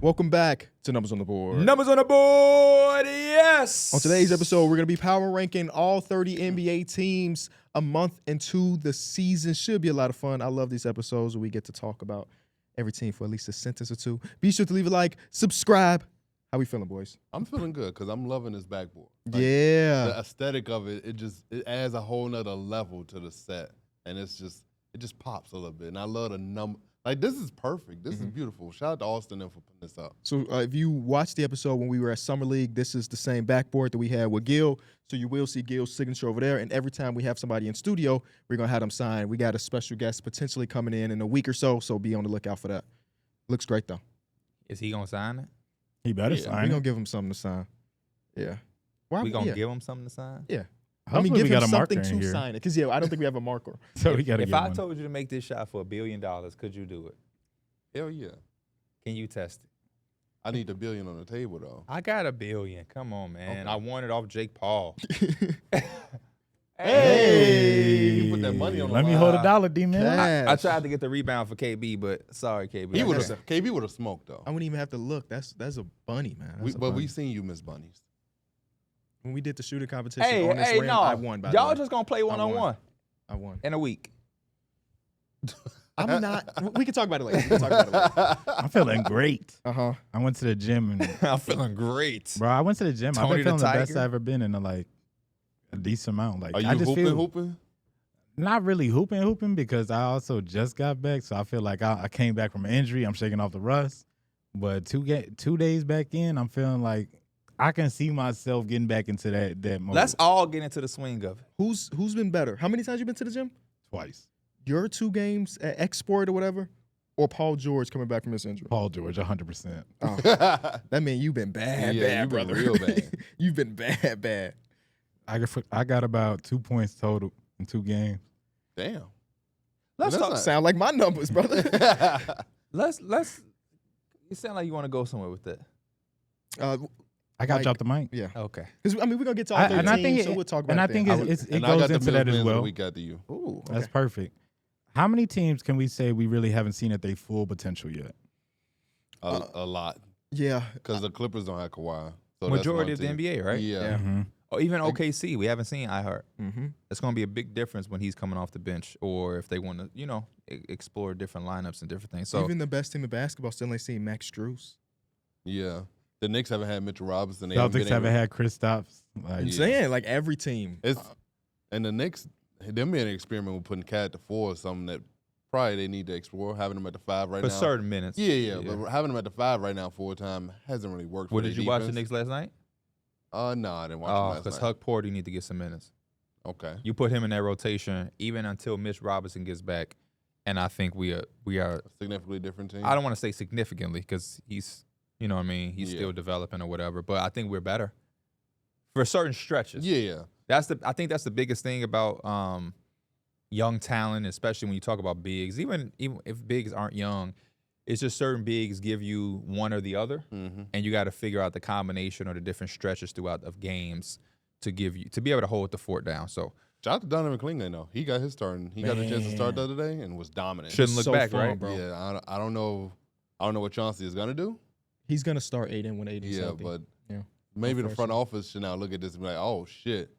Welcome back to Numbers on the Board. Numbers on the board, yes! On today's episode, we're going to be power ranking all 30 NBA teams a month into the season. Should be a lot of fun. I love these episodes where we get to talk about every team for at least a sentence or two. Be sure to leave a like, subscribe. How we feeling, boys? I'm feeling good because I'm loving this backboard. Yeah. The aesthetic of it, it adds a whole nother level to the set. And it just pops a little bit. And I love the number. Like, this is perfect. This is beautiful. Shout out to Austin for putting this up. So if you watched the episode when we were at Summer League, this is the same backboard that we had with Gil. So you will see Gil's signature over there. And every time we have somebody in studio, we're going to have them sign. We got a special guest potentially coming in a week or so. So be on the lookout for that. Looks great, though. Is he going to sign it? He better We're sign going to it. give him something to sign. Yeah. Why We going to give him something to sign? Yeah. Hopefully give we him got a marker something in to here. sign it. Because, I don't think we have a marker. So we got to If get I one. told you to make this shot for $1 billion, could you do it? Hell yeah. Can you test it? I need $1 billion on the table, though. I got $1 billion. Come on, man. Okay. I won it off Jake Paul. Hey. You put that money on the Let me line. hold $1, D-man. I tried to get the rebound for KB, but sorry, KB. KB would have smoked, though. I wouldn't even have to look. That's a bunny, man. That's a But bunny. we seen you miss bunnies. When we did the shooting competition Hey, on this rim, no. I won, by the Y'all way. just going to play one-on-one I won. in a week. I'm not. We can talk about it later. I'm feeling great. Uh-huh. I went to the gym and I'm feeling great. bro, I went to the gym. I've Tony been the feeling the best Tiger? I've ever been in a decent amount. Like Are you I just hooping? not really hooping because I also just got back, so I feel like I came back from an injury. I'm shaking off the rust, but 2 days back in, I'm feeling like I can see myself getting back into that mode. Let's all get into the swing of it. Who's been better? How many times you been to the gym? twice. Your 2 games at Export or whatever, or Paul George coming back from his injury? Paul George, 100%. Oh, that means you've been bad, Yeah, bad, you been brother. real bad. You've been bad. I got about 2 points total in 2 games. Damn. Let's That's talk. not- Sound like my numbers, brother. Let's. You sound like you want to go somewhere with that. I got Like- dropped the mic. Yeah. Okay. Because, we're going to get to all 13, and I think so we'll talk about and it I then. think it And I goes got the into that Bills as wins a well. week after you. Ooh, okay. That's perfect. How many teams can we say we really haven't seen at their full potential yet? A lot. Yeah. Because the Clippers don't have Kawhi. So Majority of that's the one team. NBA, right? Yeah. Yeah. Mm-hmm. Or even OKC. We haven't seen iHeart. Mm-hmm. It's going to be a big difference when he's coming off the bench, or if they want to, explore different lineups and different things. So Even the best team in basketball still ain't seen Max Strus. Yeah. The Knicks haven't had Mitchell Robinson. They Celtics been haven't able- had Kristaps. Like, I'm Yeah. saying, like, every team. And the Knicks, them being an experiment with putting Cat at the 4 is something that probably they need to explore. Having them at the 5 right for now. certain minutes. Yeah. But having them at the 5 right now full time hasn't really worked. What for did their you watch the defense. Knicks last night? No, I didn't watch Oh, them last because night. Huck Porter, you need to get some minutes. Okay. You put him in that rotation even until Mitch Robinson gets back, and I think we are. A significantly different team. I don't want to say significantly because he's, you know what I mean, he's Yeah. still developing or whatever. But I think we're better for certain stretches. Yeah. I think that's the biggest thing about young talent, especially when you talk about bigs. Even if bigs aren't young, it's just certain bigs give you one or the other, Mm-hmm. and you got to figure out the combination or the different stretches throughout of games to give you to be able to hold the fort down. So Shout out to Donovan Clingan, though. He got his turn. He got a chance to start the other day and was dominant. shouldn't look so back, fun, right? bro. Yeah, I don't know. I don't know what Chauncey is gonna do. He's going to start Aiden when Aiden's Yeah, healthy. but Yeah. maybe the Unfortunately. front office should now look at this and be like, oh shit,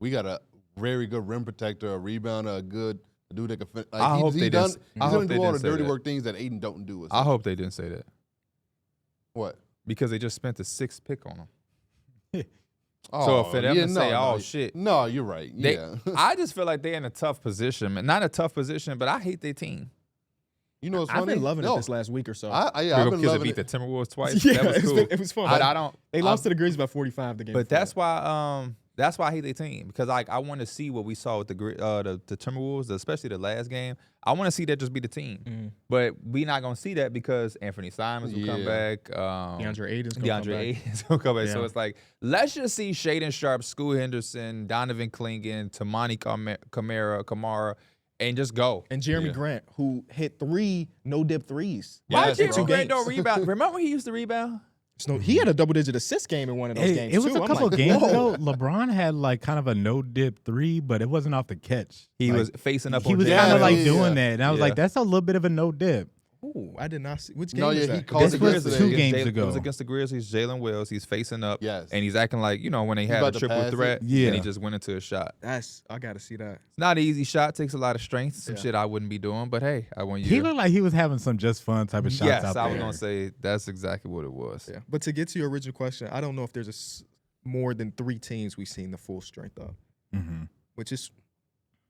we got a very good rim protector, a rebounder, a dude that can fin- like, I hope they done, didn't- he's I gonna hope they do all the didn't say dirty that. work things that Aiden don't do. I hope they didn't say that What? because they just spent the 6th pick on him. Oh, So for them to say, no, "Oh, shit." no, you're right. They, Yeah, I just feel like they're in a tough position. Not a tough position, but I hate their team. you know what's I've funny? been loving No, it this last week or so. I've been Because they loving beat it. the Timberwolves twice. yeah, That was cool. it was fun. I don't. They lost to the Grizzlies by 45 the game But before. that's why I hate their team, because like I want to see what we saw with the Timberwolves, especially the last game. I want to see that just be the team, Mhm. but we not gonna see that because Anthony Simons will come Yeah. back. DeAndre Aiden's going to come back. Aiden's gonna come back. So Yeah. it's like let's just see Shaden Sharp, Scoot Henderson, Donovan Clingan, Tamani Kamara, and just go. And Jeremy Yeah. Grant, who hit 3 no-dip threes. Why Yes, Jeremy bro. Grant don't rebound? Remember when he used to rebound? So he had a double-digit assist game in one of those games, It was too. a I'm couple like, of games whoa. ago. LeBron had like kind of a no-dip 3, but it wasn't off the catch. He Like, was facing up He on was James kind of like yeah. doing that, and I was Yeah. like, that's a little bit of a no-dip. Ooh, I did not see. Which game No, was yeah, that? he called This it was yesterday. 2 against games Jalen- ago. It was against the Grizzlies. Jalen Wells, he's facing up, Yes. and he's acting like, when they had about a to triple pass it. threat, Yeah. and he just went into a shot. I got to see that. It's not an easy shot. Takes a lot of strength. Some Yeah. shit I wouldn't be doing, but hey, I want you. He looked like he was having some just fun type of shots yes, out I there. was gonna say that's exactly what it was. Yeah. But to get to your original question, I don't know if there's more than 3 teams we've seen the full strength of, which is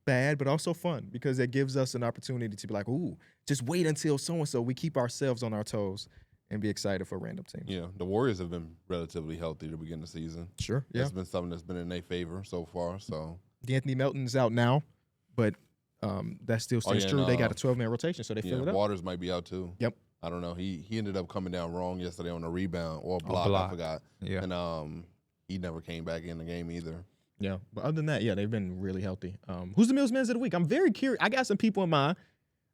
bad, but also fun because it gives us an opportunity to be like, ooh, just wait until so-and-so. We keep ourselves on our toes and be excited for random teams. Yeah, the Warriors have been relatively healthy to begin the season. Sure. Yeah. It's been something that's been in their favor so far. So D'Anthony Melton's out now, but that still stands yeah, true. They got a no. 12-man rotation, so they fill yeah, it up. Waters might be out too. Yep. I don't know. He ended up coming down wrong yesterday on a rebound or a block. block. I forgot. Yeah. And he never came back in the game either. Yeah, but other than that, yeah, they've been really healthy. Who's the Millsmans of the week? I'm very curious. I got some people in mind.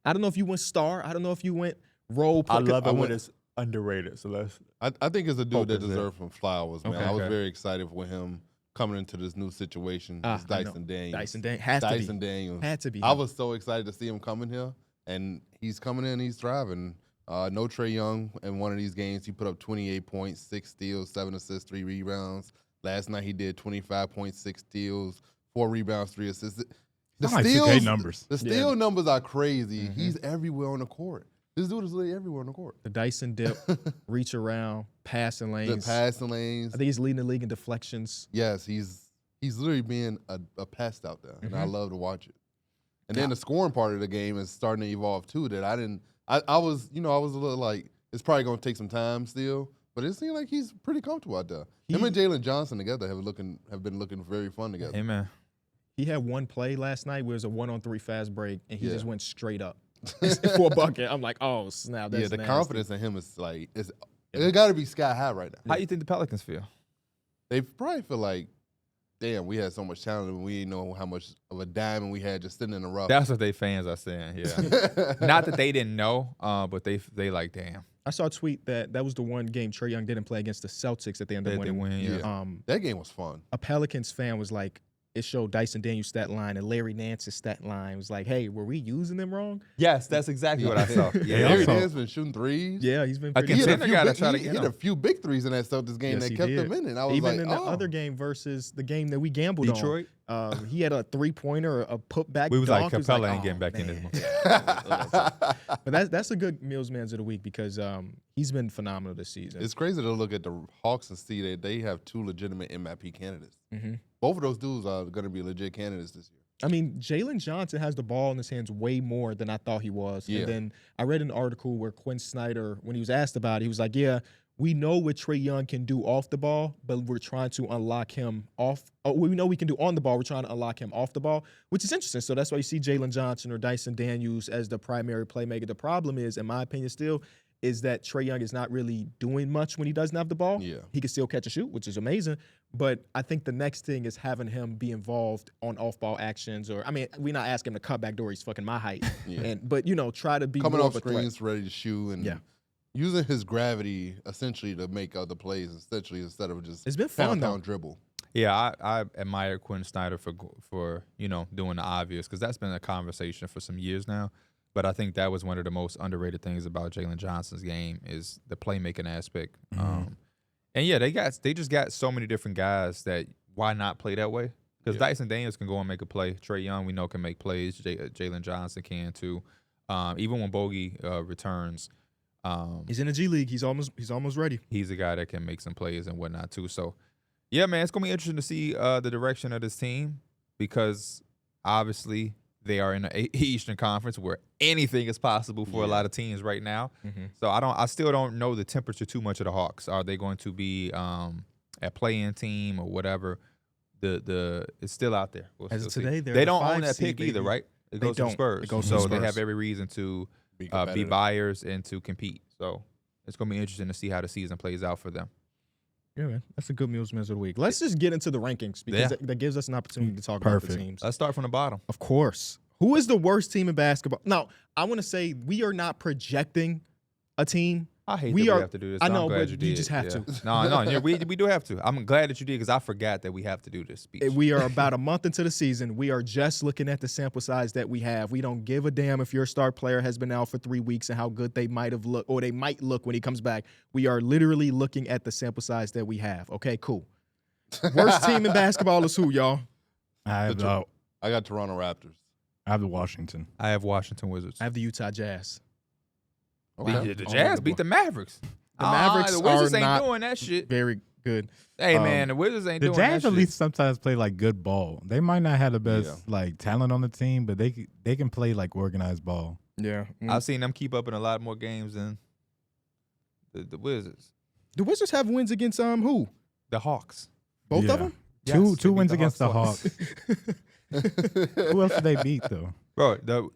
I don't know if you went star. I don't know if you went role. I love it I when went- it's underrated. So let's. I think it's a dude that Focus there. deserves some flowers, man. Okay. I was Okay. very excited with him coming into this new situation. It's I know. Dyson Daniels. Dyson Daniels has Dyson to be. Daniels. Had to be. I him. was so excited to see him coming here, and he's coming in. He's thriving. No Trae Young in one of these games. He put up 28 points, 6 steals, 7 assists, 3 rebounds. Last night he did 25.6 steals, 4 rebounds, 3 assists. The Sound like 2K steals, numbers. the steal numbers are crazy. He's everywhere on the court. This dude is literally everywhere on the court. The Dyson dip, reach around, passing The lanes. passing lanes. I think he's leading the league in deflections. Yes, he's literally being a pest out there, and I love to watch it. And then the scoring part of the game is starting to evolve too. That I was a little like it's probably going to take some time still, but it seemed like he's pretty comfortable out there. Him and Jalen Johnson together have been looking very fun together. Hey man. He had one play last night where it was a 1-on-3 fast break, and he Yeah. just went straight up for a bucket. I'm like, oh snap! That's Yeah, the nasty. confidence in him is like it got to be sky high right now. How you think the Pelicans feel? They probably feel like, damn, we had so much talent and we didn't know how much of a diamond we had just sitting in the rough. That's what they fans are saying. Yeah. Not that they didn't know, but they like, damn. I saw a tweet that was the one game Trae Young didn't play against the Celtics that they ended up They winning. win, yeah. That game was fun. A Pelicans fan was like, it showed Dyson Daniels' stat line and Larry Nance's stat line. It was like, hey, were we using them wrong? Yes, that's exactly what I saw. Yeah. Larry also- Nance been shooting threes. Yeah, he's been I pretty can good. see the guy that tried to he get hit a him. few big threes in that Celtics game Yes, that he kept did. them in it. I was Even like, in the oh. other game versus the game that we gambled Detroit? on. He had a 3-pointer, a putback. We was like, dunk. It was Capella like, ain't getting oh, back in this man. one. But that's a good Millsmans of the week because he's been phenomenal this season. It's crazy to look at the Hawks and see that they have 2 legitimate MIP candidates. Mhm. Both of those dudes are going to be legit candidates this year. I mean, Jalen Johnson has the ball in his hands way more than I thought he was. Yeah. And then I read an article where Quinn Snyder, when he was asked about it, he was like, yeah, we know what Trae Young can do off the ball, but we're trying to unlock him off. Oh, we know we can do on the ball. We're trying to unlock him off the ball, which is interesting. So that's why you see Jalen Johnson or Dyson Daniels as the primary playmaker. The problem is, in my opinion still, is that Trae Young is not really doing much when he doesn't have the ball. Yeah. He can still catch a shoot, which is amazing. But I think the next thing is having him be involved on off-ball actions. Or, I mean, we're not asking him to cut back door. He's fucking my height. Yeah. But, try to be Coming more off of a threat. screens, ready to shoot, and Yeah. using his gravity essentially to make other plays essentially instead of just It's been fun, downtown though. dribble. Yeah, I admire Quinn Snyder for doing the obvious because that's been a conversation for some years now. But I think that was one of the most underrated things about Jalen Johnson's game is the playmaking aspect. And yeah, they just got so many different guys that why not play that way? Because Yeah. Dyson Daniels can go and make a play. Trae Young we know can make plays. Jalen Johnson can too. Even when Bogey returns, He's in the G League. He's almost ready. he's a guy that can make some plays and whatnot too. So, yeah, man, it's gonna be interesting to see the direction of this team because obviously they are in the Eastern Conference where anything is possible for a lot of teams right now. So I still don't know the temperature too much of the Hawks. Are they going to be a play-in team or whatever? It's still out there. We'll As of still see. today, they're they a don't own 5 that seed, pick either, baby. right? It They goes to the don't. Spurs. It goes to the So they have Spurs. every reason to Be be competitive. buyers and to compete. So it's going to be interesting to see how the season plays out for them. Yeah, man. That's a good Millsmans of the week. Let's just get into the rankings because Yeah. that gives us an opportunity to talk about the Perfect. teams. Let's start from the bottom. Of course. Who is the worst team in basketball? Now, I want to say we are not projecting a team. I hate We that are- we have to do this. I so know, I'm glad but you you did. just have Yeah. to. No, yeah, we do have to. I'm glad that you did because I forgot that we have to do this speech. We are about a month into the season. We are just looking at the sample size that we have. We don't give a damn if your star player has been out for 3 weeks and how good they might have looked or they might look when he comes back. We are literally looking at the sample size that we have. Okay, cool. Worst team in basketball is who, y'all? I have the I got Toronto Raptors. Washington. I have Washington Wizards. I have the Utah Jazz. Okay. The Jazz beat the Mavericks. The Mavericks the Wizards are ain't not doing that shit. Very good. Hey man, the Wizards ain't The doing that Jazz shit. at least sometimes play like good ball. They might not have the best Yeah. like talent on the team, but they can play like organized ball. Yeah. I've seen them keep up in a lot more games than the Wizards. The Wizards have wins against who? The Hawks. Both Yeah. of them? Yes, they Two beat wins the against the Hawks Hawks. Who else did they beat though? Bro,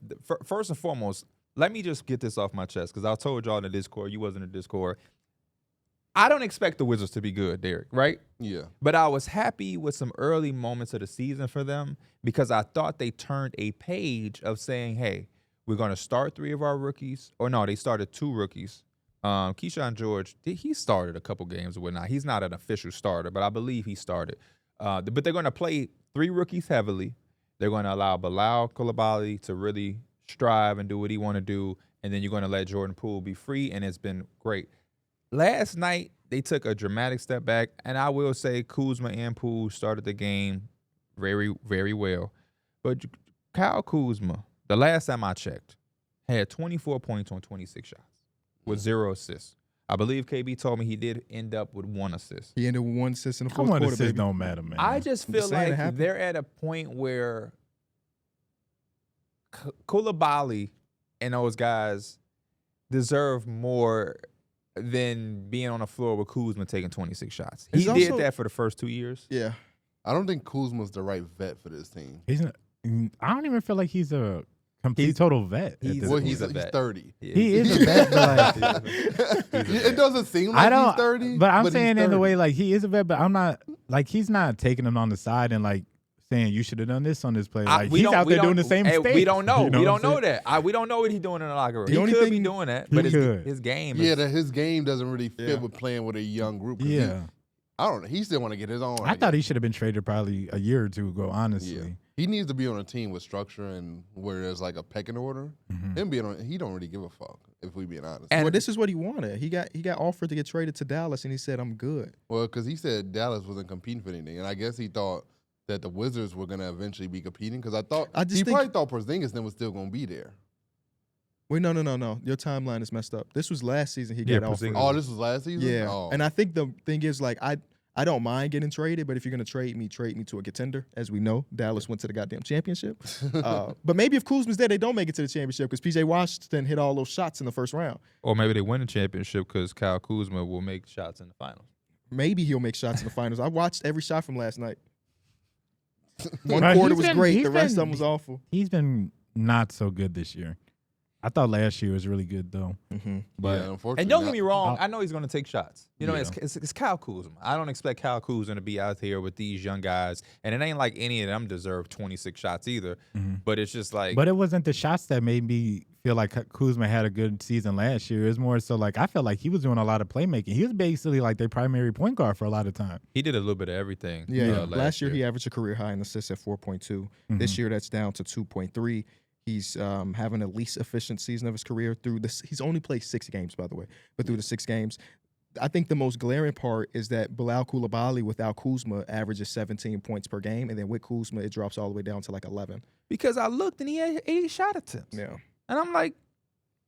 first and foremost, let me just get this off my chest because I told y'all in the Discord, you wasn't in the Discord. I don't expect the Wizards to be good, Darrick, right? Yeah. But I was happy with some early moments of the season for them because I thought they turned a page of saying, hey, we're going to start 3 of our rookies. Or no, they started 2 rookies. Keyshawn George, he started a couple games or whatnot. He's not an official starter, but I believe he started. But they're going to play 3 rookies heavily. They're going to allow Bilal Coulibaly to really strive and do what he want to do. And then you're going to let Jordan Poole be free, and it's been great. Last night, they took a dramatic step back, and I will say Kuzma and Poole started the game very, very well. But Kyle Kuzma, the last time I checked, had 24 points on 26 shots with 0 assists. I believe KB told me he did end up with 1 assist. He ended with 1 assist in the fourth Come on, quarter, assists baby. don't matter, man. I just I'm feel just saying it like happened. they're at a point where Coulibaly and those guys deserve more than being on the floor with Kuzma taking 26 shots. He It's did also- that for the first 2 years. Yeah. I don't think Kuzma's the right vet for this team. He's not, I don't even feel like he's a complete He's- total vet. at he's- this Well, point. he's a vet. 30. He is a vet, but like, It doesn't seem I like don't. he's 30. But I'm he's saying in the 30. way like he is a vet, but I'm not like he's not taking him on the side and like saying you should have done this on this play. Like he's out there doing the same hey, mistake. We don't know. You We what don't I'm know saying? that. We don't know what he's doing in the locker room. The He only could thing- be doing that, He but could. his game Yeah, is that his game doesn't really fit Yeah. with playing with a young group. 'cause Yeah, I don't know. He still want to get his own. I thought he should have been traded probably a year or two ago. Honestly, Yeah. He needs to be on a team with structure and where there's like a pecking order. Mhm. Him being on, he don't really give a fuck if we being honest. And- well, this is what he wanted. He got offered to get traded to Dallas, and he said, "I'm good." Well, because he said Dallas wasn't competing for anything, and I guess he thought that the Wizards were going to eventually be competing. Because I just he think- probably thought Porzingis then was still going to be there. Wait, no. Your timeline is messed up. This was last season. He Yeah, got offered. Porzingis. Oh, this was last season. Yeah, Oh. and I think the thing is like I don't mind getting traded, but if you're gonna trade me to a contender. As we know, Dallas went to the goddamn championship. But maybe if Kuzma's there, they don't make it to the championship because PJ Washington hit all those shots in the first round. or maybe they win the championship because Kyle Kuzma will make shots in the finals. Maybe he'll make shots in the finals. I watched every shot from last night. One Well, quarter he's was been- great. he's The rest of been- them was awful. he's been not so good this year. I thought last year was really good though. But yeah, unfortunately, and don't get me not- wrong, I know he's going to take shots. You know, Yeah. it's Kyle Kuzma. I don't expect Kyle Kuzma to be out here with these young guys, and it ain't like any of them deserve 26 shots either. But it's just like, But it wasn't the shots that made me feel like Kuzma had a good season last year. It was more so like I felt like he was doing a lot of playmaking. He was basically like their primary point guard for a lot of time. he did a little bit of everything. Yeah. Last year year he averaged a career high in assists at 4.2. This year that's down to 2.3. He's having the least efficient season of his career through this. He's only played 6 games, by the way, but through the 6 games, I think the most glaring part is that Bilal Coulibaly without Kuzma averages 17 points per game, and then with Kuzma it drops all the way down to like 11. because I looked and he had 8 shot attempts. Yeah. And I'm like,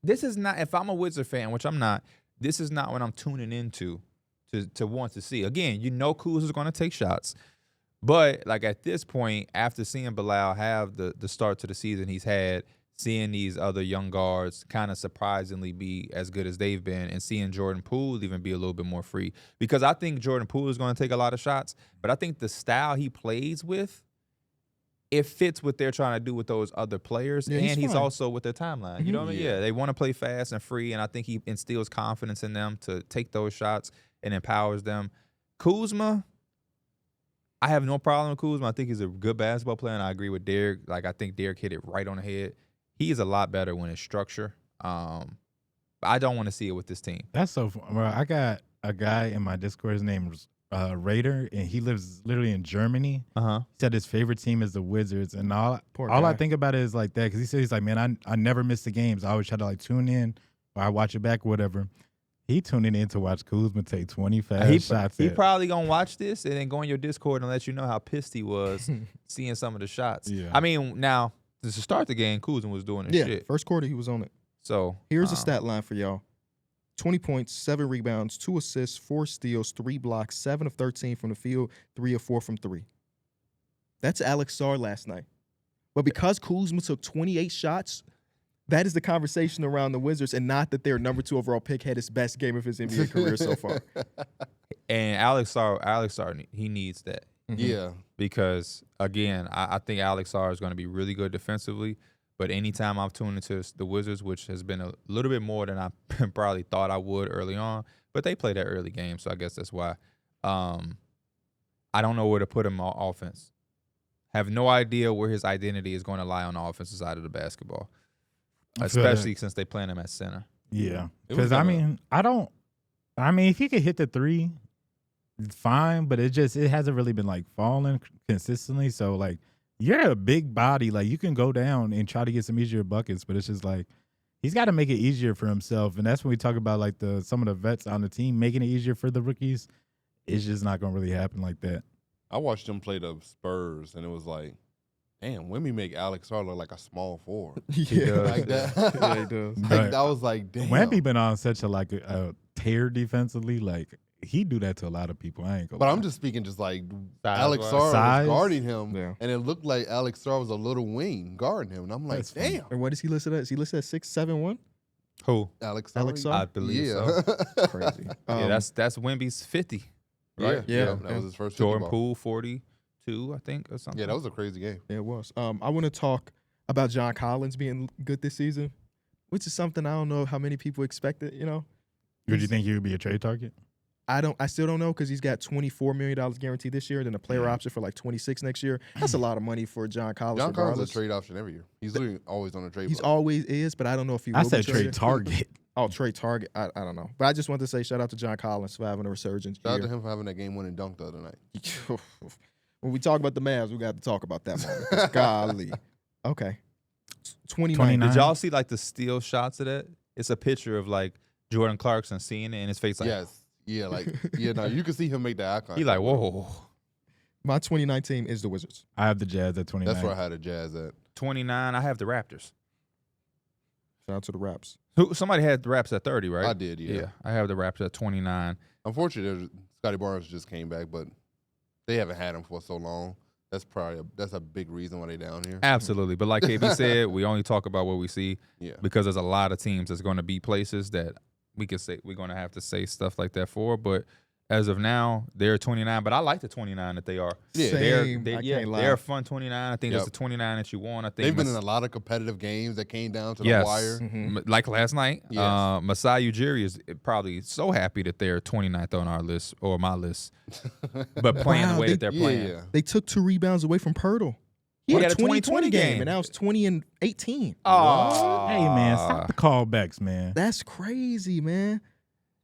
this is not, if I'm a Wizard fan, which I'm not, this is not what I'm tuning into to want to see. Again, you know Kuz is going to take shots. But, like, at this point, after seeing Bilal have the start to the season he's had, seeing these other young guards kind of surprisingly be as good as they've been, and seeing Jordan Poole even be a little bit more free. Because I think Jordan Poole is going to take a lot of shots, but I think the style he plays with, it fits what they're trying to do with those other players, Yeah, and he's fine. also with their timeline. You know what I mean? Yeah. Yeah, they want to play fast and free, and I think he instills confidence in them to take those shots and empowers them. Kuzma, I have no problem with Kuzma. I think he's a good basketball player, and I agree with Darrick. Like, I think Darrick hit it right on the head. He is a lot better when it's structure. I don't want to see it with this team. That's so fun. Bro, I got a guy in my Discord. His name is Raider, and he lives literally in Germany. Uh-huh. He said his favorite team is the Wizards, and all Poor I guy. think about it is like that because he said he's like, man, I never miss the games. I always try to like tune in or I watch it back or whatever. He tuning in to watch Kuzma take 20 fast shots. He at- probably going to watch this and then go on your Discord and let you know how pissed he was seeing some of the shots. Yeah. I mean, now, to start the game, Kuzma was doing his Yeah, shit. first quarter he was on it. So Here's a stat line for y'all. 20 points, 7 rebounds, 2 assists, 4 steals, 3 blocks, 7 of 13 from the field, 3 of 4 from 3. That's Alex Sarr last night. But because Kuzma took 28 shots, that is the conversation around the Wizards, and not that their number 2 overall pick had his best game of his NBA career so far. And Alex Sarr, he needs that. Yeah. Because, again, I think Alex Sarr is going to be really good defensively. But anytime I've tuned into the Wizards, which has been a little bit more than I probably thought I would early on, but they play that early game, so I guess that's why. I don't know where to put him on offense. Have no idea where his identity is going to lie on the offensive side of the basketball, I feel especially that. since they playing him at center. Yeah, It was because I kinda- mean, if he could hit the 3, fine, but it hasn't really been like falling consistently. So like, you're a big body, like you can go down and try to get some easier buckets, but it's just like he's got to make it easier for himself, and that's when we talk about like some of the vets on the team making it easier for the rookies. It's just not gonna really happen like that. I watched him play the Spurs, and it was like, damn, Wemby make Alex Sarr look like a small forward. Yeah, does. Like that. yeah, he does. Like, I was like, damn. Wemby been on such a tear defensively, like he do that to a lot of people. I ain't gonna. But lie. I'm just speaking just like Size-wise. Alex Sarr Size? was guarding him, Yeah. and it looked like Alex Sarr was a little wing guarding him. And I'm like, That's funny. damn. And what is he listed at? Is he listed at 6'7" Who? Alex Sarr. Alex Sarr? I believe yeah. so. Crazy. Yeah, that's Wemby's 50, right? Yeah. Yeah. That was his first Jordan 50 ball. Poole 42, I think, or something. Yeah, that was a crazy game. Yeah, it was. I want to talk about John Collins being good this season, which is something I don't know how many people expected. You know, Would you think he would be a trade target? I still don't know because he's got $24 million guaranteed this year, then a player option for like 26 next year. That's a lot of money for John Collins. John Collins regardless. is a trade option every year. He's literally always on a trade. He's block. always is, but I don't know if he. I will said be trade traded. target. Oh, trade target. I don't know, but I just wanted to say shout out to John Collins for having a resurgence. Shout out year. to him for having that game-winning dunk the other night. When we talk about the Mavs, we got to talk about that moment. 'Cause golly. Okay. 29. 29. Did y'all see like the steal shots of that? It's a picture of like Jordan Clarkson seeing it and his face like, Yes. Yeah, like, yeah, no, you can see him make the icon. he like, whoa. My 29 team is the Wizards. I have the Jazz at 29. That's where I had a Jazz at. 29, I have the Raptors. Shout out to the Raps. Somebody had the Raps at 30, right? I did, yeah. I have the Raptors at 29. Unfortunately, Scotty Barnes just came back, but they haven't had him for so long. That's probably that's a big reason why they down here. Absolutely. But like KB said, we only talk about what we see Yeah. because there's a lot of teams that's going to be places that we could say we're going to have to say stuff like that for. But as of now, they're 29. But I like the 29 that they are. Yeah. Same. They're, I yeah, can't lie. they're a fun 29. I think that's Yep. the 29 that you want. I think They've been in a lot of competitive games that came down to the yes. wire. Like last night, Yes. Masai Ujiri is probably so happy that they're 29th on our list or my list. But playing Wow, the way they- that they're playing. Yeah. They took 2 rebounds away from Pirtle. He He had a had a 20-20 game, game. and now it's 20 and 18. Oh, Hey, man, stop the callbacks, man. That's crazy, man.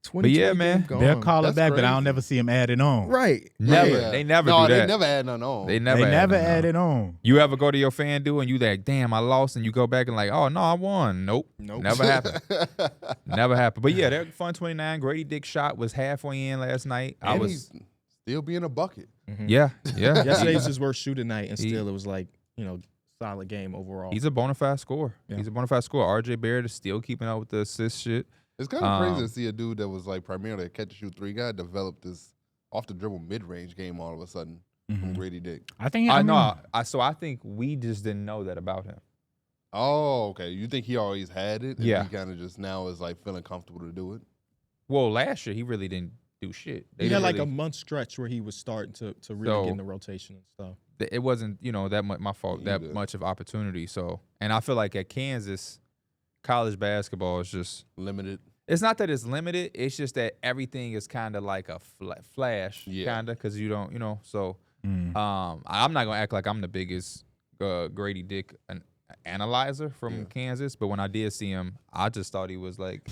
20 yeah, man, They'll call it That's back, but I don't crazy. never see him add it on. Right. Never. right. Yeah. They never no, do that. they never had none on. They They never never add add it. it on. You ever go to your fan duel and you like, damn, I lost, and you go back and like, oh no, I won. Nope. Never happened. Never happened. But yeah, they're fun 29. Grady Dick shot was halfway in last night. I And was he's still being a bucket. yeah. Yesterday was his worst shooting night, and He- still it was like, solid game overall. He's a bona fide scorer. Yeah. He's a bona fide scorer. RJ Barrett is still keeping up with the assist shit. It's kind of crazy Um, to see a dude that was like primarily a catch and shoot 3 guy develop this off the dribble mid range game all of a sudden from Grady Dick. I think I mean, know. So I think we just didn't know that about him. Oh, okay. You think he always had it? And Yeah. He kind of just now is like feeling comfortable to do it. Well, last year he really didn't do shit. They He had didn't like a really- month stretch where he was starting to really So- get in the rotation and stuff. it wasn't that much my fault, Me that either. much of opportunity. So, and I feel like at Kansas, college basketball is just. Limited. It's not that it's limited. It's just that everything is kind of like a flash, Yeah. kind of, because you don't, So, Mm. I'm not gonna act like I'm the biggest Grady Dick analyzer from Kansas, but when I did see him, I just thought he was like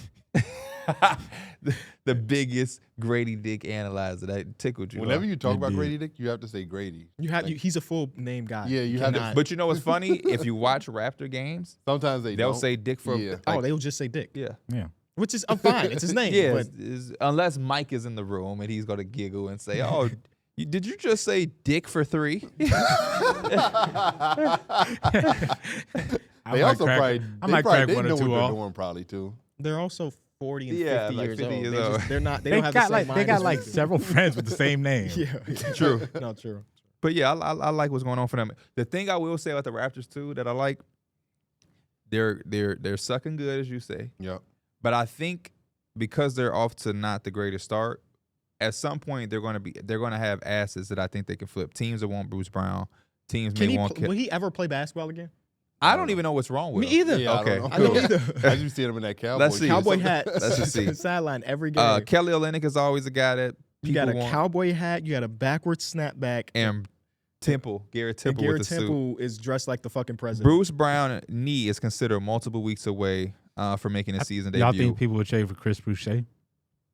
the biggest Grady Dick analyzer. That tickled you. Whenever you talk about Grady Dick, you have to say Grady. He's a full name guy. Yeah, you have to. But you know what's funny? If you watch Raptor games, Sometimes they'll don't. say Dick for. Yeah. Like, they'll just say Dick. yeah. Which is, I'm fine. It's his name. Yeah, But unless Mike is in the room and he's going to giggle and say, "Oh, did you just say Dick for 3?" They also probably crack they one know or two what they're off. doing probably too. they're also 40 and Yeah, 50 like years 50 old. years They old. They don't They have the got same like they got mind like as we several friends with the same name. do. Yeah. True. No, true. But yeah, I like what's going on for them. The thing I will say about the Raptors too that I like, they're sucking good, as you say. Yeah. But I think because they're off to not the greatest start, at some point they're going to have assets that I think they can flip. Teams that want Bruce Brown, teams may want. Will he ever play basketball again? I don't even know what's wrong with Me him. either. Yeah, Okay, I don't either. I just see him in that cowboy. Let's see. Cowboy hat. Let's just see. Sideline every game. Kelly Olynyk is always a guy that You people got a want. cowboy hat. You got a backwards snapback. And Garrett Temple and Garrett with the Temple is dressed like the fucking suit. president. Bruce Brown knee is considered multiple weeks away for making his season debut. Y'all think people would trade for Chris Boucher?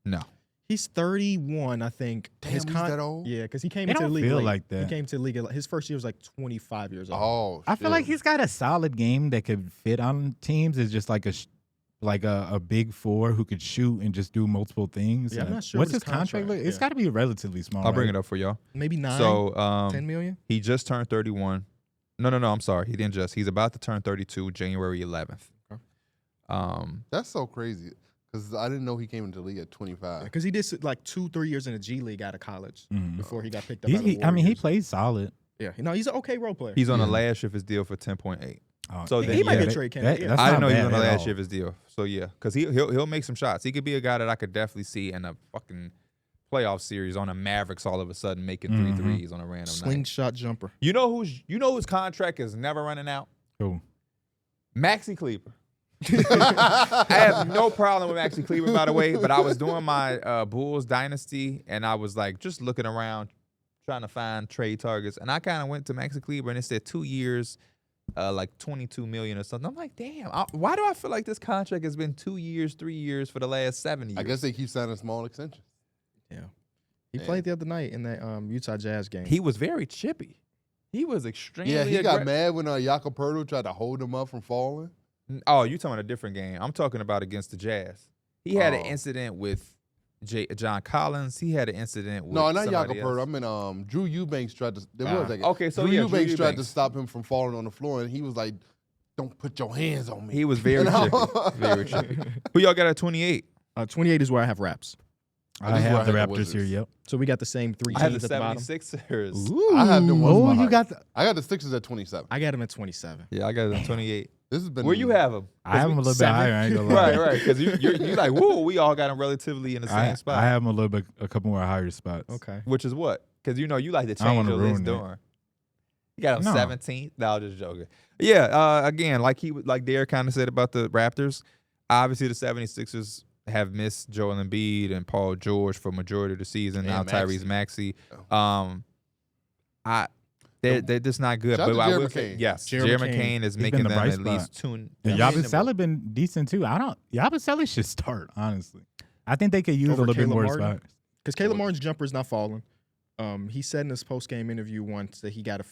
No. He's 31, I think. Damn, he's that old? Yeah, because he came It into the don't league feel late. like that. He came to the league. His first year was like 25 years old. Oh, I feel like shit. he's got a solid game that could fit on teams. It's just like a big four who could shoot and just do multiple things. Yeah, I'm And not sure what's what his his contract? contract- It's yeah. got to be relatively small. I'll bring right? it up for y'all. Maybe 9, So 10 million? he just turned 31. No, I'm sorry. He didn't just. He's about to turn 32 January 11th. Okay. That's so crazy because I didn't know he came into the league at 25. Because he did like 2-3 years in the G League out of college before he got picked up. He played solid. Yeah, he's an okay role player. He's on the last shift of his deal for 10.8. So he might be a trade candidate. That's I didn't not know he was bad on the at last all. shift of his deal. So yeah, because he'll make some shots. He could be a guy that I could definitely see in a fucking playoff series on the Mavericks all of a sudden making 3 threes on a random night. Slingshot jumper. You know whose contract is never running out? Cool. Maxi Kleber. I have no problem with Maxi Kleber, by the way, but I was doing my Bulls dynasty and I was like just looking around trying to find trade targets, and I kind of went to Maxi Kleber and it said 2 years, like $22 million or something. I'm like, damn, why do I feel like this contract has been 2 years, 3 years for the last 7 years? I guess they keep signing small extensions. Yeah. He played the other night in that Utah Jazz game. He was very chippy. He was extremely Yeah, he got aggra- mad when Jakob Poeltl tried to hold him up from falling. Oh, you're talking about a different game. I'm talking about against the Jazz. He had an Oh. incident with John Collins. He had an incident with No, not somebody Jakob Poeltl. else. I mean, Drew Eubanks tried to. There was that game. Okay, so Drew yeah, Eubanks tried to Eubanks. stop him from falling on the floor, and he was like, "Don't put your hands on me." He was very You know? chippy. Very chippy. Who y'all got at 28? 28 is where I have Raps. This I is where have the the Raptors Wizards. here. Yep. So we got the same 3 I have teams the at the bottom. 76ers. Ooh, I have them one you spot got the. I got the Sixers at 27. I got him at 27. Yeah, I got it at 28. This has been Where you have them? I have them a little bit 7. higher. I ain't gonna lie. Right. Because you like, whoa, we all got them relatively in the same spot. I have them a little bit, a couple more higher spots. Okay. Which is what? Because you like to I don't change wanna your list ruin it. during. You got them No. 17th. No, I'm just joking. Yeah. Again, like Darrick kind of said about the Raptors. Obviously, the 76ers have missed Joel Embiid and Paul George for majority of the season. And Now Tyrese Maxey. They're just not good. Shout out But to I Jeremy will say, McCain. yes, Jeremy Jeremy McCain. McCain is He's making been the them bright at least spot. two. And Yeah. Yabusele been decent too. Yabusele should start, honestly. I think they could use Over a little bit Caleb more Martin? spots. Because Caleb Martin's jumper is not falling. He said in his post-game interview once that he got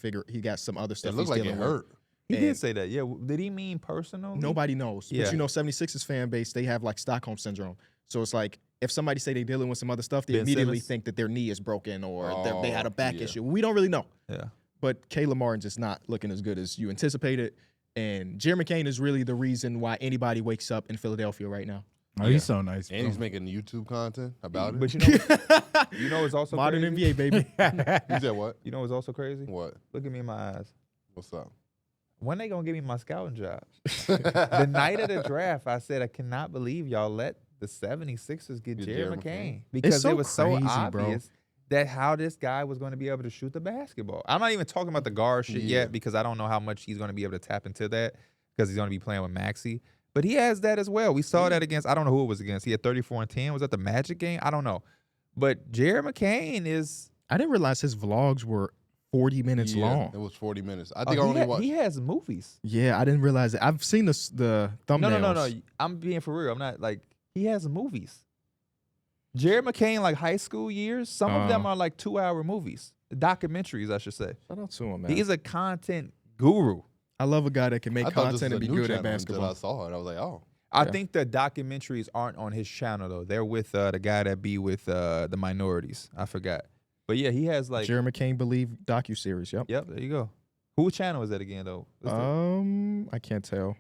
some other It stuff looked he's like it dealing with. hurt. He And- did say that. Yeah. Did he mean personal? Nobody knows. Yeah. But 76ers fan base, they have like Stockholm syndrome. So it's like if somebody say they're dealing with some other stuff, they Ben immediately Simmons? think that their knee is broken or they had a Oh, back yeah. issue. We don't really know. Yeah. But Caleb Martin's just not looking as good as you anticipated. And Jeremy McCain is really the reason why anybody wakes up in Philadelphia right now. Oh, he's so nice. And he's making YouTube content about it. But you know it's also Modern crazy? NBA, baby. You said what? You know what's also crazy? What? Look at me in my eyes. What's up? When they gonna give me my scouting job? The night of the draft, I said I cannot believe y'all let the 76ers get Get Jerry Jerry McCain McCain. because so it was so crazy, bro. obvious that how this guy was going to be able to shoot the basketball. I'm not even talking about the guard shit Yeah. yet because I don't know how much he's going to be able to tap into that because he's going to be playing with Maxey. But he has that as well. We saw that against, I don't know who it was against. He had 34 and 10. Was that the Magic game? I don't know. But Jerry McCain is, I didn't realize his vlogs were 40 minutes long. It was 40 minutes. I Oh, think I only watched. he has movies. Yeah, I didn't realize it. I've seen the thumbnails. No. I'm being for real. I'm not like he has movies. Jared McCain, like high school years, some of them are like 2-hour movies, documentaries, I should say. Shout out to him, man. He's a content guru. I love a guy that can make I thought this content was and a be new good at channel until basketball. I saw it. I was like, oh. I Yeah. think the documentaries aren't on his channel though. They're with the guy that be with the minorities. I forgot. But yeah, he has like Jared McCain Believe docuseries. Yep. Yep, there you go. Whose channel is that again though? I can't tell.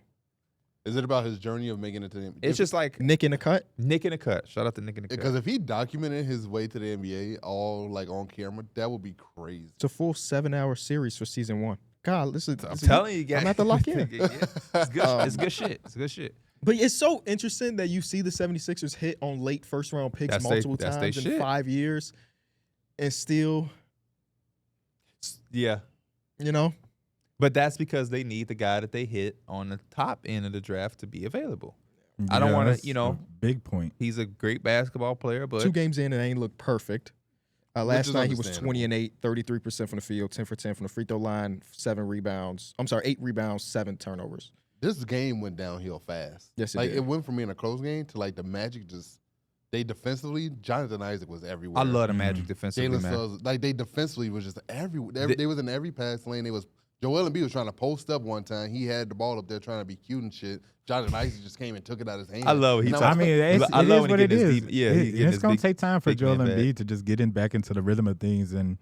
Is it about his journey of making it to the NBA? It's just like Nick in the cut. Nick in the Cut. Shout out to Nick in the Cut. Because if he documented his way to the NBA all like on camera, that would be crazy. It's a full 7-hour series for season 1. God, this is. I'm telling you guys. I'm at the lock in. It's good. It's good shit. It's good shit. But it's so interesting that you see the 76ers hit on late first-round picks That's multiple they times in shit. 5 years, and still, Yeah. you know, But that's because they need the guy that they hit on the top end of the draft to be available. I don't wanna, that's you know- a big point. He's a great basketball player, but 2 games in and ain't look perfect. Last is night he was understandable. 20 and 8, 33% from the field, 10 for 10 from the free throw line, 8 rebounds, 7 turnovers. This game went downhill fast. Yes, it like did. it went from being a close game to like the Magic just they defensively. Jonathan Isaac was everywhere. I love the Magic defensively, Jalen man. Suggs, like they defensively was just everywhere. They was in every pass lane. They was Joel Embiid was trying to post up one time. He had the ball up there trying to be cute and shit. Jonathan Isaac just came and took it out of his hand. I love it. And He I talk- was I mean, like, it's, I it love is when what he it get his is. deep- yeah, he get It's his gonna big- take time for big Joel man Embiid back. to just get in back into the rhythm of things. And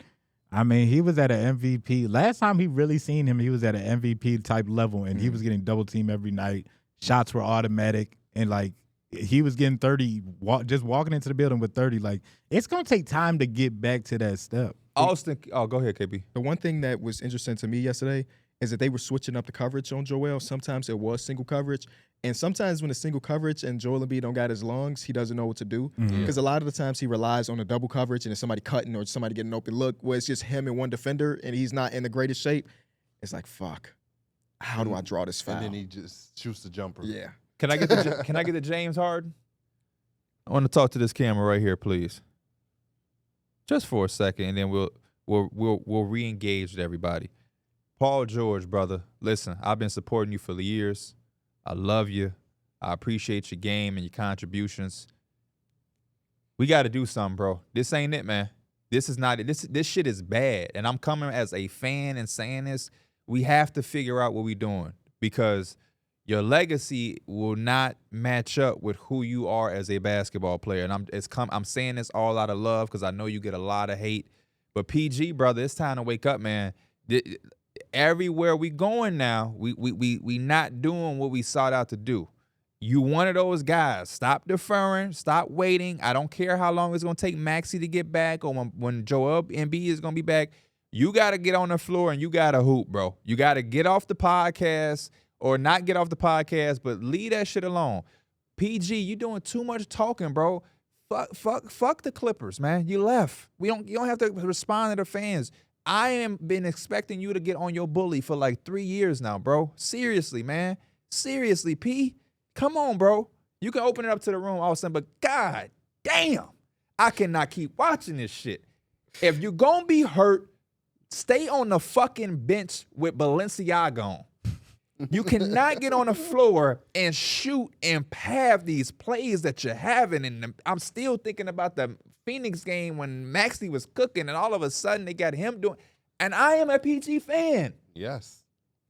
I mean, he was at an MVP. Last time he really seen him, he was at an MVP type level, and he was getting double teamed every night. Shots were automatic, and like he was getting 30, just walking into the building with 30. Like it's gonna take time to get back to that step. Austin, oh, go ahead, KB. The one thing that was interesting to me yesterday is that they were switching up the coverage on Joel. Sometimes it was single coverage, and sometimes when it's single coverage and Joel Embiid don't got his lungs, he doesn't know what to do. Because a lot of the times he relies on a double coverage and it's somebody cutting or somebody getting an open look where it's just him and one defender and he's not in the greatest shape. It's like, fuck, how do I draw this foul? and then he just shoots the jumper. Yeah. Can I get the James Harden? I want to talk to this camera right here, please. Just for a second, and then we'll re-engage with everybody. Paul George, brother, listen, I've been supporting you for the years. I love you. I appreciate your game and your contributions. We got to do something, bro. This ain't it, man. This is not it. This shit is bad, and I'm coming as a fan and saying this. We have to figure out what we're doing because your legacy will not match up with who you are as a basketball player. And I'm saying this all out of love because I know you get a lot of hate. But PG, brother, it's time to wake up, man. Everywhere we going now, we not doing what we sought out to do. You one of those guys. Stop deferring. Stop waiting. I don't care how long it's going to take Maxey to get back or when Joel Embiid is going to be back. You got to get on the floor and you got to hoop, bro. You got to get off the podcast or not get off the podcast, but leave that shit alone. PG, you doing too much talking, bro. Fuck the Clippers, man. You left. You don't have to respond to the fans. I am been expecting you to get on your bully for like 3 years now, bro. Seriously, man. Seriously, P. Come on, bro. You can open it up to the room all of a sudden, but god damn, I cannot keep watching this shit. If you're gonna be hurt, stay on the fucking bench with Balenciaga on. You cannot get on the floor and shoot and have these plays that you're having. And I'm still thinking about the Phoenix game when Maxey was cooking and all of a sudden they got him doing. And I am a PG fan. Yes.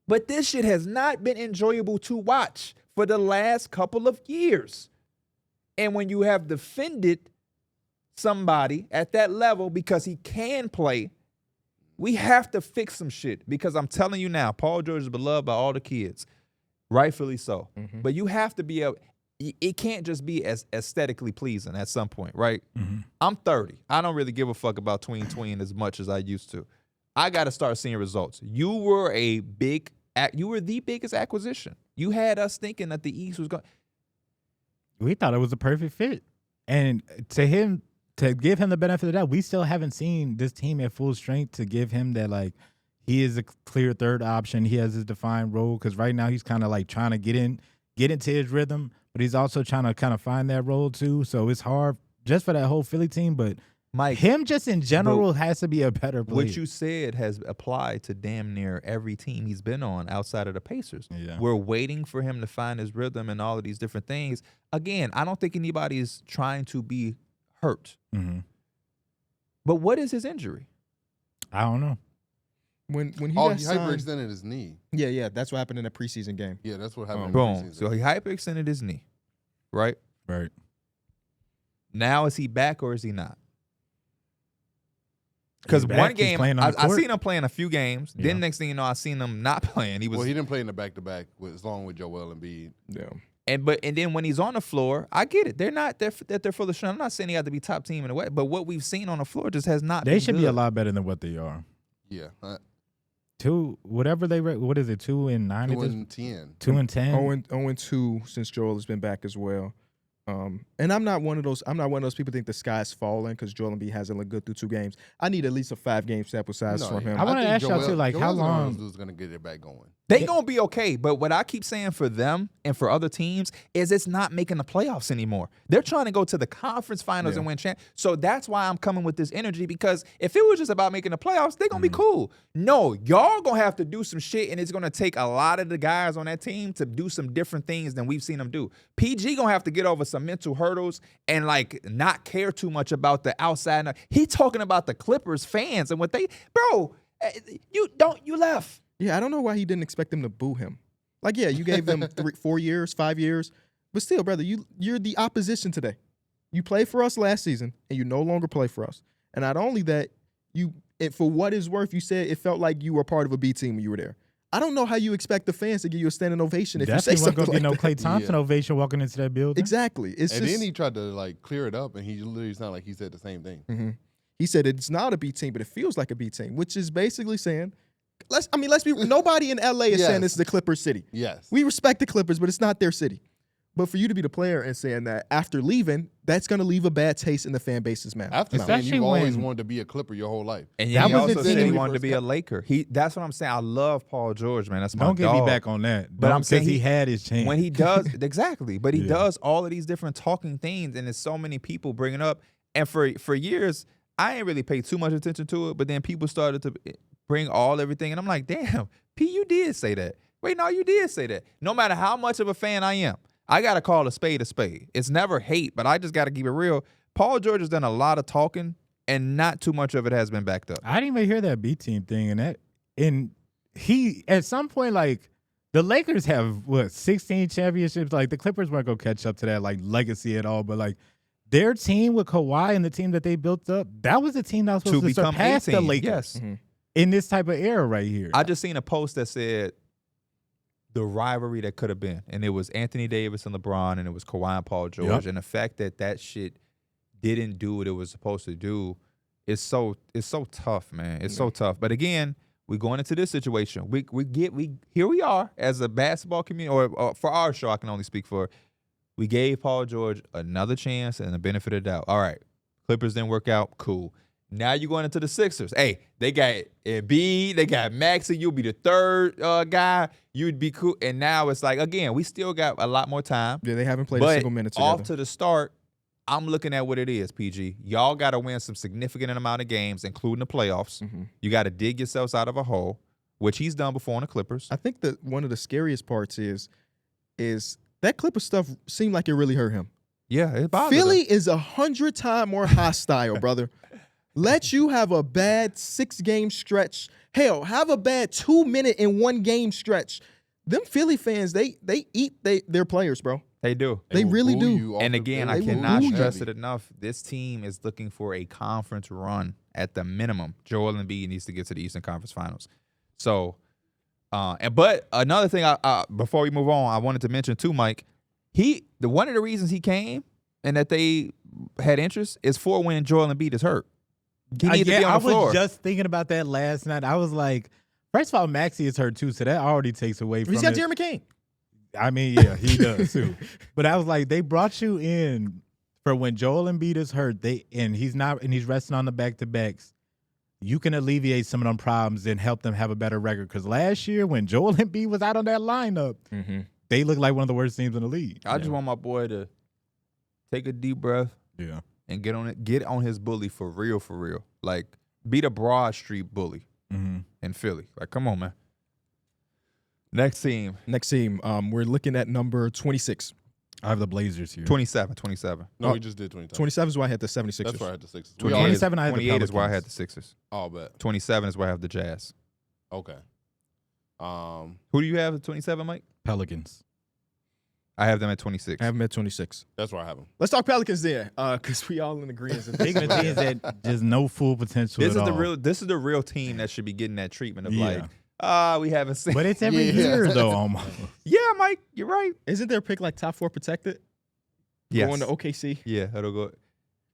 But this shit has not been enjoyable to watch for the last couple of years. And when you have defended somebody at that level because he can play, we have to fix some shit because I'm telling you now, Paul George is beloved by all the kids, rightfully so. Mm-hmm. But you have to be it can't just be as aesthetically pleasing at some point, right? Mm-hmm. I'm 30. I don't really give a fuck about tween as much as I used to. I got to start seeing results. You were the biggest acquisition. You had us thinking that the East was going. We thought it was a perfect fit, and to give him the benefit of that, we still haven't seen this team at full strength to give him that, like, he is a clear third option. He has his defined role because right now he's kind of like trying to get into his rhythm, but he's also trying to kind of find that role too. So it's hard just for that whole Philly team. But Mike, him just in general has to be a better player. what you said has applied to damn near every team he's been on outside of the Pacers. Yeah. We're waiting for him to find his rhythm and all of these different things. Again, I don't think anybody is trying to be hurt. Mm-hmm. But what is his injury? I don't know. When he Oh, got he signed, hyperextended his knee. yeah, that's what happened in the preseason game. Yeah, that's what happened. in Boom. preseason. So he hyperextended his knee, right? Right. Now is he back or is he not? Because He's back. one He's game, playing on the I court. seen him playing a few games. Yeah. Then next thing you know, I seen him not playing. He was, Well, he didn't play in the back-to-back along with Joel Embiid. Yeah. and then when he's on the floor, I get it. They're not they're full of shit. I'm not saying he had to be top team in the way, but what we've seen on the floor just has not. They been should good. be a lot better than what they are. Yeah, Whatever they what is it? 2-9 at 2 this? and 10. 2-10. 0-2 since Joel has been back as well. And I'm not one of those people think the sky's falling because Joel Embiid hasn't looked good through 2 games. I need at least a 5-game sample size No, from him. I wanna think ask y'all too, like, how Joel's one of long- those dudes gonna get it back going? They gonna be okay, but what I keep saying for them and for other teams is it's not making the playoffs anymore. They're trying to go to the conference finals and win champ. So that's why I'm coming with this energy, because if it was just about making the playoffs, they're gonna be cool. No, y'all gonna have to do some shit, and it's gonna take a lot of the guys on that team to do some different things than we've seen them do. PG gonna have to get over some mental hurdles and like not care too much about the outside. He talking about the Clippers fans and what they, bro. You left. Yeah, I don't know why he didn't expect them to boo him. Like, yeah, you gave them 4 years, 5 years, but still, brother, you're the opposition today. You played for us last season, and you no longer play for us. And not only that, for what it's worth, you said it felt like you were part of a B team when you were there. I don't know how you expect the fans to give you a standing ovation if Definitely you say wasn't something gonna like get no that. Klay Thompson ovation walking into that building. Exactly. It's And just, then he tried to like clear it up, and he literally sounded like he said the same thing. He said it's not a B team, but it feels like a B team, which is basically saying, let's be. Nobody in LA is saying Yes. this is the Clippers city. Yes. We respect the Clippers, but it's not their city. But for you to be the player and saying that after leaving, that's going to leave a bad taste in the fan base's mouth. After saying Especially you've always when- wanted to be a Clipper your whole life. And That he was also the said thing he when he wanted to first be a Laker. That's what I'm saying. I love Paul George, man. That's my Don't get dog. me back on that. But I'm Because saying he had his chance. when he does exactly, but he Yeah. does all of these different talking things, and there's so many people bringing up. And for years, I ain't really paid too much attention to it. But then people started to bring everything, and I'm like, damn, P, you did say that. Wait, no, you did say that. No matter how much of a fan I am, I gotta call a spade a spade. It's never hate, but I just gotta keep it real. Paul George has done a lot of talking, and not too much of it has been backed up. I didn't even hear that B team thing, and he at some point, like, the Lakers have 16 championships. Like, the Clippers weren't gonna catch up to that like legacy at all, but like their team with Kawhi and the team that they built up, that was the team that was supposed to become surpass 18. the Lakers Yes. in this type of era right here. I just seen a post that said the rivalry that could have been, and it was Anthony Davis and LeBron, and it was Kawhi and Paul George, Yep. and the fact that shit didn't do what it was supposed to do is so tough, man. It's so tough. But again, we going into this situation. Here we are as a basketball community, or for our show, I can only speak for. We gave Paul George another chance and the benefit of the doubt. All right, Clippers didn't work out. Cool. Now you're going into the Sixers. Hey, they got Embiid, they got Maxey. You'll be the third guy. You'd be cool. And now it's like, again, we still got a lot more time. Yeah, they haven't played a But single minute together. off to the start, I'm looking at what it is, PG. Y'all got to win some significant amount of games, including the playoffs. You got to dig yourselves out of a hole, which he's done before on the Clippers. I think that one of the scariest parts is that Clippers stuff seemed like it really hurt him. Yeah, it bothers Philly him. is 100 times more hostile, brother. Let you have a bad 6-game stretch. Hell, have a bad 2-minute in 1-game stretch. Them Philly fans, they eat their players, bro. They do. They will really boo do. you off And the again, field. I They will cannot boo you. stress it enough. This team is looking for a conference run at the minimum. Joel Embiid needs to get to the Eastern Conference Finals. So, but another thing, before we move on, I wanted to mention too, Mike. One of the reasons he came and that they had interest is for when Joel Embiid is hurt. He needs to be on the floor. I was just thinking about that last night. I was like, first of all, Maxey is hurt too, so that already takes away from He's got it. Jeremy Kane. I mean, yeah, he does too. But I was like, they brought you in for when Joel Embiid is hurt, and he's resting on the back-to-backs. You can alleviate some of them problems and help them have a better record. Because last year, when Joel Embiid was out on that lineup, they looked like one of the worst teams in the league. I just want my boy to take a deep breath, Yeah. and get on his bully for real. Like, be the Broad Street bully in Philly. Like, come on, man. Next team. We're looking at number 26. I have the Blazers here. 27. No, we just did 27. 27 is why I had the 76ers. That's where I had the Sixers. 27, I had the 28 is where I Pelicans. had the Sixers. All bet. 27 is where I have the Jazz. Okay. Who do you have at 27, Mike? Pelicans. I have them at 26. I have them at 26. That's where I have them. Let's talk Pelicans then, because we all in agreement. Big teams that just no full potential This at is the all. real. This is the real team that should be getting that treatment of we haven't seen. But it's every Yeah. year, though, almost. Yeah, Mike, you're right. Isn't their pick like top 4 protected? Yes. Going to OKC. Yeah, it'll go.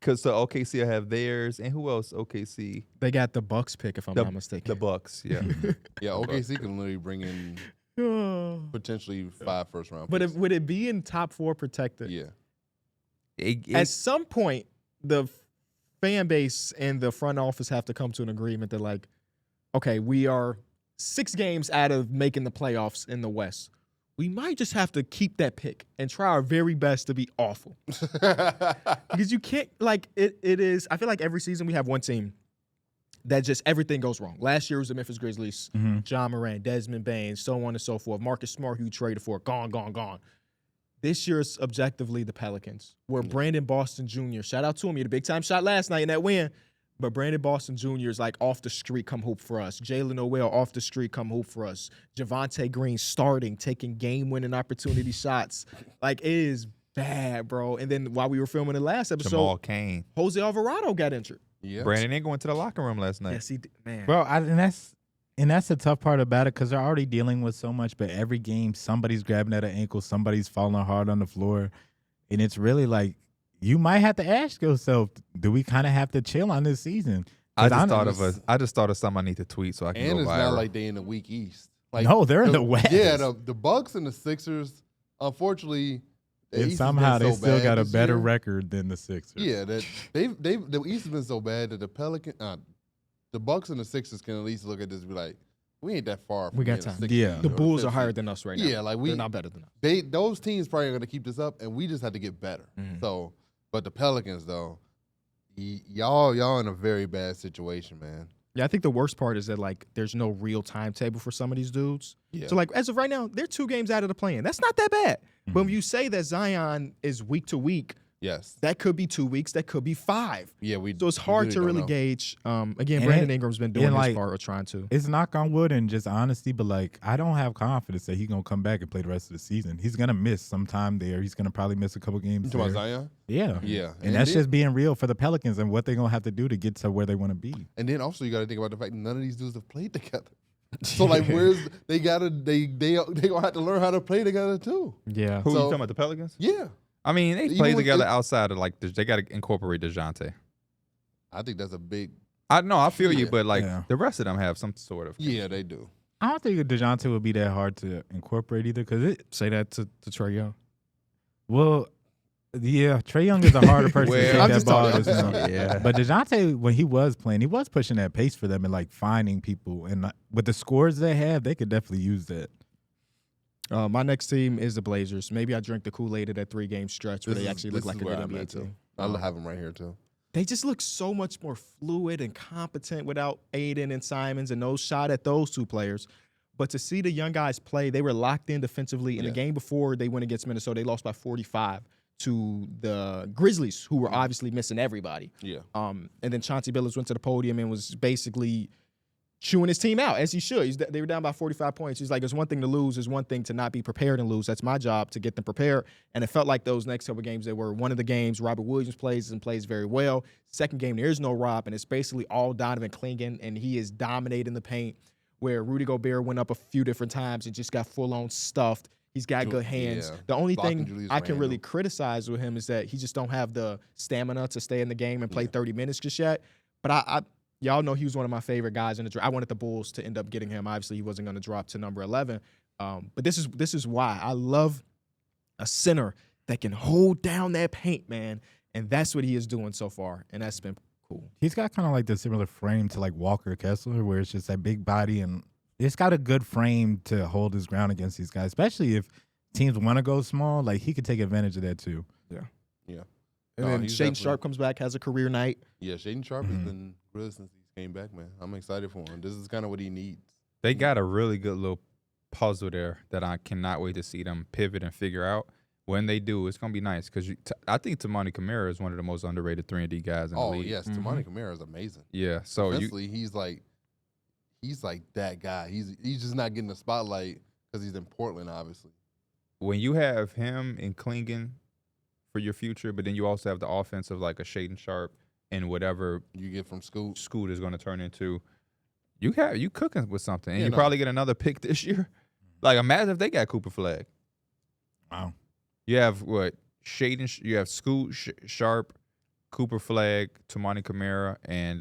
Because the OKC will have theirs, and who else? OKC, They got the Bucks pick, if I'm not mistaken. the Bucks. Yeah, Yeah, OKC can literally bring in potentially 5 first-round But picks. would it be in top 4 protected? Yeah. At some point, the fan base and the front office have to come to an agreement that, like, okay, we are 6 games out of making the playoffs in the West. We might just have to keep that pick and try our very best to be awful. Because you can't, like, it is, I feel like every season we have one team that just everything goes wrong. Last year was the Memphis Grizzlies, John Morant, Desmond Bane, so on and so forth. Marcus Smart, who you traded for, gone. This year is objectively the Pelicans, where Brandon Boston Jr., shout out to him, he had a big-time shot last night in that win, but Brandon Boston Jr. is like off the street, come hoop for us. Jalen Noel off the street, come hoop for us. Javonte Green starting, taking game-winning opportunity shots. Like, it is bad, bro. And then while we were filming the last episode, Jamal Cain, Jose Alvarado got injured. Yeah. Brandon didn't go into the locker room last night. Yes, he did. Man. Bro, and that's the tough part about it because they're already dealing with so much. But every game, somebody's grabbing at an ankle, somebody's falling hard on the floor, and it's really like you might have to ask yourself, do we kind of have to chill on this season? I just thought of something I need to tweet so I can And go it's viral. not like they in the weak East. Like, No, they're in the West. Yeah, the Bucks and the Sixers, unfortunately, the And East has somehow been they so still bad got a this better year. record than the Sixers. Yeah, that the East has been so bad that the Bucks and the Sixers can at least look at this and be like, we ain't that far. From We got being a time. 6 Yeah. seed The or a Bulls 5th are higher seed. than us right now. Yeah, like they're not better than us. Those teams probably are going to keep this up, and we just have to get better. So, but the Pelicans though, y'all in a very bad situation, man. Yeah, I think the worst part is that, like, there's no real timetable for some of these dudes. Yeah. So, like, as of right now, they're 2 games out of the play-in. That's not that bad. But when you say that Zion is week to week, Yes. that could be 2 weeks. That could be 5. Yeah, So it's hard to really don't know. gauge. Again, And Brandon Ingram's been doing and, his like, part or trying to. It's knock on wood and just honesty, but like I don't have confidence that he's gonna come back and play the rest of the season. He's gonna miss some time there. He's gonna probably miss a couple games. You talking about there. Zion? Yeah, Yeah. and that's then, just being real for the Pelicans and what they're gonna have to do to get to where they want to be. And then also you got to think about the fact that none of these dudes have played together. So like, they gonna have to learn how to play together too. Yeah. Who you So- talking about? The Pelicans? Yeah. I mean, they Even play with together the- outside of like they got to incorporate DeJounte. I think that's a big. I feel you, Yeah. but like Yeah. the rest of them have some sort of. Yeah, they do. I don't think DeJounte would be that hard to incorporate either, because it. Say that to Trae Young. Well, yeah, Trae Young is a harder person Well, to I'm take that just ball. talking- as well. Yeah. But DeJounte, when he was playing, he was pushing that pace for them and like finding people. And with the scores they have, they could definitely use that. My next team is the Blazers. Maybe I drink the Kool-Aid of that 3-game stretch where This they is- actually this look like is a where good I'm NBA at, too. team. I'll have them right here too. They just look so much more fluid and competent without Aiden and Simons and those shot at those 2 players. But to see the young guys play, they were locked in defensively. In the Yeah. game before they went against Minnesota, they lost by 45 to the Grizzlies, who were obviously missing everybody. Yeah. And then Chauncey Billups went to the podium and was basically chewing his team out, as he should. They were down by 45 points. He's like, it's one thing to lose. It's one thing to not be prepared and lose. That's my job, to get them prepared. And it felt like those next couple games, they were one of the games Robert Williams plays very well. Second game, there is no Rob, and it's basically all Donovan Clingan, and he is dominating the paint, where Rudy Gobert went up a few different times and just got full-on stuffed. He's got good hands. Yeah. The only Blocking thing Julius I can really Randle. criticize with him is that he just don't have the stamina to stay in the game and play 30 minutes just yet. But y'all know he was one of my favorite guys in the draft. I wanted the Bulls to end up getting him. Obviously, he wasn't going to drop to number 11. But this is why I love a center that can hold down that paint, man. And that's what he is doing so far, and that's been cool. He's got kind of like the similar frame to like Walker Kessler, where it's just that big body and it's got a good frame to hold his ground against these guys, especially if teams want to go small. Like he could take advantage of that too. And No, then he's Shaden definitely- Sharp comes back, has a career night. Yeah, Shaden Sharp has been good since he came back, man. I'm excited for him. This is kind of what he needs. They got a really good little puzzle there that I cannot wait to see them pivot and figure out. When they do, it's gonna be nice because I think Tamani Kamara is one of the most underrated 3-and-D guys in the Oh league. yes, Tamani Kamara is amazing. Yeah. So Eventually, he's like that guy. He's just not getting the spotlight because he's in Portland, obviously. when you have him and Klingon for your future, but then you also have the offense of like a Shaden Sharp and whatever You get from school. Scoot is going to turn into, you cooking with something, and Yeah, you no. probably get another pick this year. Like imagine if they got Cooper Flag. Wow. You have what Shaden? You have Scoot, Sharp, Cooper Flag, Tamani Kamara, and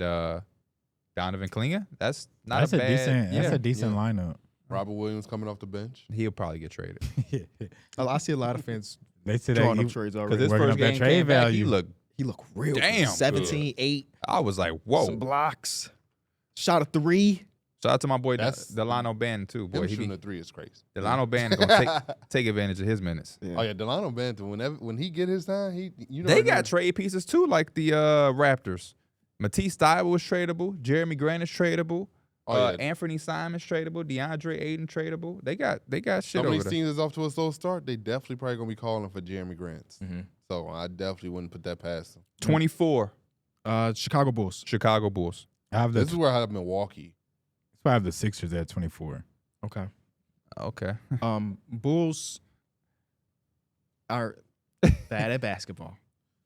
Donovan Klingon. That's not That's a a bad. decent. Yeah, That's a decent lineup. Robert Williams coming off the bench. he'll probably get traded I see a lot of fans They said drawing that up trades because already. his Working first up that game trade came back, he value. looked. He looked real Damn good. 17, 8, I was like, whoa! some blocks, shot a 3. Shout out to my boy That's- Delano Band too. Boy, Him he shooting be, a three is crazy. Delano Band is gonna take advantage of his minutes. Oh yeah, Delano Banton. When he get his time, They already got know. trade pieces too, like the Raptors. Matisse Thybulle was tradable. Jeremy Grant is tradable. Oh, yeah. Anthony Simon's tradable. DeAndre Ayton tradable. They got shit Some of over these there. teams is off to a slow start. They definitely probably gonna be calling for Jeremy Grants. Mm-hmm. So I definitely wouldn't put that past them. 24 Chicago Bulls. Chicago Bulls. I have This is where I have Milwaukee. I have the Sixers at 24. Okay. Okay. Bulls are bad at basketball.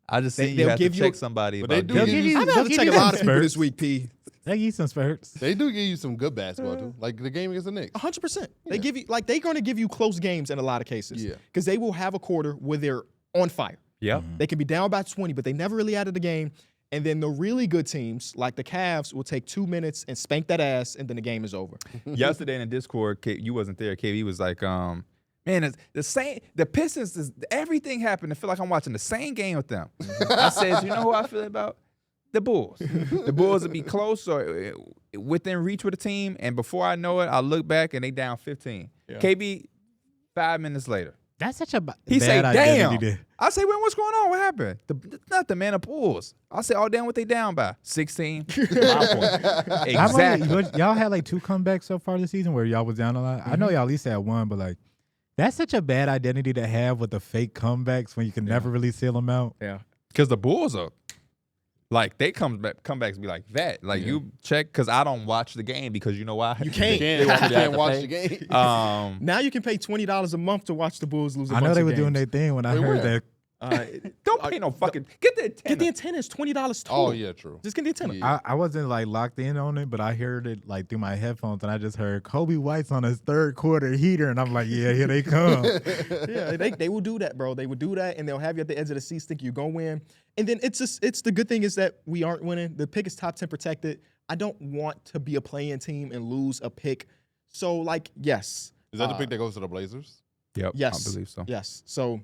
I just They- seen you they'll have to give you check a- somebody But about they do doing give it. you- I've had to give check you a lot them of people spurts. this week, P. They give you some spurts. They do give you some good basketball too, like the game against the Knicks. 100%. They Yeah. give you they're going to give you close games in a lot of cases. Yeah. Because they will have a quarter where they're on fire. Yep. They can be down by 20, but they never really added the game. And then the really good teams, like the Cavs, will take 2 minutes and spank that ass, and then the game is over. Yesterday in the Discord, you wasn't there. KB was like, man, it's the same. The Pistons, everything happened. I feel like I'm watching the same game with them. I said, you know who I feel about? The Bulls. The Bulls will be close or within reach with the team, and before I know it, I look back and they down 15. Yeah. KB, 5 minutes later. That's such a He bad say, identity damn. to- I say, well, what's going on? What happened? Not the man of Bulls. I say, oh, damn, what they down by? 16. My point. How Exactly. many- y'all had like 2 comebacks so far this season where y'all was down a lot. I know y'all at least had 1, but like that's such a bad identity to have with the fake comebacks when you can never really seal them out. Yeah. Because the Bulls are like they comebacks be like that. Like you check because I don't watch the game because you know why? You can't. You can't watch the game. Now you can pay $20 a month to watch the Bulls lose a I bunch know they of were doing games. their thing when I Wait, heard where? that. Don't pay no fucking get the Get the antenna. It's $20 total. Oh yeah, true. Just get the antenna. Yeah. I wasn't like locked in on it, but I heard it like through my headphones, and I just heard Kobe White's on his 3rd quarter heater, and I'm like, yeah, here they come. Yeah, they will do that, bro. They will do that, and they'll have you at the edge of the seat thinking you're going to win. And then it's the good thing is that we aren't winning. The pick is top 10 protected. I don't want to be a play-in team and lose a pick. So, like, yes. Is that the pick that goes to the Blazers? Yep. Yes. I believe so. Yes. So,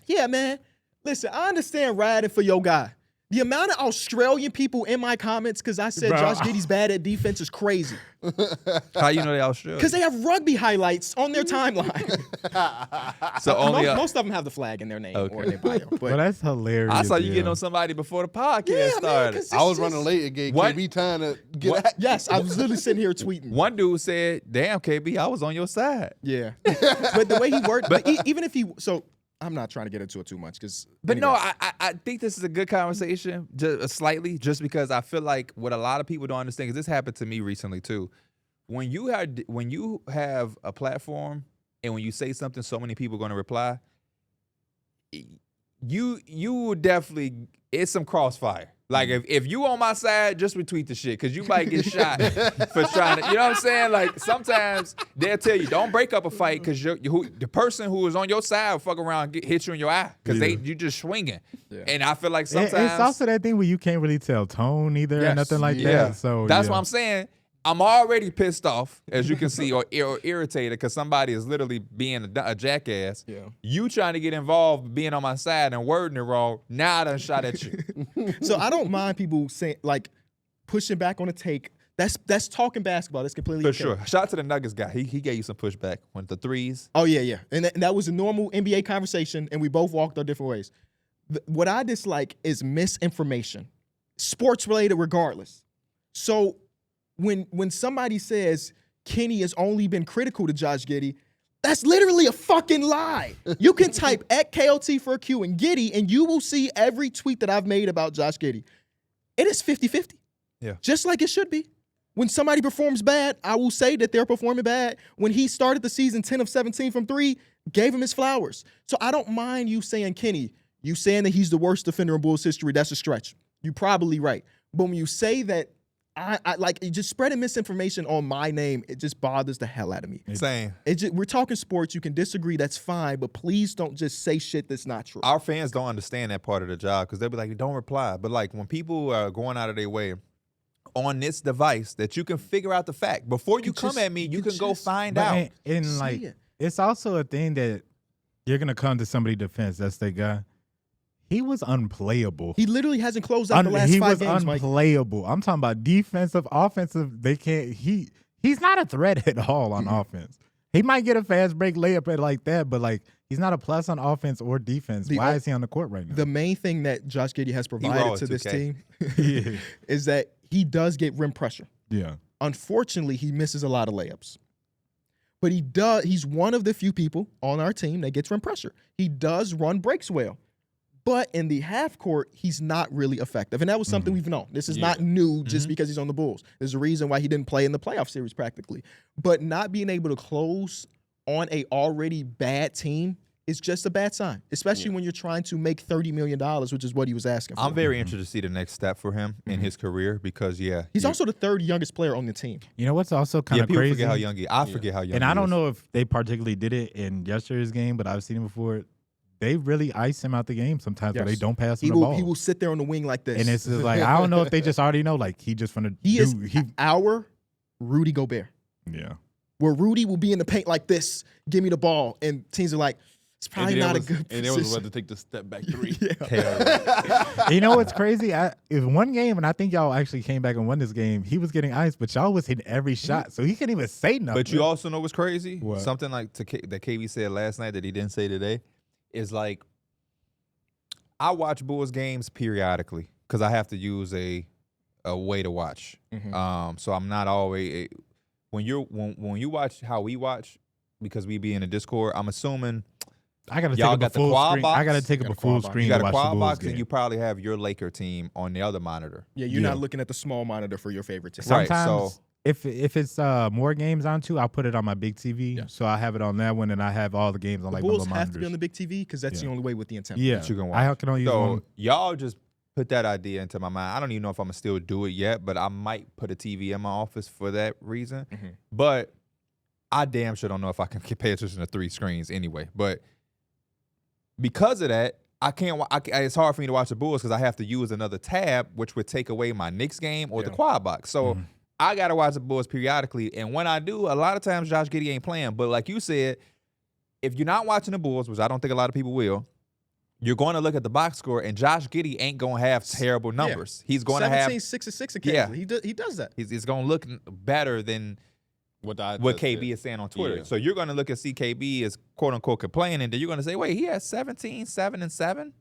yeah, man. Listen, I understand riding for your guy. The amount of Australian people in my comments because I said Bro. Josh Giddey's bad at defense is crazy. How you know they Australian? Because they have rugby highlights on their timeline. So only most of them have the flag in their name or in their bio. But But that's hilarious. I saw you yeah. getting on somebody before the podcast yeah, man, started. 'cause I was it's running just- late again. What? KB trying to get What? at Yes, I was literally sitting here tweeting. One dude said, "Damn, KB, I was on your side." Yeah. But the way he worked, but even if he, so I'm not trying to get into it too much because. But no, I think this is a good conversation, just slightly, just because I feel like what a lot of people don't understand, because this happened to me recently too. When you have a platform and when you say something, so many people are going to reply. You will definitely, it's some crossfire. Like if you on my side, just retweet the shit because you might get shot for trying to. You know what I'm saying? Like sometimes they'll tell you don't break up a fight because the person who is on your side will fuck around and hit you in your eye because you just swinging. Yeah. And I feel like It's sometimes also that thing where you can't really tell tone either or Yes. nothing like yeah. that. So that's yeah. what I'm saying. I'm already pissed off, as you can see, or irritated because somebody is literally being a jackass. Yeah. You trying to get involved, being on my side and wording it wrong. Now I done shot at you. So I don't mind people saying, like, pushing back on a take. That's talking basketball. That's completely For okay. sure. Shout out to the Nuggets guy. He gave you some pushback when the threes. Oh, yeah, yeah. And that was a normal NBA conversation, and we both walked our different ways. What I dislike is misinformation, sports related regardless. So when somebody says Kenny has only been critical to Josh Giddey, that's literally a fucking lie. You can type at KOT for a Q and Giddey, and you will see every tweet that I've made about Josh Giddey. It is 50-50. Yeah. Just like it should be. When somebody performs bad, I will say that they're performing bad. When he started the season 10 of 17 from 3, gave him his flowers. So I don't mind you saying, Kenny, you saying that he's the worst defender in Bulls history, that's a stretch. You're probably right. But when you say that, I like just spreading misinformation on my name, it just bothers the hell out of me. Same. We're talking sports. You can disagree. That's fine. But please don't just say shit that's not true. Our fans don't understand that part of the job because they'll be like, don't reply. But like when people are going out of their way on this device that you can figure out the fact. Before you come at me, you can go find out. And like, it's also a thing that you're going to come to somebody's defense. That's their guy. He was unplayable. He literally hasn't closed out the last 5 games, He was unplayable. I'm talking about defensive, offensive. They can't. He's not a threat at all on offense. He might get a fast break layup at like that, but like he's not a plus on offense or defense. Why is he on the court right now? The main thing that Josh Giddey has provided to this team Yeah. is that he does get rim pressure. Yeah. Unfortunately, he misses a lot of layups. But he's one of the few people on our team that gets rim pressure. He does run breaks well. But in the half court, he's not really effective. And that was something we've known. This is not new just because he's on the Bulls. There's a reason why he didn't play in the playoff series practically. But not being able to close on a already bad team is just a bad sign, especially when you're trying to make $30 million, which is what he was asking for. I'm very interested to see the next step for him in his career because, he's also the third youngest player on the team. You know what's also kind of people crazy? forget how young he is. I forget how young And he I don't is. know if they particularly did it in yesterday's game, but I've seen it before. They really ice him out the game sometimes, where they don't pass him the ball. He will sit there on the wing like this. And it's just like, I don't know if they just already know, like, he just finna our Rudy Gobert. Yeah. Where Rudy will be in the paint like this, give me the ball, and teams are like, it's probably not a good And position. they was about to take the step back 3. You know what's crazy? It was one game, and I think y'all actually came back and won this game. He was getting iced, but y'all was hitting every shot, so he couldn't even say nothing. But you also know what's crazy? What? Something like that KB said last night that he didn't say today is like, I watch Bulls games periodically because I have to use a way to watch. So I'm not always when you watch how we watch because we be in a Discord. I'm assuming I gotta y'all take up got a full the quad screen. box. I gotta take up a full screen. You got to a watch quad the Bulls box game. and you probably have your Laker team on the other monitor. Yeah, you're not looking at the small monitor for your favorite team. Right, Sometimes so- if it's more games on too, I'll put it on my big TV. So I have it on that one, and I have all the games on The like Bulls my little have to be on monitors. the big TV because that's the only way with the intent. Yeah, that you can watch. I can only use So one. y'all just put that idea into my mind. I don't even know if I'm gonna still do it yet, but I might put a TV in my office for that reason. But I damn sure don't know if I can pay attention to 3 screens anyway. But because of that, I can't. It's hard for me to watch the Bulls because I have to use another tab, which would take away my Knicks game or the quad box. So I gotta watch the Bulls periodically, and when I do, a lot of times Josh Giddey ain't playing. But like you said, if you're not watching the Bulls, which I don't think a lot of people will, you're going to look at the box score, and Josh Giddey ain't going to have terrible numbers. He's going to have 6 occasionally. He does that. He's going to look better than what KB is saying on Twitter. Yeah. So you're going to look at CKB as quote unquote complaining, and then you're going to say, wait, he has 17, 7, and 7,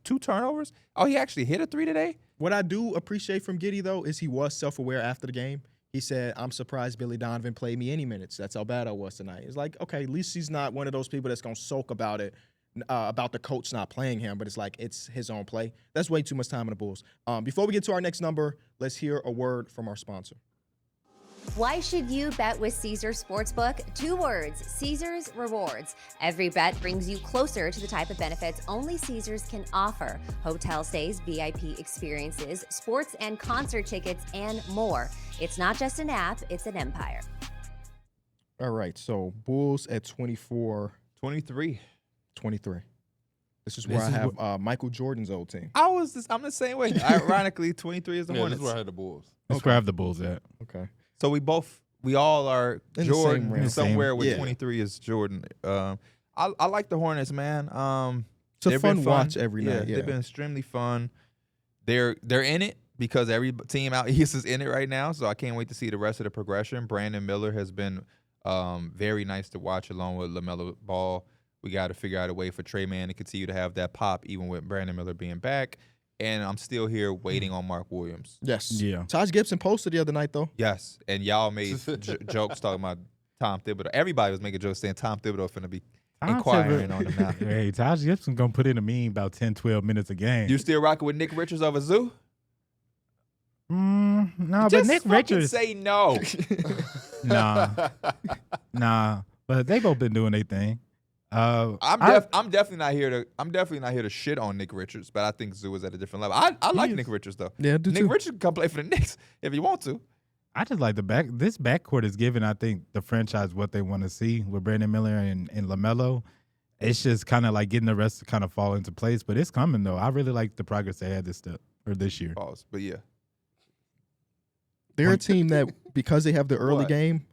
2 turnovers. Oh, he actually hit a 3 today. What I do appreciate from Giddey though is he was self-aware after the game. He said, I'm surprised Billy Donovan played me any minutes. That's how bad I was tonight. It's like, okay, at least he's not one of those people that's going to sulk about it. About the coach not playing him, but it's like it's his own play. That's way too much time in the Bulls. Before we get to our next number, let's hear a word from our sponsor. Why should you bet with Caesars Sportsbook? 2 words, Caesars Rewards. Every bet brings you closer to the type of benefits only Caesars can offer. Hotel stays, VIP experiences, sports and concert tickets, and more. It's not just an app, it's an empire. All right, so Bulls at 24-23. 23. This is where I have Michael Jordan's old team. I'm the same way. Ironically, 23 is the Yeah, this Hornets. is where I had the Bulls. Let's grab the Bulls at. Okay. So we all are In the same Jordan realm. somewhere where Yeah. 23 is Jordan. I like the Hornets, man. It's a they've fun been watch every night. Yeah. They've been extremely fun. They're in it because every team out east is in it right now. So I can't wait to see the rest of the progression. Brandon Miller has been very nice to watch along with LaMelo Ball. We got to figure out a way for Trey Mann to continue to have that pop, even with Brandon Miller being back. And I'm still here waiting on Mark Williams. Yes. Yeah. Taj Gibson posted the other night, though. Yes, and y'all made jokes talking about Tom Thibodeau. Everybody was making jokes saying Tom Thibodeau finna be inquiring on him now. Hey, Taj Gibson gonna put in a mean about 10, 12 minutes a game. You still rocking with Nick Richards over Zoo? No, but Just Nick fucking Richards. say no. Nah. But they both been doing their thing. I'm definitely not here to shit on Nick Richards, but I think Zoo is at a different level. I like Nick Richards though. Yeah, I do Nick too. Richards can come play for the Knicks if you want to. I just like this backcourt is giving, I think, the franchise what they want to see with Brandon Miller and LaMelo. It's just kind of like getting the rest to kind of fall into place, but it's coming though. I really like the progress they had this year. Pause. But yeah. They're a team that, because they have the early What? game,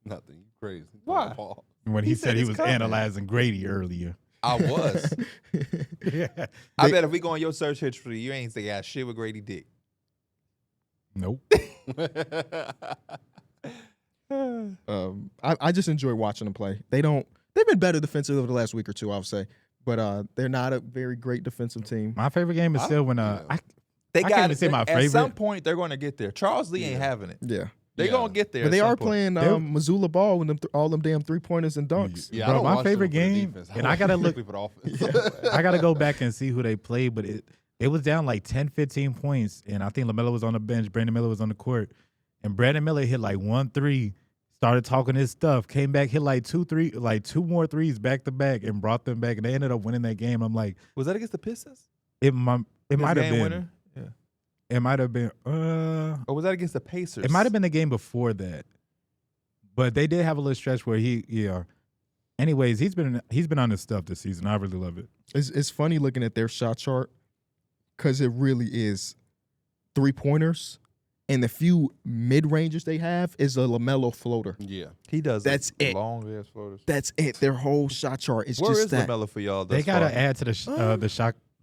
Nothing. You crazy. Why? Paul. When he said he it's was coming. analyzing Grady earlier. I was. Yeah. I bet if we go on your search history, you ain't say got shit with Grady Dick. Nope. I just enjoy watching them play. They've been better defensively over the last week or two, I would say. But they're not a very great defensive team. My favorite game is still when They I got can't even say my At favorite. some point, they're going to get there. Charles Lee ain't having it. Yeah. They're Yeah. going to get there. But they at some are point. playing Missoula ball with them all them damn 3-pointers and dunks. Yeah, I Bro, don't my watch them favorite for the game, defense. and I gotta watch look- them for the offense. I got to go back and see who they played, but it was down like 10, 15 points, and I think LaMelo was on the bench. Brandon Miller was on the court, and Brandon Miller hit like 1-3, started talking his stuff, came back, hit like 2 more threes back to back, and brought them back, and they ended up winning that game. I'm like, Was that against the Pistons? it might have Game been. winner? Yeah. It might have been. Or was that against the Pacers? It might have been the game before that, but they did have a little stretch where Anyways, he's been on his stuff this season. I really love it. It's funny looking at their shot chart because it really is 3-pointers, and the few mid-rangers they have is a LaMelo floater. Yeah. He does. That's it. Long ass floaters. That's it. Their whole shot chart is Where just is that. LaMelo for y'all? They thus gotta far? add to the shot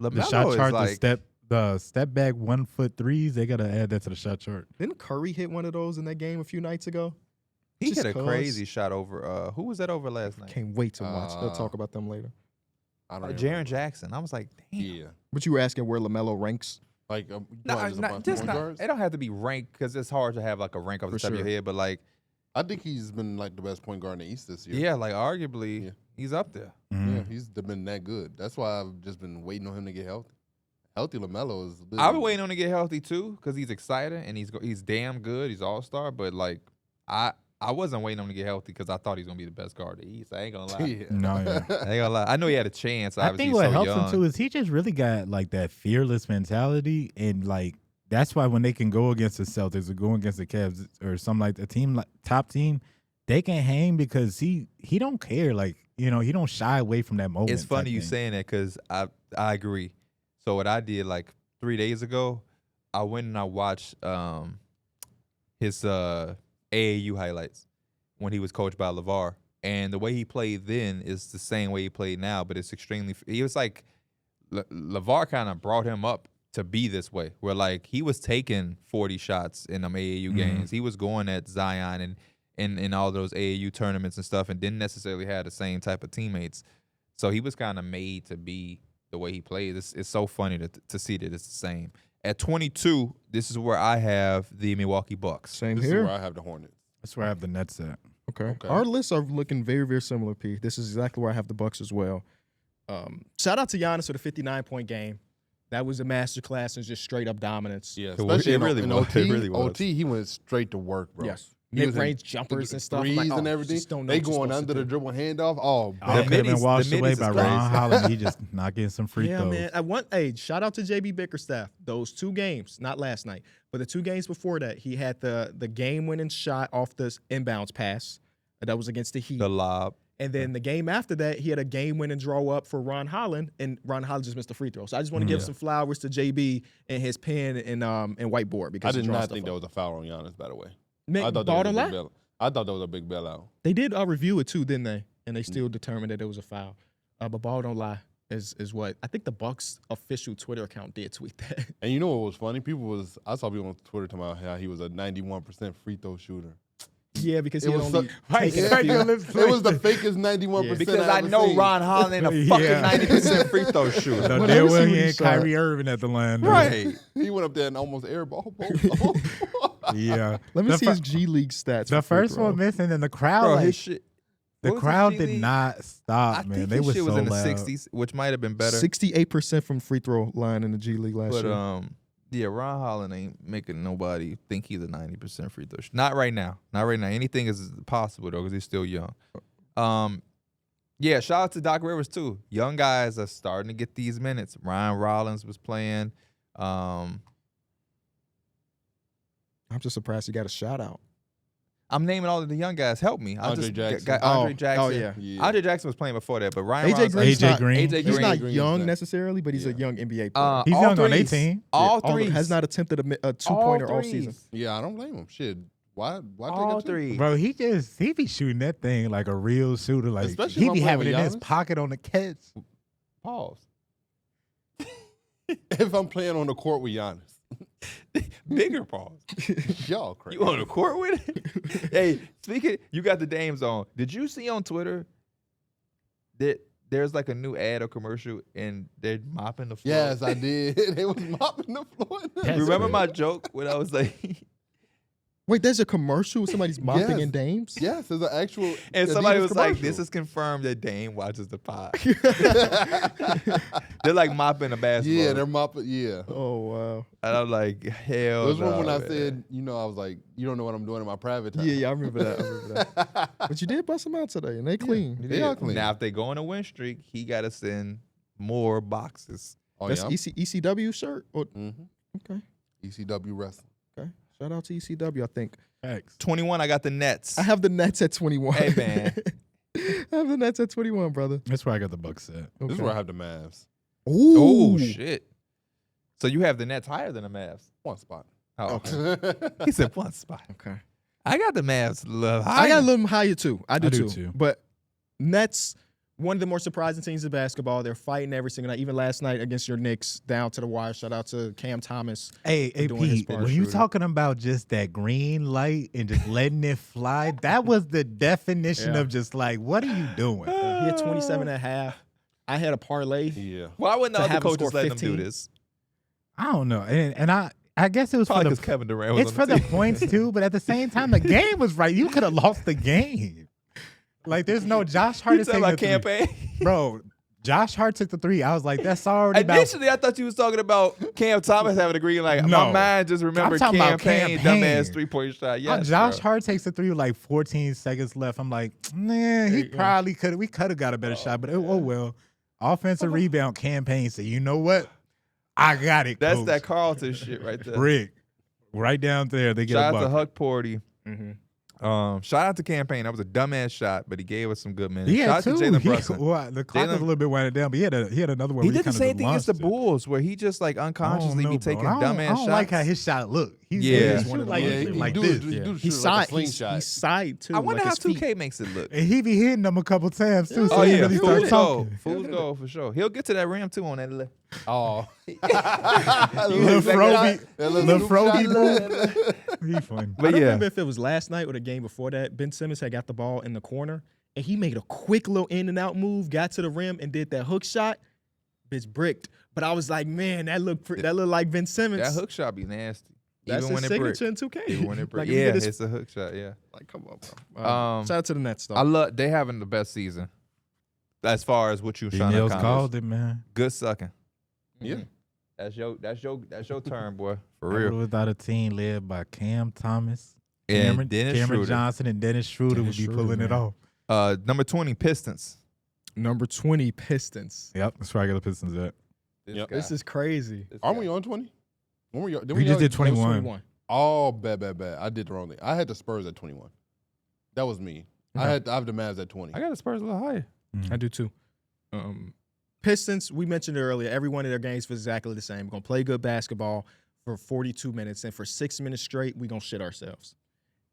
LaMelo chart. is like, The step back 1 foot threes. They gotta add that to the shot chart. Didn't Curry hit one of those in that game a few nights ago? he just hit a 'cause. crazy shot over. Who was that over last night? Can't wait to watch. They'll talk about them later. I don't even Jaren remember. Jackson. I was like, damn. Yeah. But you were asking where LaMelo ranks. Like, No, just a bunch of just point not. guards? It don't have to be ranked because it's hard to have like a rank off the For top of sure. your head. But like, I think he's been like the best point guard in the East this year. yeah, like arguably Yeah. he's up there. Mhm. Yeah, he's been that good. That's why I've just been waiting on him to get healthy. Healthy LaMelo is. I've literally- been waiting on him to get healthy too because he's excited and he's damn good. He's all star. But like, I wasn't waiting on him to get healthy because I thought he was gonna be the best guard in the East. I ain't gonna lie. Yeah. No, yeah. I ain't gonna lie. I know he had a chance. I Obviously, think he's what so helps young. him too is he just really got like that fearless mentality, and like that's why when they can go against the Celtics or go against the Cavs or some like a team like top team, they can hang because he don't care. Like he don't shy away from that moment. It's funny type you thing. saying that because I agree. So what I did like 3 days ago, I went and I watched his AAU highlights when he was coached by LeVar, and the way he played then is the same way he played now, but it's extremely. He was like LeVar kind of brought him up to be this way, where like he was taking 40 shots in them AAU games. He was going at Zion and in all those AAU tournaments and stuff, and didn't necessarily have the same type of teammates. So he was kind of made to be the way he played. It's so funny to see that it's the same. At 22, this is where I have the Milwaukee Bucks. Same This is here. where I have the Hornets. That's where I have the Nets at. Okay. Okay. Our lists are looking very, very similar, P. This is exactly where I have the Bucks as well. Shout out to Giannis for the 59-point game. That was a masterclass in just straight up dominance. Yeah, It especially really in was. OT. It really was. OT, he went straight to work, bro. Yes. He was in Mid-range jumpers and stuff. I'm threes like, and oh, everything. just don't know They what you're going supposed under to the do. dribble handoff. Oh, All could have been middies- washed the away middies by is Ron crazy. Holland. He just not getting some free Yeah, throws. man. Shout out to JB Bickerstaff. Those 2 games, not last night, but the 2 games before that, he had the game-winning shot off the inbounds pass. That was against the Heat. The lob. And then the game after that, he had a game-winning draw up for Ron Holland, and Ron Holland just missed a free throw. So I just want to give some flowers to JB and his pen and whiteboard because I did he draws not stuff think up. there was a foul on Giannis, by the way. Man, I thought ball that don't was a lie. big bail. I thought that was a big bailout. They did review it too, didn't they? And they still determined that it was a foul. But ball don't lie is what I think the Bucks official Twitter account did tweet that. And you know what was funny? I saw people on Twitter talking about how he was a 91% free throw shooter. Yeah, because It he was only Right, taken a right, few. It was the fakest 91%. Yeah. Because I I ever know seen. Ron Holland a fucking Yeah. 90% free throw shooter. No, Well, damn let me well see he what he ain't shot. Kyrie Irving at the line. though. Right. He went up there and almost airball. Yeah. Let me The see fir- his G League stats. The for free first throw. one missing, and the crowd, Bro, like, his shit. the what was his crowd G did League? not stop, I man. think They his was shit so was in the loud. 60s, which might have been better. 68% from free throw line in the G League last But year. yeah, Ron Holland ain't making nobody think he's a 90% free throw. Not right now. Not right now. Anything is possible though, because he's still young. Yeah, shout out to Doc Rivers too. Young guys are starting to get these minutes. Ryan Rollins was playing. I'm just surprised he got a shout out. I'm naming all of the young guys. Help me. Andre Jackson. Got Andre Oh, Jackson. oh, yeah. Yeah. Andre Jackson was playing before that, but Ryan AJ Rollins. Green's AJ not, Green. AJ He's not Green's young back. necessarily, but he's a Yeah. young NBA player. He's all young on threes. 18. All Yeah, three has not attempted a 2-pointer all season. Yeah, I don't blame him. Shit. Why All take a two? three. Bro, he be shooting that thing like a real shooter. Like Especially he if be I'm having it playing in with his Giannis. pocket on the catch. Pause. If I'm playing on the court with Giannis. Bigger pause. Y'all crazy. You on the court with it? Hey, speaking, you got the Dames on. Did you see on Twitter that there's like a new ad or commercial and they're mopping the floor? Yes, I did. They was mopping the floor. That's Remember good. my joke when I was like, Wait, there's a commercial. Somebody's mopping Yes. in Dames. Yes, there's an actual. and somebody Adidas was like, commercial. this is confirmed that Dame watches the pod. They're like mopping a basketball. Yeah, they're mopping. Yeah. Oh wow. And I'm like, hell It was no, when I man. said, I was like, you don't know what I'm doing in my private time. Yeah, I remember that. But you did bust them out today, and they clean. They are clean. Now, if they go on a win streak, he got to send more boxes. Oh, That's yeah. ECW shirt. Or, Mhm. okay, ECW wrestling. okay. Shout out to ECW. I think 21, I got the Nets. I have the Nets at 21. Hey, man. I have the Nets at 21, brother. That's where I got the Bucks at. This is where I have the Mavs. Oh, Ooh. shit. So you have the Nets higher than the Mavs. One spot. Oh, Okay. he said one spot. Okay. I got the Mavs a little higher. I got a little higher too. I do do too. too. But Nets, one of the more surprising teams in basketball. They're fighting every single night. Even last night against your Knicks, down to the wire. Shout out to Cam Thomas. Hey, doing his Pete, part. when you Shooter. talking about just that green light and just letting it fly, that was the definition Yeah. of just like, what are you doing? He had 27 and a half. I had a parlay. Yeah. Why wouldn't to the other have him coaches score let them do 15? this? I don't know. And I guess it was Probably for because the Kevin Durant was it's on for the the team. points too, but at the same time, the game was right. You could have lost the game. Like, there's no Josh Hart You is talking taking about the three. campaign? Bro, Josh Hart took the three. I was like, that's already about. Initially, I thought you was talking about Cam Thomas having a green light. No. My mind just remembered talking about campaign, campaign. dumbass 3-point shot. Yes, Josh bro. Hart takes the three with like 14 seconds left. I'm like, nah, he probably could. We could have got a better shot, but oh well. Offensive rebound campaign. So you know what? I got it. That's coach. that Carlton shit right there. Rick. Right down there. They get Shout a out to bucket. Huck Porty. Mm-hmm. Shout out to campaign. That was a dumbass shot, but he gave us some good minutes. He Shout had out two. to Jalen He- Brunson. well, the clock was Jalen- a little bit winded down, but he had another one. He where did the kinda same just thing against the launched it. Bulls, where he just like I don't unconsciously know, be bro. taking I don't dumbass shots. I don't like how his shot looked. Yeah, He it's shoot one of the like, worst. he like do this. it- he do He shoot like a side. slingshot. He's side too. I wonder like how his feet. 2K makes it look. And he be hitting them a couple times too. So Oh he yeah, really Fool's start goal. talking. Fool's goal for sure. He'll get to that rim too on that left. Oh. Lil Froby, Lil Froby, he funny. I But don't yeah, remember if it was last night or the game before that. Ben Simmons had got the ball in the corner, and he made a quick little in and out move, got to the rim, and did that hook shot. Bitch bricked. But I was like, man, that looked like Ben Simmons. that hook shot be nasty. That's Even his when it brick. signature in 2K. Even when it Like, break. if you Yeah, get his- it's a hook shot. Yeah. like, come on, bro. Um, Shout out to the Nets, though. I love they having the best season. As far as what you trying to Daniels accomplish. called it, man. Good sucking. Yeah. That's your turn, boy. For I real. without a team led by Cam Thomas, And Dennis Cameron Schroeder. Johnson, and Dennis Schroeder Dennis would be Schroeder, pulling it man. off. Number 20, Pistons. Number 20, Pistons. Yep, that's where I got the Pistons at. Yep. This is crazy. Aren't we on 20? When we, We just did 21. 21. Oh, bad. I did the wrong thing. I had the Spurs at 21. That was me. I have the Mavs at 20. I got the Spurs a little higher. I do too. Pistons, we mentioned it earlier, every one of their games was exactly the same. We're going to play good basketball for 42 minutes, and for 6 minutes straight, we're going to shit ourselves.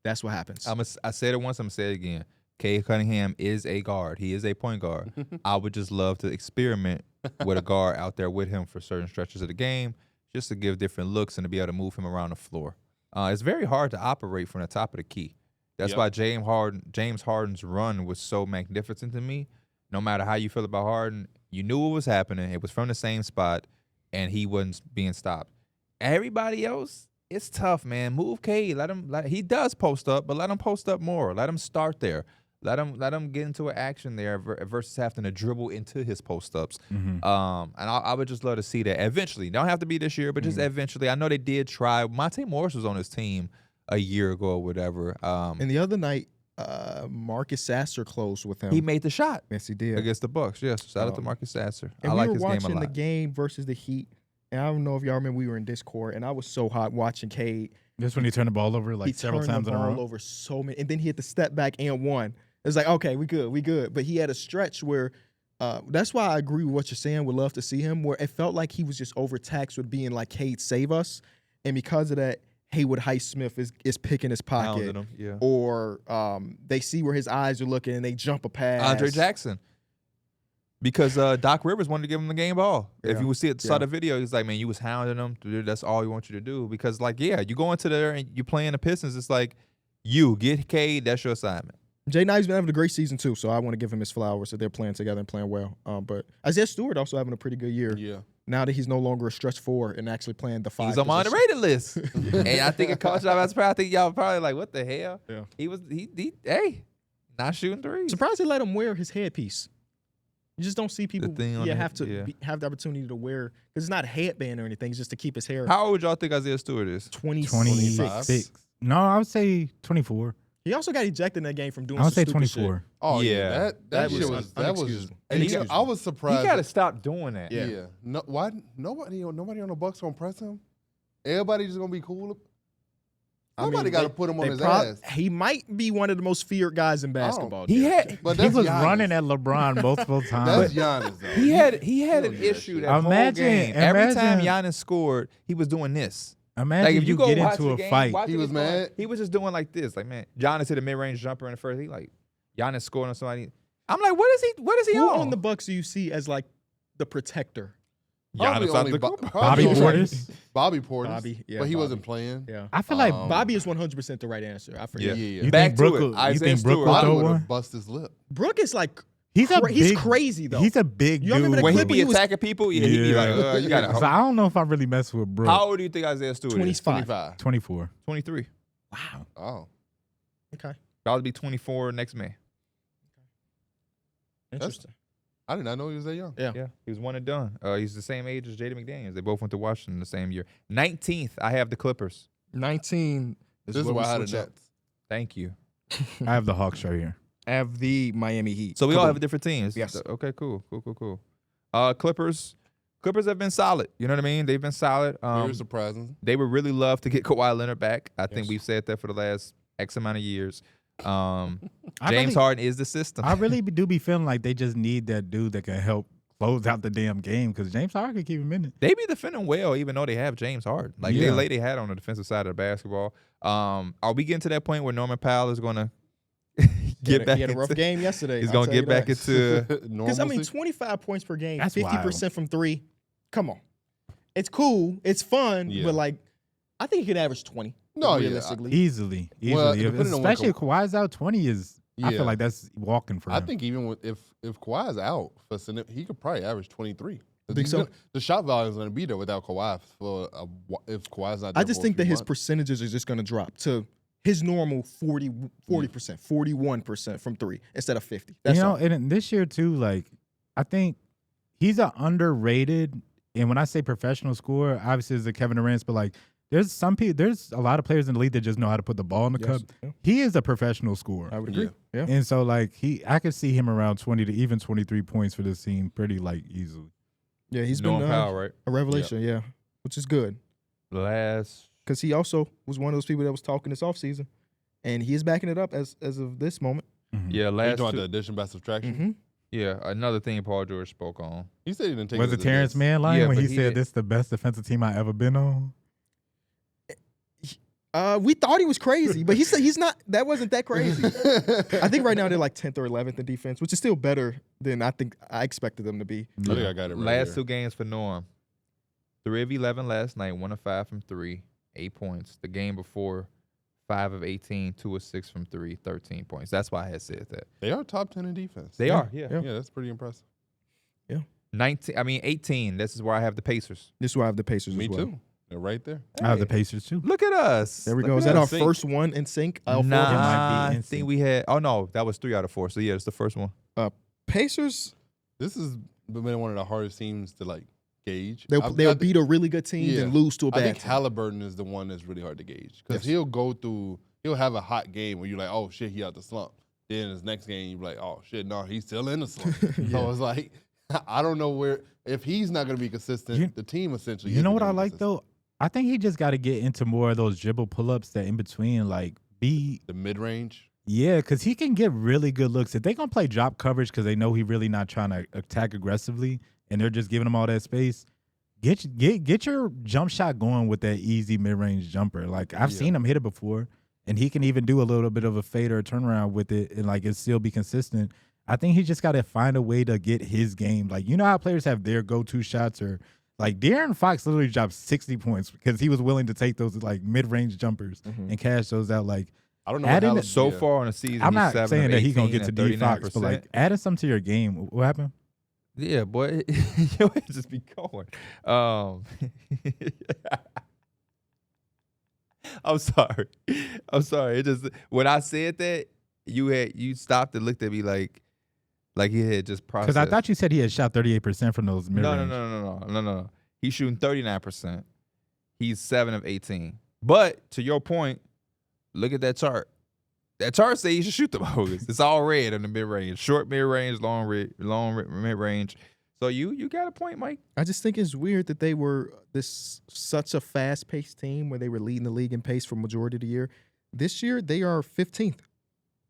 That's what happens. I said it once, I'm going to say it again. Cade Cunningham is a guard. He is a point guard. I would just love to experiment with a guard out there with him for certain stretches of the game, just to give different looks and to be able to move him around the floor. It's very hard to operate from the top of the key. That's why James Harden's run was so magnificent to me. No matter how you feel about Harden, you knew what was happening. It was from the same spot, and he wasn't being stopped. Everybody else, it's tough, man. Move Cade. He does post up, but let him post up more. Let him start there. Let him get into an action there versus having to dribble into his post ups. And I would just love to see that eventually. Don't have to be this year, but just eventually. I know they did try. Monte Morris was on his team a year ago or whatever. And the other night, Marcus Sasser closed with him. He made the shot. Yes, he did. Against the Bucks. Yes. Shout out to Marcus Sasser. And I we like were his game a watching lot. the game versus the Heat. And I don't know if y'all remember, we were in Discord, and I was so hot watching Cade. This when he turned the ball over like several times in a row. He turned the ball over so many, and then he hit the step back and won. It was like, okay, we good. But he had a stretch where, that's why I agree with what you're saying. Would love to see him, where it felt like he was just overtaxed with being like, Cade, save us. And because of that, Haywood Highsmith is picking his pocket. Him, yeah. Or they see where his eyes are looking and they jump a pass. Andre Jackson. Because Doc Rivers wanted to give him the game ball. Yeah. If you saw the video, he's like, man, you was hounding him. Dude, that's all we want you to do. Because, like, yeah, you go into there and you playing the Pistons, it's like, you get Cade, that's your assignment. Jay Knight's been having a great season, too, so I want to give him his flowers that they're playing together and playing well. But Isaiah Stewart also having a pretty good year. Yeah. Now that he's no longer a stretch four and actually playing the 5 He's on my position. underrated list. And I think it caught y'all. I think y'all probably like, what the hell? Yeah. He not shooting threes. Surprised they let him wear his headpiece. You just don't see people have the opportunity to wear, because it's not a headband or anything. It's just to keep his hair. How old would y'all think Isaiah Stewart is? 26. No, I would say 24. He also got ejected in that game from doing I would say some stupid 24. shit. Oh Yeah. that was shit was unexcusable. and I was He surprised. got to stop doing that. Yeah. No, why nobody on the Bucks gonna press him? Everybody just gonna be cool. Somebody got to put him on his ass. He might be one of the most feared guys in basketball. He Derek. had But He that's was Giannis. running at LeBron multiple That's times. Giannis though. he had an issue that whole Imagine- game. Every time imagine- Giannis scored, he was doing this. Imagine Like if you go get watch into the a game, fight. watch He it, was it's fun. mad. He was just doing like this. Like, man, Giannis hit a mid-range jumper in the first. He like Giannis scoring on somebody. I'm like, what is he Who on? on the Bucks do you see as like the protector? Probably Giannis only Antetokounmpo. Bobby only- Portis. Bobby Portis. Bobby, yeah, but he Bobby. wasn't playing. Yeah. I feel like Bobby is 100% the right answer. I forget. Yeah. You Back think to Brook it. will- you Isaiah think Brook Stewart. will Bobby throw would one? have bust his lip. Brooke is like, He's he's big- crazy though. He's a big You remember dude. the When he clip be he was- attacking people, yeah, he be like, you got So to. I don't know if I really mess with Brook. How old do you think Isaiah Stewart is? 25. 25. 24. 23. Wow. Oh. Okay. About to be 24 next May. Interesting. I did not know he was that young. Yeah. Yeah, he was one and done. He's the same age as Jaden McDaniels. They both went to Washington the same year. 19th, I have the Clippers. 19 This is where why we I had the switch up. Nets. Thank you. I have the Hawks right here. I have the Miami Heat. So we Come all on. have different teams. Yes. Okay, cool. Clippers have been solid. You know what I mean? They've been solid. Very surprising. They would really love to get Kawhi Leonard back. I think Yes. we've said that for the last X amount of years. I James really- Harden is the system. I really do be feeling like they just need that dude that can help close out the damn game because James Harden can keep him in it. They be defending well, even though they have James Harden. Like they Yeah. lay their hat on the defensive side of the basketball. Are we getting to that point where Norman Powell is going to get back? He had a rough into- game yesterday. He's I'll going to tell you get back that. into. Because, I mean, Normalcy. 25 points per game, That's 50% from three. Come on. It's cool. It's fun. Yeah. But, like, I think he could average 20. No, yeah. realistically. Easily. Well, If- depending on when especially if Kawhi's out, 20 is. I Yeah. feel like that's walking for him. I think even if Kawhi's out, he could probably average 23. Think so? The shot volume is going to be there without Kawhi if Kawhi's not there. I just for a think that few his months. percentages are just going to drop to his normal 40%, 41% from three instead of 50. That's you know, all. and this year too, like I think he's an underrated. And when I say professional scorer, obviously it's the Kevin Durant, but like there's some people, there's a lot of players in the league that just know how to put the ball in the Yes. cup. Yeah. He is a professional scorer, I would agree. Yeah. and so like I could see him around 20 to even 23 points for this team pretty like easily. Yeah, he's Norman been Powell, right? a revelation, yeah, which is good. Last. Because he also was one of those people that was talking this offseason, and he is backing it up as of this moment. Yeah, You last. talking Two, the addition by subtraction? Mm-hmm. yeah, another thing Paul George spoke on. He said he didn't take Was it it as a Terrence diss. Mann line Yeah, when but he he said did- this is the best defensive team I ever been on? We thought he was crazy, but he said he's not. That wasn't that crazy. I think right now they're like 10th or 11th in defense, which is still better than I think I expected them to be. I think I got it right Last here. two games for Norm. 3 of 11 last night, 1 of 5 from 3, 8 points. The game before, 5 of 18, 2 of 6 from 3, 13 points. That's why I had said that. They are top 10 in defense. They are, yeah. Yeah, that's pretty impressive. 18. This is where I have the Pacers. This is why I have the Pacers Me as well. too. They're right there. I have the Pacers too. Look at us. There we Look go. at Is that our us. first one in sync? All four of them? might be I in think sync. we had. Oh no, that was 3 out of 4. So yeah, it's the first one. Pacers, This has been one of the hardest teams to like gauge. they'll beat a really good team and lose to a I bad think team. Halliburton is the one that's really hard to gauge because Yes. he'll have a hot game where you're like, oh shit, he out the slump. Then his next game, you're like, oh shit, no, he's still in the slump. So it's like, I don't know if he's not going to be consistent, the team essentially. You know isn't what I gonna be like consistent. though? I think he just got to get into more of those dribble pull-ups that in between, like be The mid range. yeah, because he can get really good looks. If they gonna play drop coverage because they know he really not trying to attack aggressively and they're just giving him all that space, get your jump shot going with that easy mid-range jumper. Like I've seen him hit it before, and he can even do a little bit of a fade or a turnaround with it, and like it still be consistent. I think he just got to find a way to get his game. Like, you know how players have their go-to shots, or like De'Aaron Fox literally dropped 60 points because he was willing to take those like mid-range jumpers and cash those out. Like, I don't know. Adding what So far on the season, I'm he's not 7 saying of that he's gonna 18 get to and D Fox, but 39%. like adding some to your game. What happened? Yeah, boy, your ass just be going. I'm sorry. It just when I said that, you stopped and looked at me like he had just processed. Because I thought you said he had shot 38% from those mid-range. No. He's shooting 39%. He's 7 of 18. But to your point, look at that chart. That chart says you should shoot the most. It's all red in the mid-range. Short mid-range, long mid-range. So you got a point, Mike. I just think it's weird that they were such a fast-paced team where they were leading the league in pace for majority of the year. This year they are 15th.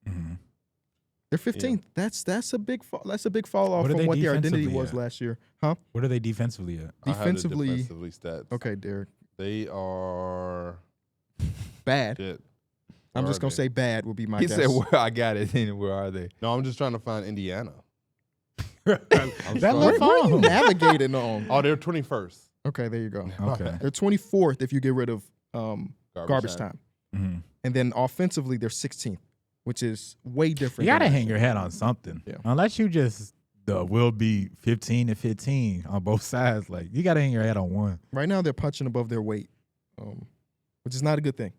Mm-hmm. They're 15th. That's a big fall. That's a big fall off What are from they what their identity defensively was at? last year, huh? What are they defensively at? I have the Defensively, defensively stats. okay, Darrick, They are bad. shit. I'm Where just are gonna they? say bad would be my He guess. said, "Where I got it, and where are they?" No, I'm just trying to find Indiana. That where look are you fun. navigating on? Oh, they're 21st. Okay, there you go. Okay. They're 24th if you get rid of garbage time. Mm-hmm. And then offensively, they're 16th, which is way different. You got to than hang last your year. hat on something. Yeah. Unless you just will be 15 and 15 on both sides. Like, you got to hang your hat on one. Right now, they're punching above their weight, which is not a good thing.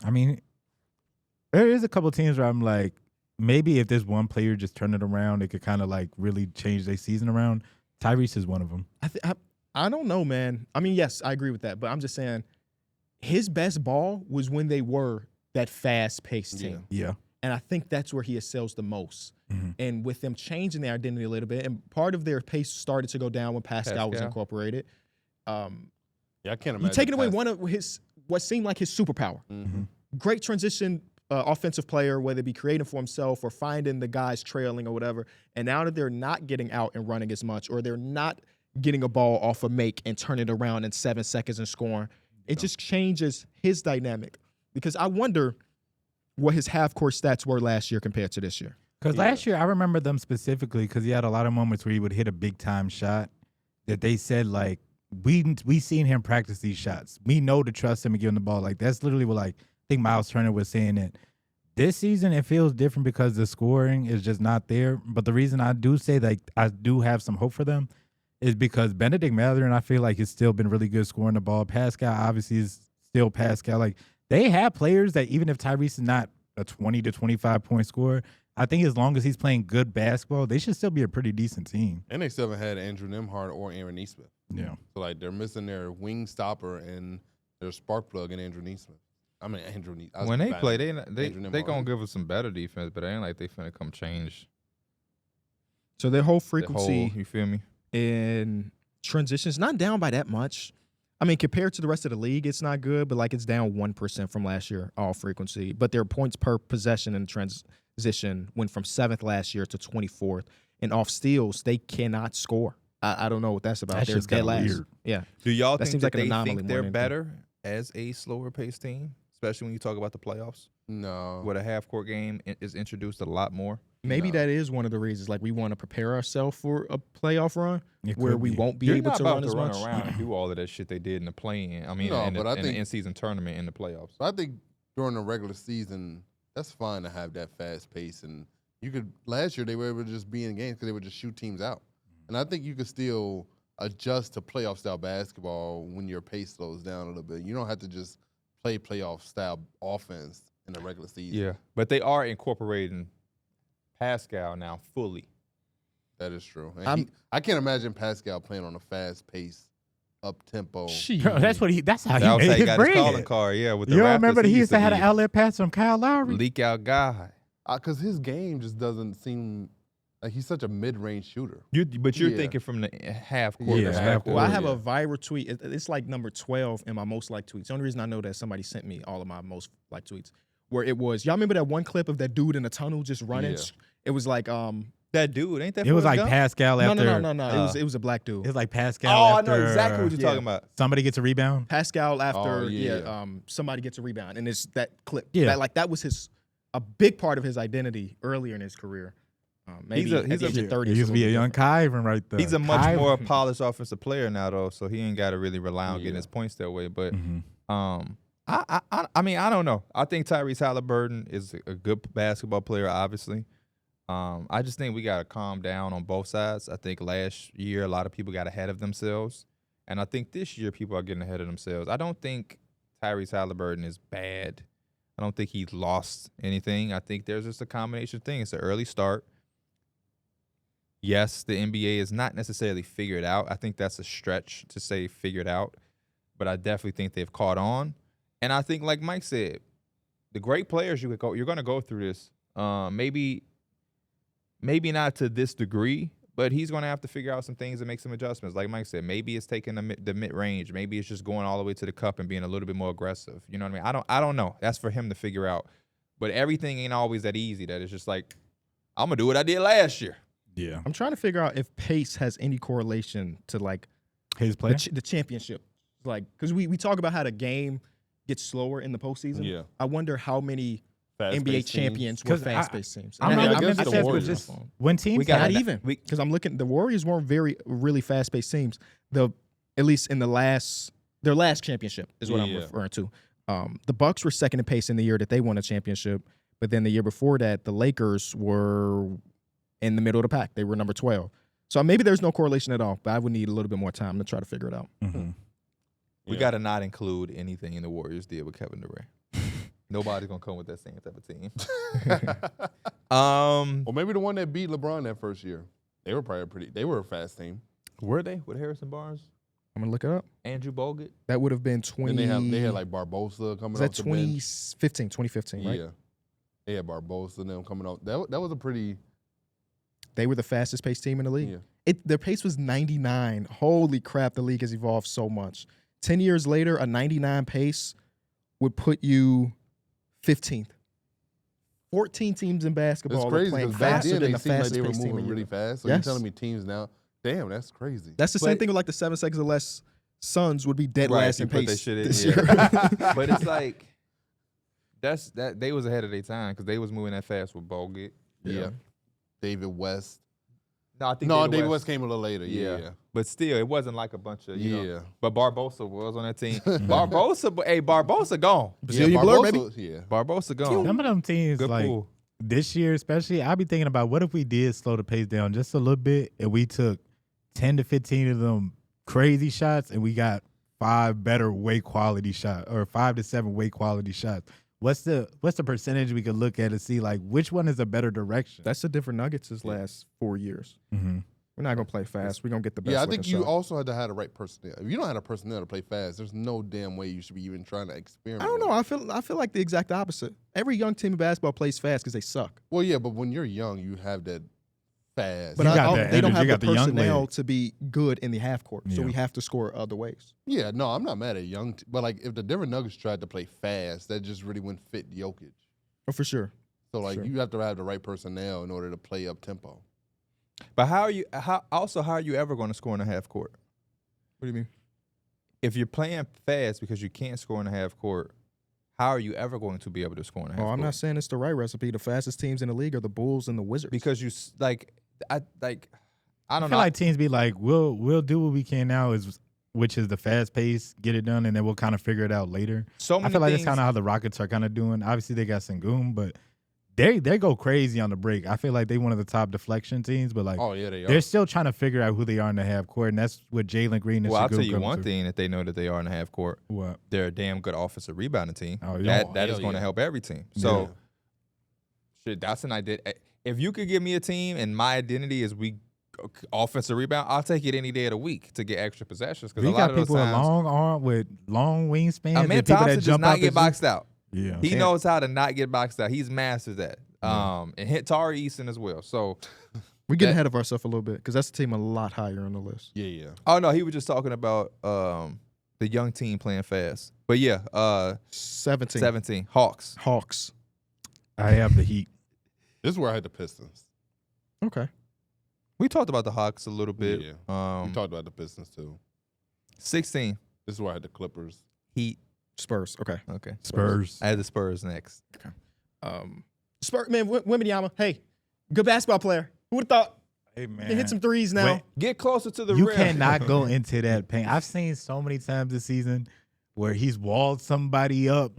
I mean, there is a couple teams where I'm like, maybe if there's one player just turn it around, it could kind of like really change their season around. Tyrese is one of them. I don't know, man. I mean, yes, I agree with that, but I'm just saying his best ball was when they were that fast-paced team. Yeah. And I think that's where he excels the most. Mm-hmm. And with them changing their identity a little bit, and part of their pace started to go down when Pascal was Pascal. incorporated. Yeah, I can't imagine. You're taking away Pas- one of what seemed like his superpower. Mhm. Great transition offensive player, whether it be creating for himself or finding the guys trailing or whatever. And now that they're not getting out and running as much, or they're not getting a ball off a make and turning it around in 7 seconds and scoring, it just changes his dynamic. Because I wonder what his half-court stats were last year compared to this year. Because last year, I remember them specifically because he had a lot of moments where he would hit a big-time shot that they said, like, we seen him practice these shots. We know to trust him and give him the ball. Like, that's literally what, like, I think Miles Turner was saying that this season it feels different because the scoring is just not there. But the reason I do say that I do have some hope for them is because Benedict Mathurin, I feel like, has still been really good scoring the ball. Pascal obviously is still Pascal. Like, they have players that even if Tyrese is not a 20 to 25 point scorer, I think as long as he's playing good basketball, they should still be a pretty decent team. And they still haven't had Andrew Nembhard or Aaron Nesmith. Yeah. So, like, they're missing their wing stopper and their spark plug in Andrew Nesmith. I mean, Andrew Nesmith. When they play, they Andrew gonna Nembhard. give us some better defense, but it ain't like they finna come change So their whole the frequency whole. You feel me? in transitions not down by that much. I mean, compared to the rest of the league, it's not good, but like it's down 1% from last year, all frequency. But their points per possession in transition went from 7th last year to 24th. And off steals, they cannot score. I don't know what that's about. That's They're just dead kinda last. weird. Yeah. Do y'all That think seems that like an they anomaly think more they're than better as a slower paced team, especially when you talk about the playoffs, No. where the half court game is introduced a lot more? Maybe No. that is one of the reasons. Like we want to prepare ourselves for a playoff run It where could we be. won't be You're able not to about run to as run much. around and do all of that shit they did in the play-in. I mean, No, in but I the think- in-season tournament in the playoffs. I think during the regular season, that's fine to have that fast pace. And you could last year they were able to just be in games because they would just shoot teams out. And I think you could still adjust to playoff style basketball when your pace slows down a little bit. You don't have to just play playoff style offense in the regular season. Yeah, but they are incorporating Pascal now fully. That is true. And I can't imagine Pascal playing on a fast pace, up tempo. Bro, that's how That he was how made he his got his calling bread. card. Yeah, with the You Raptors, remember he used to have be an outlet pass from Kyle Lowry? leak out guy. Because his game just doesn't seem like he's such a mid-range shooter. But you're Yeah. thinking from the half court Yeah, perspective. half court. Well, I have yeah. a viral tweet. It's like number 12 in my most liked tweets. The only reason I know that somebody sent me all of my most liked tweets, where it was, y'all remember that one clip of that dude in the tunnel just running? Yeah. It was like, That dude, ain't that? It was Forrest like Gump? Pascal after. no. It was a black dude. It was like Pascal Oh, I after. know exactly what you're Yeah. talking about. Somebody gets a rebound. Pascal after, Oh, yeah. somebody gets a rebound, and it's that clip. Yeah. That was a big part of his identity earlier in his career. Maybe He's a- at the age of He 30. used to be a young Kyron right there. He's a much Kyron. more polished offensive player now, though, so he ain't got to really rely on getting Yeah. his points that way. But Mhm. I mean, I don't know. I think Tyrese Halliburton is a good basketball player, obviously. I just think we got to calm down on both sides. I think last year a lot of people got ahead of themselves, and I think this year people are getting ahead of themselves. I don't think Tyrese Halliburton is bad. I don't think he's lost anything. I think there's just a combination of things. It's an early start. Yes, the NBA is not necessarily figured out. I think that's a stretch to say figured out, but I definitely think they've caught on. And I think, like Mike said, the great players you're going to go through this. Maybe not to this degree, but he's going to have to figure out some things and make some adjustments. Like Mike said, maybe it's taking the mid range. Maybe it's just going all the way to the cup and being a little bit more aggressive. You know what I mean? I don't know. That's for him to figure out. But everything ain't always that easy. That it's just like, I'm gonna do what I did last year. Yeah. I'm trying to figure out if pace has any correlation to like His play. the championship. Like, because we talk about how the game gets slower in the postseason. Yeah. I wonder how many Fast-paced NBA teams. champions were 'Cause fast-paced teams. I'm And not against looking the at this, but Warriors. just when teams We got not it. even We- because I'm looking. The Warriors weren't really fast-paced teams. At least in their last championship is what I'm Yeah. referring to. The Bucks were second in pace in the year that they won a championship, but then the year before that, the Lakers were in the middle of the pack. They were number 12. So maybe there's no correlation at all. But I would need a little bit more time to try to figure it out. Mhm. We Yeah. got to not include anything the Warriors did with Kevin Durant. Nobody's gonna come with that same type of team. Or maybe the one that beat LeBron that first year. They were probably they were a fast team. Were they with Harrison Barnes, I'm gonna look it up. Andrew Bogut? That would have been 20. And they had like Barbosa coming was off that the bench. 2015, right? Yeah. They had Barbosa and them coming off. That was a pretty They were the fastest paced team in the league. yeah. Their pace was 99. Holy crap, the league has evolved so much. 10 years later, a 99 pace would put you 15th. 14 teams in basketball It's are crazy playing because back faster then than they the seemed like fastest they were paced team in moving really Europe. fast. So Yes. you're telling me teams now, damn, that's crazy. That's the same But- thing with like the 7 seconds or less Suns would be dead Right, last you in put that pace shit in, this yeah. year. But it's like that they was ahead of their time because they was moving that fast with Bogut. Yeah. David West. No, I think David West came a little later. Yeah. But still, it wasn't like a bunch of you Yeah. know. But Barbosa was on that team. Barbosa gone. Brazilian blur, baby. Yeah. Barbosa gone. Some of them teams, Good like pool. this year especially, I be thinking about what if we did slow the pace down just a little bit and we took 10 to 15 of them crazy shots and we got 5 better weight quality shots or 5 to 7 weight quality shots. What's the percentage we could look at and see like which one is a better direction? That's the different Nuggets' last 4 years. Mm-hmm. We're not going to play fast. We're going to get the best. Yeah, I looking think you shot. also had to have the right personnel. If you don't have the personnel to play fast, there's no damn way you should be even trying to experiment. I don't know. with it. I feel like the exact opposite. Every young team in basketball plays fast because they suck. Well, yeah, but when you're young, you have that fast. But You got they that don't energy. have You got the the young personnel legs. to be good in the half court. So Yeah. we have to score other ways. Yeah, no, I'm not mad at young, but like if the Denver Nuggets tried to play fast, that just really wouldn't fit Jokic. Oh, for sure. So like Sure. you have to have the right personnel in order to play up tempo. But how are you ever going to score in a half court? What do you mean? If you're playing fast because you can't score in a half court, how are you ever going to be able to score in a half Oh, court? I'm not saying it's the right recipe. The fastest teams in the league are the Bulls and the Wizards. Because you I I don't feel know. like teams be like, we'll do what we can now is which is the fast pace, get it done, and then we'll kind of figure it out later. So I many feel like that's things- kind of how the Rockets are kind of doing. Obviously, they got Sengun, but they go crazy on the break. I feel like they one of the top deflection teams, but like Oh yeah, they are. they're still trying to figure out who they are in the half court, and that's what Jalen Green and Well, I'll Sengun tell you come one to. thing that they know that they are in the half court. What? They're a damn good offensive rebounding team. Oh, yeah. That is hell going to yeah. help every team. So, shit, that's an idea. If you could give me a team and my identity is we offensive rebound, I'll take it any day of the week to get extra possessions. Because We a lot got of those people with times, long arm with long wingspans. Amen and people Thompson that does jump not out get the boxed out. Yeah, He knows how to not get boxed out. He's masters that. And hit Tari Easton as well. So, We get That- ahead of ourselves a little bit because that's the team a lot higher on the list. Yeah. oh no, he was just talking about the young team playing fast. But yeah, 17. 17 Hawks. Hawks. I have the Heat. This is where I had the Pistons. Okay. We talked about the Hawks a little bit. Yeah. We talked about the Pistons too. 16 This is where I had the Clippers. Heat. Spurs. Okay. Okay. Spurs. I had the Spurs next. Spurs, man, Wemby, hey, good basketball player. Who would have thought? Hey man, He hit some threes now. Wait. Get closer to the You rim. cannot go into that paint. I've seen so many times this season where he's walled somebody up.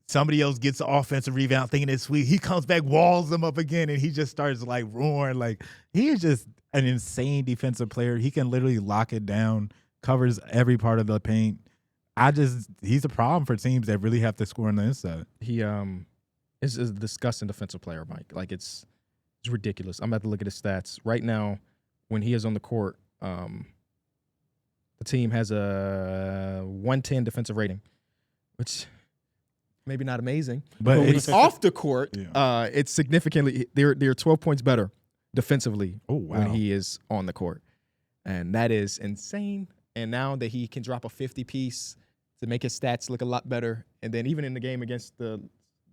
Somebody else gets the offensive rebound thinking it's sweet. He comes back, walls them up again, and he just starts like roaring. Like he is just an insane defensive player. He can literally lock it down, covers every part of the paint. He's a problem for teams that really have to score on the inside. He is a disgusting defensive player, Mike. Like it's ridiculous. I'm about to look at his stats right now. When he is on the court, the team has a 110 defensive rating, which maybe not amazing, But when it's- he's off the court, Yeah. it's significantly. They're 12 points better defensively Oh, wow. when he is on the court, and that is insane. And now that he can drop a 50 piece to make his stats look a lot better, and then even in the game against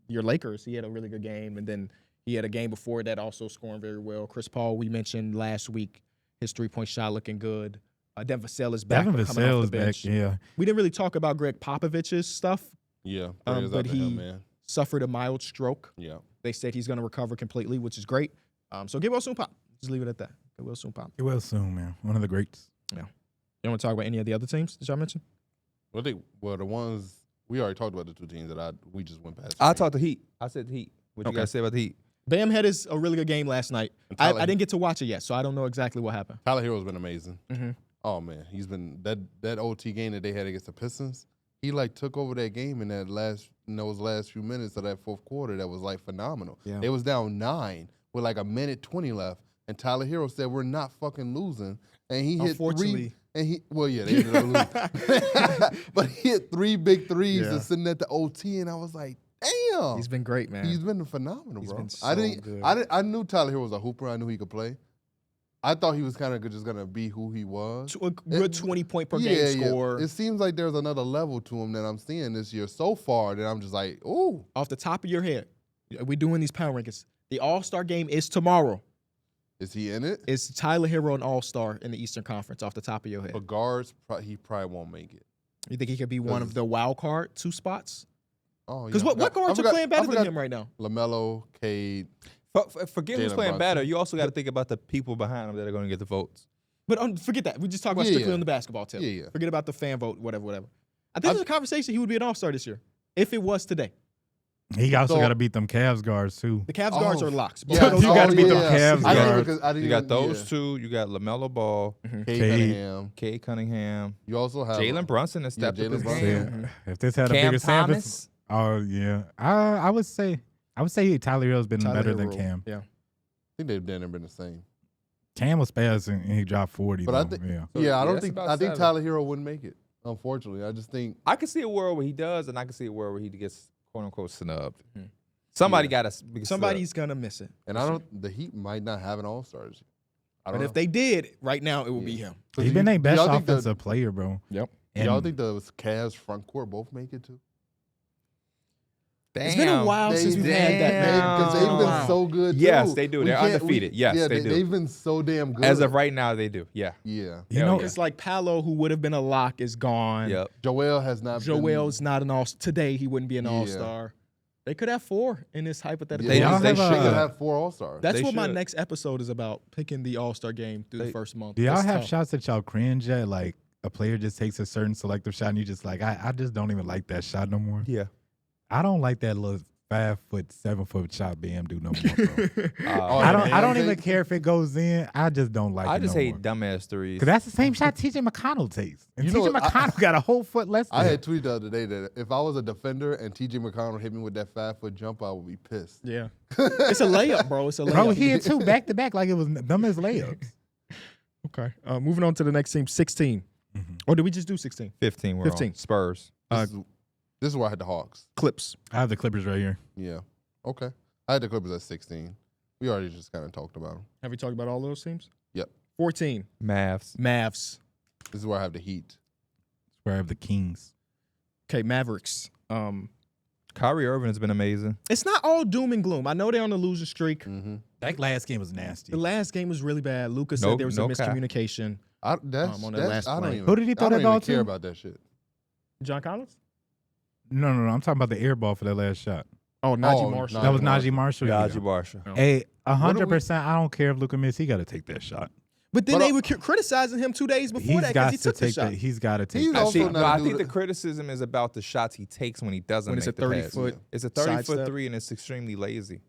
your Lakers, he had a really good game, and then he had a game before that also scoring very well. Chris Paul, we mentioned last week, his 3-point shot looking good. Devin Vassell is back. Devin but coming off Vassell the is back. bench. Yeah. We didn't really talk about Greg Popovich's stuff. Yeah. Prayers But out to he him, man. suffered a mild stroke. Yeah. They said he's going to recover completely, which is great. So get well soon, Pop. Just leave it at that. Get well soon, Pop. Get well soon, man. One of the greats. You want to talk about any of the other teams that y'all mentioned? Well, the ones we already talked about, the two teams that we just went past. I talked the Heat. I said the Heat. What you Okay. guys say about the Heat? Bam had a really good game last night. And I Tyler- didn't get to watch it yet, so I don't know exactly what happened. Tyler Hero's been amazing. Mm-hmm. Oh man, he's been that OT game that they had against the Pistons. He like took over that game in those last few minutes of that fourth quarter. That was like phenomenal. Yeah. They was down 9 with like a minute 20 left, and Tyler Hero said, "We're not fucking losing." And he hit Unfortunately. 3. And they ended up losing. But he hit 3 big threes Yeah. and sitting at the OT, and I was like, "Damn, He's been great, man. he's been phenomenal, He's bro." been so I good. knew Tyler Hero was a hooper. I knew he could play. I thought he was kind of just gonna be who he was. A good 20-point per game score. It seems like there's another level to him that I'm seeing this year so far that I'm just like, ooh. Off the top of your head, we're doing these power rankings. The All-Star game is tomorrow. Is he in it? Is Tyler Herro an All-Star in the Eastern Conference off the top of your head? For guards, he probably won't make it. You think he could be one of the wild card 2 spots? Oh, Because yeah. what guards are playing better than him right now? LaMelo, Cade. Forget who's Jalen playing Brunson. better. You also got to think about the people behind him that are going to get the votes. But forget that. We just talk about Yeah, strictly yeah. on the basketball tip. Yeah, yeah. Forget about the fan vote, whatever. I think there's a conversation he would be an All-Star this year if it was today. He also So- got to beat them Cavs guards too. The Cavs guards are locks. Yeah, Both of those you gotta guards beat are them locks. Cavs I didn't guards. even, I didn't You got even- those yeah. two. You got LaMelo Ball, Cade Cade. Cunningham. Cade Cunningham, You also have Jalen Brunson has stepped up Jalen his Brunson. game. If this had a Cam bigger sample, Thomas. oh yeah, I would say Tyler Hero's been Tyler better than Herro. Cam. Yeah. I think they've never been the same. Cam was fast and he dropped 40. But I though. think, yeah. So, yeah, I yeah, don't that's think about I think 7. Tyler Hero wouldn't make it. Unfortunately, I just think I can see a world where he does, and I can see a world where he gets quote unquote snubbed. Somebody got to. Somebody's going to miss it. And I don't. The Heat might not have an All Stars. I don't But know. if they did, right now it would be him. He's been their best y'all think offensive player, bro. Yep. Y'all And think the Cavs front court both make it too? Damn. It's been a while since we've had that. Damn. Because they've been so good. Yes, too. they do. We They're can't- undefeated. Yes, yeah, they do. They've been so damn good. As of right now, they do. Yeah. Yeah. you Hell know, yeah. It's like Paolo, who would have been a lock, is gone. Yep. Joel has not. Joel's not an all. Today he wouldn't be an Yeah. All-Star. They could have 4 in this hypothetical. They- y'all they have, should. They could have 4 All Stars. That's They what my should. next episode is about, picking the All-Star game through the They- first month. do y'all That's have tough. shots that y'all cringe at, like a player just takes a certain selective shot and you just like, I just don't even like that shot no more. Yeah. I don't like that little 5 foot, 7 foot shot Bam do no more, bro. Oh, I don't man, even Jake. care if it goes in. I just don't like it. I just no hate more. dumbass threes. Because that's the same shot TJ McConnell takes. And You know TJ what, McConnell got a whole foot less than I him. had tweeted the other day that if I was a defender and T.J. McConnell hit me with that 5 foot jump, I would be pissed. Yeah. It's a layup, bro. It's a layup. Bro, he had 2 back to back like it was dumb as layups. Okay. Moving on to the next team, 16. Or did we just do 16? 15. We're 15. on. Spurs. This is where I had the Hawks. Clips. I have the Clippers right here. Yeah. Okay. I had the Clippers at 16. We already just kind of talked about them. Have we talked about all those teams? Yep. 14. Mavs. Mavs. This is where I have the Heat. That's where I have the Kings. Okay, Mavericks. Kyrie Irving has been amazing. It's not all doom and gloom. I know they're on the losing streak. Mm-hmm. That last game was nasty. The last game was really bad. Luka said No- there was no a cap. miscommunication. I on that last I don't play. even, Who did he throw I don't that ball even care to? about that shit. John Collins? No. I'm talking about the air ball for that last shot. Oh, Najee Oh, Marshall. That was Najee Najee Marshall. Najee Marshall. Hey, What do we- 100%. I don't care if Luka missed. He got to take that shot. But then But, they were criticizing him 2 days before He's that got because he to took the take shot. that. He's got to take He's that. also shot. not I do think the- the criticism is about the shots he takes when he doesn't When make it's a the 30 pass. foot It's a 30-foot sidestep. three, and it's extremely lazy.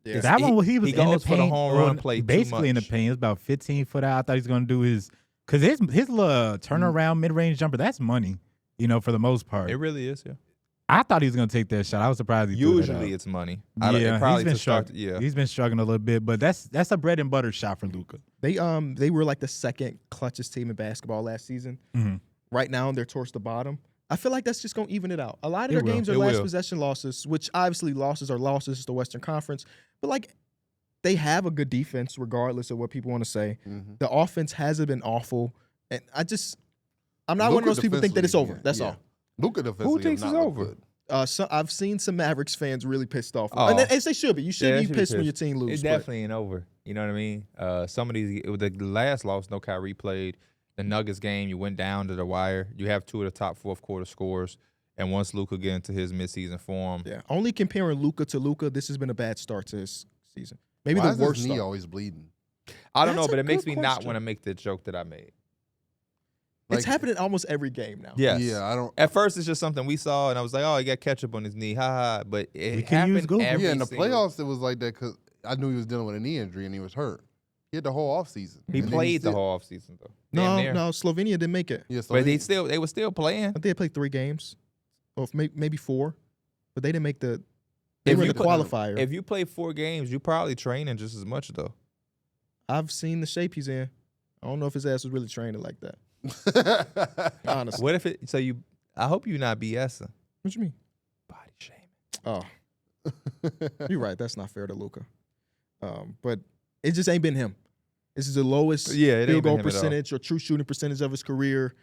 Yeah. That one, he was he in the goes for the paint. home run play too basically in the much. paint. It was about 15 foot out. I thought he was going to do because his little turnaround mid-range jumper, that's money, for the most part. It really is, yeah. I thought he was going to take that shot. I was surprised he threw that Usually out. it's money. Yeah, probably he's been to start, struggling. yeah. He's been struggling a little bit, but that's a bread and butter shot for Luka. They were like the second clutchest team in basketball last season. Mm-hmm. Right now, they're towards the bottom. I feel like that's just going to even it out. A lot of It their will. games are It last will. possession losses, which obviously losses are losses. It's the Western Conference. But, like, they have a good defense regardless of what people want to say. Mm-hmm. The offense hasn't been awful. And I'm not one Luka of those people who think that it's defensively, over. That's yeah. all. Luka defensively thinks does it's not look over? good. So I've seen some Mavericks fans really pissed off. Oh. And as they should be. You should Yeah, be they pissed when your pissed. team It loses. but definitely ain't over. You know what I mean? Some of these, the last loss, no Kyrie played. The Nuggets game, you went down to the wire. You have 2 of the top fourth quarter scores. And once Luka get into his midseason form, Yeah. Only comparing Luka to Luka, this has been a bad start to his season. Maybe Why the is worst his knee start. always bleeding? I don't know, That's but a it makes good me not question. want to make the joke that I made. It's Like- happening almost every game now. Yes. Yeah, I don't. At first, it's just something we saw, and I was like, "Oh, he got ketchup on his knee, ha ha." But We it can use happened Google. every Yeah, in the single- playoffs, it was like that because I knew he was dealing with a knee injury and he was hurt. He had the whole offseason. He And then played the still- whole offseason though. Damn No, near. no, Slovenia didn't make it. Yeah, so But he- they were still playing. I think they played 3 games, or maybe 4, but they didn't make the. They were in you the put- qualifier. If you play 4 games, you probably training just as much though. I've seen the shape he's in. I don't know if his ass was really training like that. Honestly, What if it? So you? I hope you're not BSing. what you mean? Body shaming. Oh, you're right. That's not fair to Luka. But it just ain't been him. This is the lowest Yeah, it ain't field been goal him at all. percentage or true shooting percentage of his career.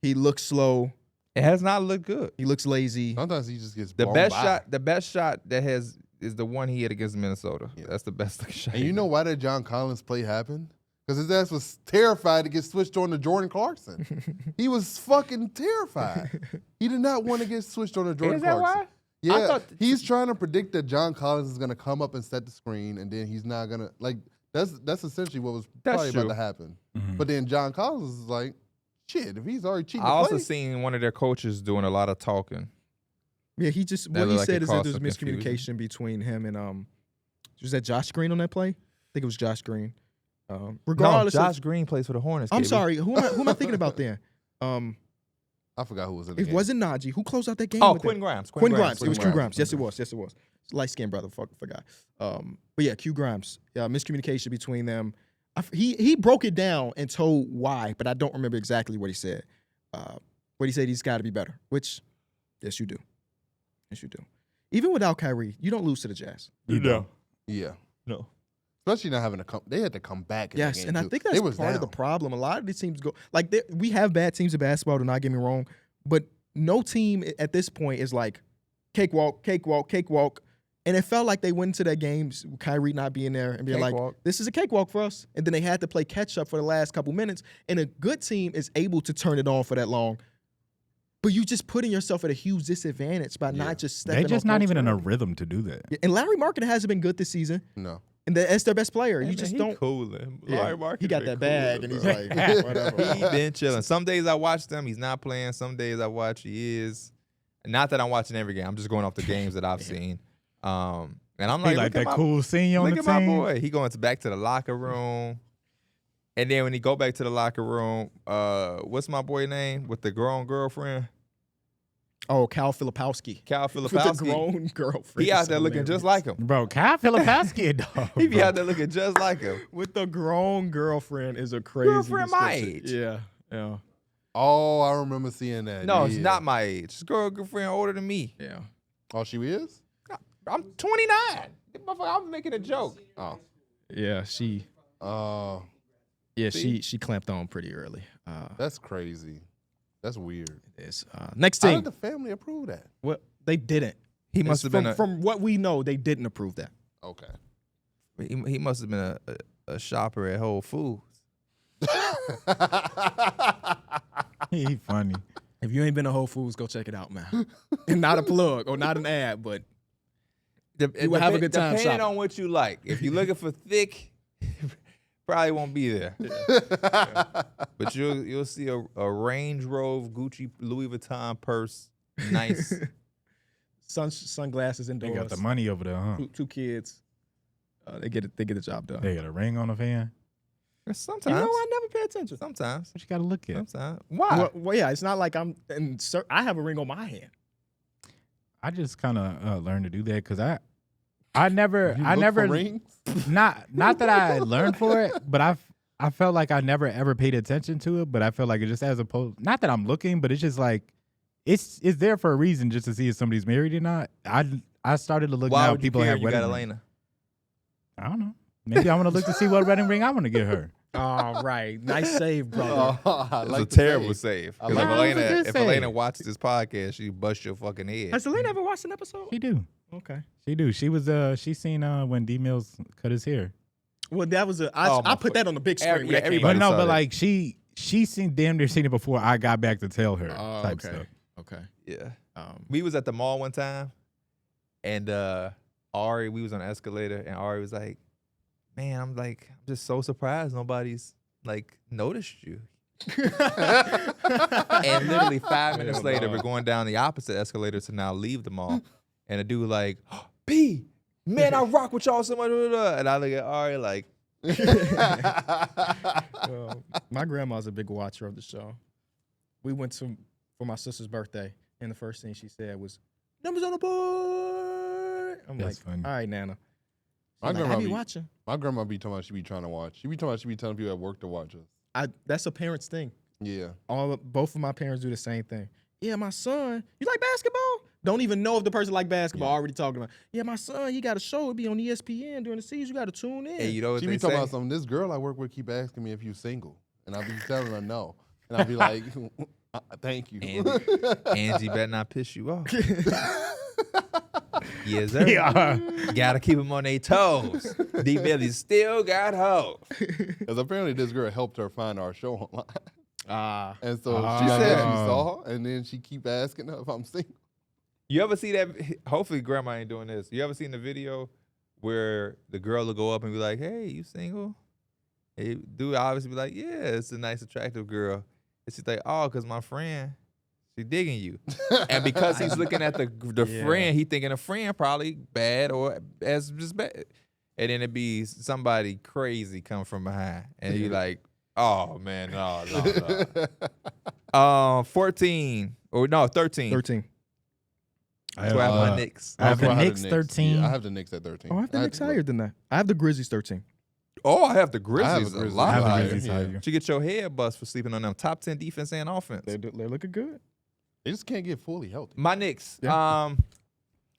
He looks slow. It has not looked good. He looks lazy. Sometimes he just gets The blown best by. shot, the best shot that has is the one he had against Minnesota. Yeah. That's the best looking shot. And you know why that John Collins play happened? Because his ass was terrified to get switched on to Jordan Clarkson. He was fucking terrified. He did not want to get switched on to Jordan Is that Clarkson. why? Yeah, I thought- he's trying to predict that John Collins is going to come up and set the screen, and then he's not going to like. That's essentially what was That's probably about true. to happen. Mhm. But then John Collins is like, shit, if he's already cheating, I also to play, seen one of their coaches doing a lot of talking. Yeah, he just That what he looked like said it is that caused there's some miscommunication confusion. between him and was that Josh Green on that play? I think it was Josh Green. Regardless, no, Josh of, Green plays for the Hornets. I'm KB. sorry. Who am I thinking about then? I forgot who was in the It game. wasn't Najee. Who closed out that game? Oh, with Quinn them? Grimes. Quinn Grimes. It was Quinn Q Grimes. Grimes. Yes, it was. Yes, it was. Light skinned brother. Forgot. But yeah, Q Grimes. Yeah, miscommunication between them. He broke it down and told why, but I don't remember exactly what he said. What he said, he's got to be better. Which, yes, you do. Yes, you do. Even without Kyrie, you don't lose to the Jazz. No. Yeah. No. Especially not having to come. They had to come back. In Yes, the game and I too. think They that's was part of the down. problem. A lot of these teams go like we have bad teams in basketball. Do not get me wrong, but no team at this point is like cakewalk, cakewalk, cakewalk. And it felt like they went into that game, Kyrie not being there, and being Cakewalk. like, "This is a cakewalk for us." And then they had to play catch up for the last couple minutes. And a good team is able to turn it on for that long. But you just putting yourself at a huge disadvantage by Yeah. not just stepping. They're just off not onto even in it. a rhythm to do that. And Larry Market hasn't been good this season. No. And that's their best player. Hey, You man, just he don't. coolin'. Yeah, Larry Markkanen he got been that bag, and coolin', he's bro. like, whatever. He been chilling. Some days I watch them, he's not playing. Some days I watch, he is. Not that I'm watching every game. I'm just going off the games that I've seen. And I'm He like, like look at that cool senior on Look the at my team. boy. He going back to the locker room. And then when he go back to the locker room, what's my boy name with the grown girlfriend? Oh, Kyle Filipowski. Kyle With the Filipowski. grown girlfriend. He out there looking just like him. Bro, Kyle Filipowski a dog. He be bro. out there looking just like him. With the grown girlfriend is a crazy Girlfriend my description. age. Yeah, yeah, Oh, I remember seeing that. No, yeah. it's not my age. His girlfriend older than me. yeah. Oh, she is? I'm 29. I'm making a joke. Oh. Yeah, she See? she clamped on pretty early. That's crazy. That's weird. It's next How team. did the family approve that? Well, they didn't. He must have been from what we know, they didn't approve that. Okay. he must have been a shopper at Whole Foods. He funny. If you ain't been to Whole Foods, go check it out, man. And not a plug or not an ad, but you will have a good time Depending shopping. on what you like. If you're looking for thick, probably won't be there. But you'll see a Range Rover, Gucci, Louis Vuitton purse, nice. Sunglasses They indoors. got the money over there, huh? Two kids. They get the job done. They got a ring on the fan. Sometimes. You know, I never pay attention. Sometimes. What you got to look at? Sometimes. Why? Well, yeah, it's not like I have a ring on my hand. I just kind of learned to do that because I never You look for rings? not that I learned for it, but I felt like I never ever paid attention to it. But I felt like it just as opposed, not that I'm looking, but it's just like it's there for a reason, just to see if somebody's married or not. I started to look Why now. would you People care have you got wedding rings. Elena? I don't know. Maybe I want to look to see what wedding ring I want to get her. All right, nice save, brother. I It's like a the terrible save. save. I Because like it. It's a good if Elena save. watches this podcast, she bust your fucking head. Has Selena ever watched an episode? She do. Okay. She do. She was she seen when D Mills cut his hair. Well, that was Oh, my I put that on the big screen. Every- when that came everybody But out. no, saw but that. like she seen damn near seen it before I got back to tell her Oh, type okay. stuff. Okay. Yeah. Um, We was at the mall one time, and Ari, we was on the escalator, and Ari was like, "Man, I'm just so surprised nobody's like noticed you." And literally 5 minutes later, we're going down the opposite escalator to now leave the mall, and a dude like, "P, man, I rock with y'all so much," and I look at Ari like, my grandma's a big watcher of the show. We went for my sister's birthday, and the first thing she said was, "Numbers on the board." I'm That's like, funny. "All right, Nana." My She's like, grandma I be be- watching. My grandma be talking about she be trying to watch. She be talking about she be telling people at work to watch us. That's a parent's thing. Yeah. Both of my parents do the same thing. Yeah, my son, you like basketball? Don't even know if the person like basketball. Already talking about. Yeah, my son, he got a show. It be on ESPN during the season. You got to tune in. "Hey, you know what She they be talking say?" about something. This girl I work with keep asking me if you single. And I be telling her no. And I be like, thank you. Angie better not piss you off. Yes, sir. Yeah. Gotta keep them on their toes. D. Billy still got hoes. Because apparently this girl helped her find our show online. And so Ah. she She said- saw, and then she keep asking her if I'm single. You ever see that? Hopefully, grandma ain't doing this. You ever seen the video where the girl will go up and be like, "Hey, you single?" Hey, dude obviously be like, "Yeah, it's a nice, attractive girl." And she's like, "Oh, because my friend, she digging you." And because he's looking at the Yeah. friend, he thinking a friend probably bad or as just bad. And then it be somebody crazy come from behind. And you like, "Oh, man, no. 14. Or no, 13. 13. That's why I have my Knicks. I have the That's why Knicks 13. Yeah, I have the Knicks at 13. Oh, I have the Knicks higher than that. I have the Grizzlies 13. Oh, I have the I have Grizzlies the a Grizzlies. lot I have the higher. Grizzlies higher. You get your head bust for sleeping on them. Top 10 defense and offense. They're looking good. They just can't get fully healthy. My Knicks. Yeah.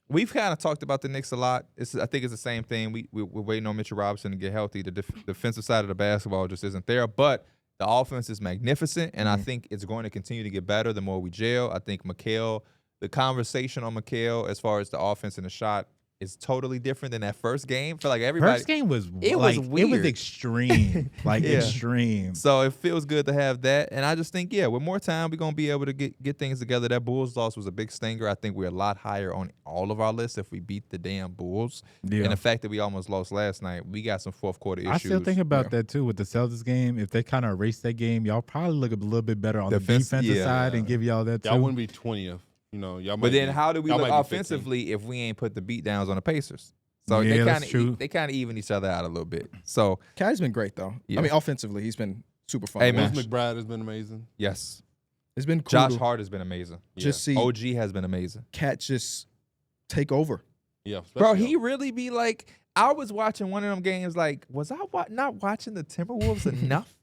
We've kind of talked about the Knicks a lot. I think it's the same thing. We're waiting on Mitchell Robinson to get healthy. The defensive side of the basketball just isn't there. But the offense is magnificent, and I think it's going to continue to get better the more we gel. I think the conversation on Mikal as far as the offense and the shot is totally different than that first game. Feel like everybody. First game was It like, was It was weird. extreme, like Yeah. extreme. So it feels good to have that. And I just think, with more time, we're going to be able to get things together. That Bulls loss was a big stinger. I think we're a lot higher on all of our lists if we beat the damn Bulls. Yeah. And the fact that we almost lost last night, we got some fourth quarter issues. I still think about that too with the Celtics game. If they kind of erase that game, y'all probably look a little bit better on the defensive side and give y'all that too. Y'all wouldn't be 20th. You know, y'all might But then be, how do we y'all look might be 15th. offensively if we ain't put the beat downs on the Pacers? So Yeah, that's true. they kind of even each other out a little bit. So Kai's been great though. Yeah. I mean, offensively, he's been super fun. Hey, to man. watch. McBride has been amazing. yes, It's been cool Josh to Hart has been amazing. just see OG has been amazing. Cat just take over. Yeah, Bro, especially he really be like, I was watching one of them games like, was I not watching the Timberwolves enough?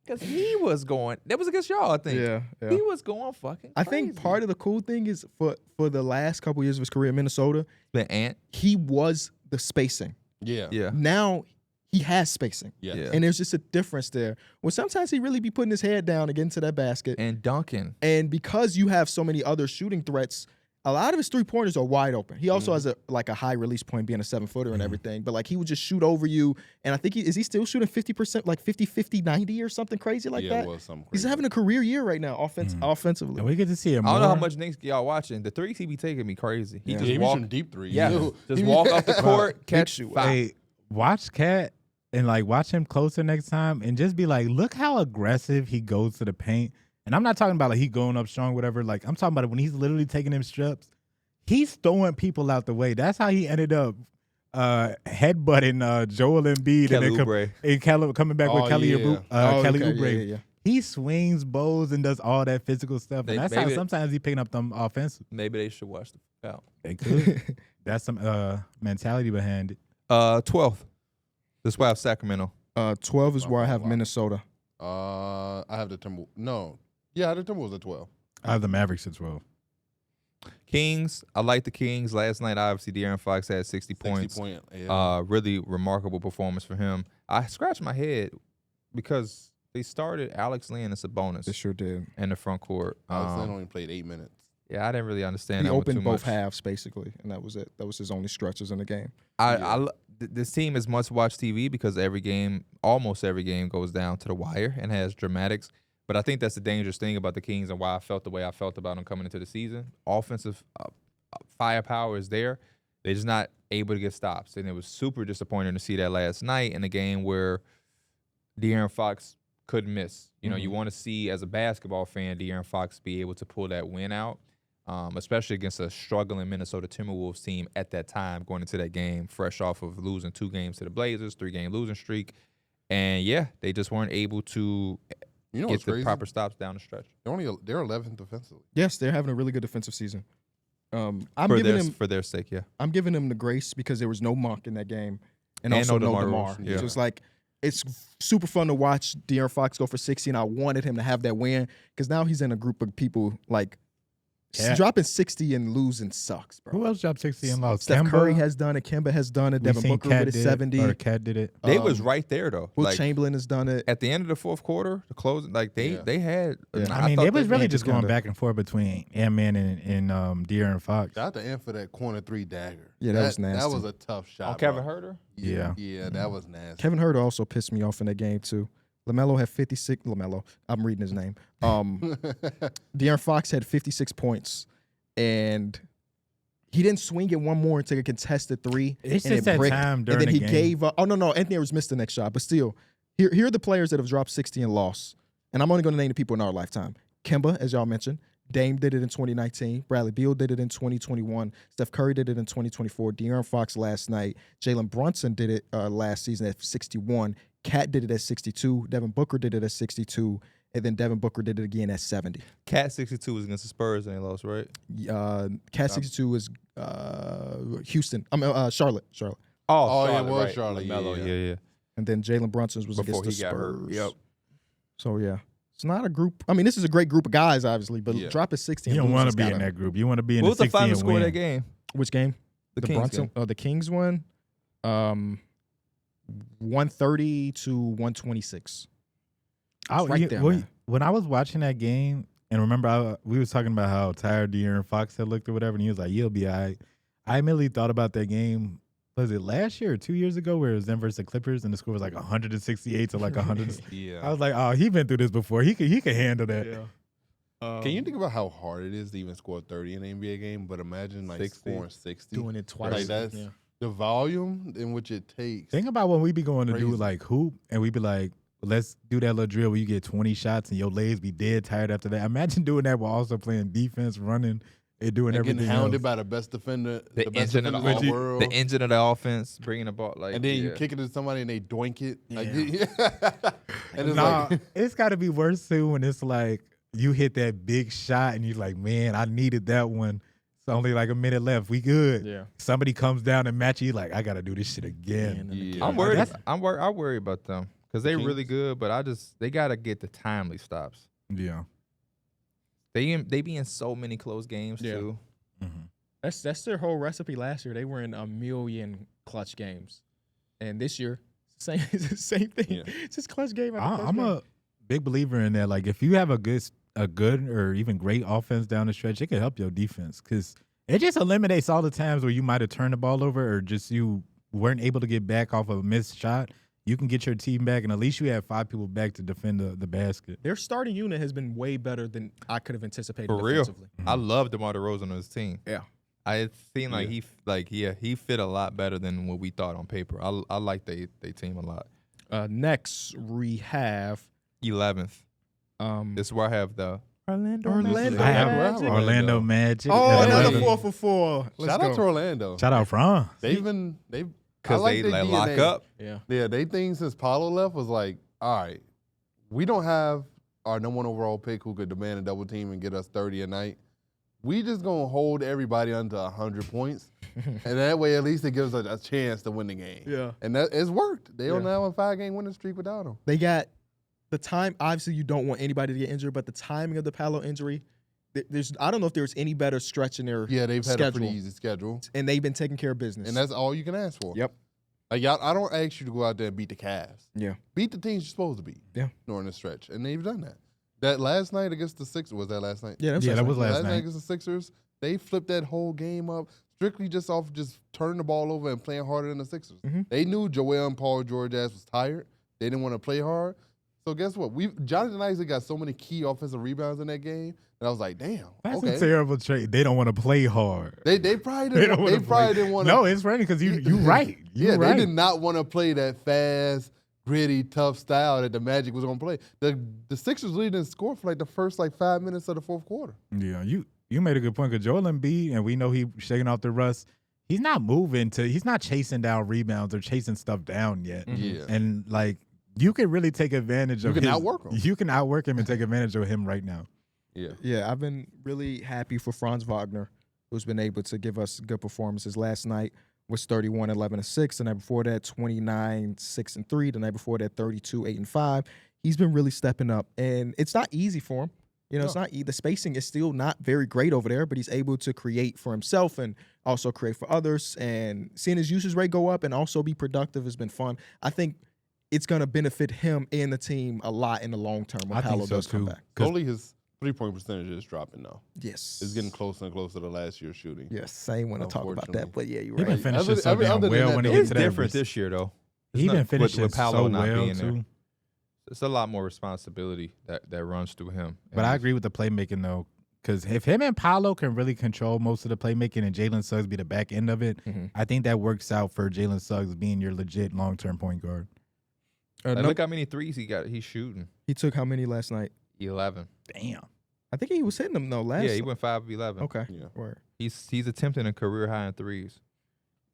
Because he was going, that was against y'all, I think. Yeah. He was going fucking I crazy. think part of the cool thing is for the last couple years of his career in Minnesota, the Ant. he was the spacing. Yeah. Yeah. Now he has spacing. Yeah. Yeah. And there's just a difference there. Well, sometimes he really be putting his head down to get into that basket. And Duncan. And because you have so many other shooting threats, a lot of his 3-pointers are wide open. He also has a high release point being a 7-footer and everything. But like he would just shoot over you. And I think is he still shooting 50%, like 50-50-90 or something crazy like Yeah, that? it was something He's crazy. having a career year right now, offensively. And we get to see him I more. don't know how much Knicks y'all watching. The threes he be taking me crazy. He Yeah. Yeah, just he was walk. shooting deep threes. Yeah. Ew. Just walk off the court, catch shoot. five. Hey, watch Cat and like watch him closer next time and just be like, look how aggressive he goes to the paint. And I'm not talking about like he going up strong, whatever. Like I'm talking about it when he's literally taking them strips. He's throwing people out the way. That's how he ended up headbutting Joel Embiid Kelly and Oubre. then coming back with Oh, Kelly yeah. Kelly okay, Oubre. yeah. He swings bows and does all that physical stuff. They- And that's how maybe- sometimes he picking up them offensive. Maybe they should watch the out. They could. That's some mentality behind it. 12th. This why I have Sacramento. 12 is where I have Wow. Minnesota. I have the Timberwolves. No. Yeah, the Timberwolves at 12. I have the Mavericks at 12. Kings. I like the Kings. Last night, obviously, De'Aaron Fox had 60 points. Yeah. Really remarkable performance for him. I scratched my head because they started Alex Len and Sabonis They sure did. in the front court. Alex only played 8 minutes. Yeah, I didn't really understand He that one opened too both much. halves basically, and that was it. That was his only stretches in the game. This team is must-watch TV because almost every game goes down to the wire and has dramatics. But I think that's the dangerous thing about the Kings and why I felt the way I felt about them coming into the season. Offensive firepower is there. They're just not able to get stops. And it was super disappointing to see that last night in a game where De'Aaron Fox couldn't miss. You know, you want to see, as a basketball fan, De'Aaron Fox be able to pull that win out, especially against a struggling Minnesota Timberwolves team at that time, going into that game, fresh off of losing 2 games to the Blazers, 3-game losing streak. And, yeah, they just weren't able to You know get what's the crazy? proper stops down the stretch. They're 11th defensively. Yes, they're having a really good defensive season. I'm For their sake, yeah. I'm giving him the grace because there was no Monk in that game, and And also no no DeMar DeMar. DeRozan, yeah. Just like it's super fun to watch De'Aaron Fox go for 60, and I wanted him to have that win because now he's in a group of people like Yeah. dropping 60 and losing sucks, bro. Who else dropped 60 and lost? Steph Kemba? Curry has done it. Kemba has done it. We Devin seen Booker Cat with his did it, 70. Or Cat did it. They was Um, right there, though. Will Like, Chamberlain has done it. at the end of the fourth quarter, the closing, like they had. Yeah. I mean, thought they was really had just just going kinda- back and forth between Ant-Man and De'Aaron Fox. Shout out to Ant for that corner 3 dagger. Yeah, that was nasty. That was a tough shot. on Kevin bro. Herter. Yeah. Yeah, that was nasty. Kevin Herter also pissed me off in that game too. LaMelo had 56. LaMelo, I'm reading his name. De'Aaron Fox had 56 points, and he didn't swing it one more and take a contested 3. It's and just that bricked, time during and then the he game. gave up. Oh no, Anthony Edwards missed the next shot, but still, here are the players that have dropped 60 and lost. And I'm only going to name the people in our lifetime. Kemba, as y'all mentioned. Dame did it in 2019. Bradley Beal did it in 2021. Steph Curry did it in 2024. De'Aaron Fox last night. Jalen Brunson did it last season at 61. Cat did it at 62. Devin Booker did it at 62. And then Devin Booker did it again at 70. Cat 62 was against the Spurs and they lost, right? Cat 62 is Houston. Charlotte. Oh, yeah, it Charlotte, was right. Charlotte. LaMelo, yeah. And then Jalen Brunson's was Before against he the got hurt. Spurs. Yep. So, yeah. It's not a group. I mean, this is a great group of guys, obviously, but Yeah. dropping 60 You and don't want to losing be is in gotta- that group. You want to be in What was the the 60 final and score of win. that game? Which game? The Kings Brunson, game. the Kings one, 130 to 126. It's right there, man. When I was watching that game, and remember we was talking about how tired De'Aaron Fox had looked or whatever, and he was like, "You'll be all right." I immediately thought about that game. Was it last year or 2 years ago where it was them versus the Clippers and the score was like 168 to like 100? Yeah. I was like, oh, he been through this before. He can handle that. Yeah. Can you think about how hard it is to even score 30 in an NBA game? But imagine like 60. scoring 60. Doing it twice. Like that's the volume in which it takes. Think about when we be going to do Crazy. like hoop and we be like, let's do that little drill where you get 20 shots and your legs be dead tired after that. Imagine doing that while also playing defense, running, and doing and everything getting hounded else. by the best defender, The best engine of the, defenders in the world. the engine of the offense, bringing the ball like, and then you yeah. kick it to somebody and they doink it. Like, Yeah. and it's Nah, like, it's got to be worse too when it's like you hit that big shot and you're like, man, I needed that one. It's only like a minute left. We good. Yeah. Somebody comes down and match you, like, I got to do this shit again. yeah. I'm worried. That's- I worry about them because they're really Kings? good, but they gotta get the timely stops. Yeah. They be in so many close games Yeah. too. Mm-hmm. That's their whole recipe last year. They were in 1 million clutch games. And this year, it's the same thing. Yeah. It's just clutch game after clutch I'm game. a big believer in that. Like, if you have a good or even great offense down the stretch, it can help your defense because it just eliminates all the times where you might have turned the ball over or just you weren't able to get back off of a missed shot. You can get your team back, and at least you have 5 people back to defend the basket. Their starting unit has been way better than I could have anticipated For real. defensively. I love DeMar DeRozan on his team. Yeah. It seemed like he fit a lot better than what we thought on paper. I like they team a lot. Next, we have 11th. This is where I have the Orlando Orlando I have Magic. Orlando Magic. Oh, at another 11. 4 for 4. Let's shout go. out to Orlando. Shout out France. They've I because like they their lock DNA. up. Yeah. Yeah, they thing since Paolo left was like, all right, we don't have our number 1 overall pick who could demand a double team and get us 30 a night. We just gonna hold everybody under 100 points, and that way at least it gives us a chance to win the game. Yeah. And that it's worked. They don't Yeah. have a 5-game winning streak without him. They got the time. Obviously, you don't want anybody to get injured, but the timing of the Paolo injury, I don't know if there's any better stretch in their Yeah, they've had a schedule. pretty easy schedule, And they've been taking care of business. and that's all you can ask for. Yep. Like y'all, I don't ask you to go out there and beat the Cavs. Yeah. Beat the teams you're supposed to beat. Yeah. During the stretch, and they've done that. That last night against the Sixers, was that last night? Yeah, That was last Last night night. against the Sixers, they flipped that whole game up strictly just off just turning the ball over and playing harder than the Sixers. Mhm. They knew Joel and Paul George ass was tired. They didn't want to play hard. So guess what? Jonathan Isaac got so many key offensive rebounds in that game that I was like, damn. That's okay. a terrible trade. They don't want to play hard. They probably They didn't. don't They wanna probably play. didn't want to. No, it's funny because you right. You Yeah, right. they did not want to play that fast, gritty, tough style that the Magic was gonna play. The Sixers really didn't score for like the first 5 minutes of the fourth quarter. Yeah, you made a good point because Joel Embiid, and we know he's shaking off the rust. He's not he's not chasing down rebounds or chasing stuff down yet. Yeah. And like you can really take advantage of You can his, outwork him. You can outwork him and take advantage of him right now. Yeah. Yeah, I've been really happy for Franz Wagner, who's been able to give us good performances. Last night was 31, 11, and 6. The night before that, 29, 6, and 3. The night before that, 32, 8, and 5. He's been really stepping up, and it's not easy for him. You know, it's not the spacing is still not very great over there, but he's able to create for himself and also create for others. And seeing his usage rate go up and also be productive has been fun. I think it's going to benefit him and the team a lot in the long term when I think Paolo so, does come too. back. Slowly his 3-point percentage is dropping now. Yes. It's getting closer and closer to last year's shooting. Yes, I ain't want to talk about that, Unfortunately. but yeah, you're He right. been finishing Other- so other damn than well that, when he though, gets It's to that different wrist. this year though. He It's been not- finishing with Paolo so not well being there. too. It's a lot more responsibility that runs through him. But I agree with the playmaking though, because if him and Paolo can really control most of the playmaking and Jalen Suggs be the back end of it, Mhm. I think that works out for Jalen Suggs being your legit long-term point guard. Look how many threes he got. He's shooting He took how many last night? 11. Damn. I think he was hitting them though last. Yeah, he went 5 of 11. Okay. Yeah. Word. He's attempting a career high in threes,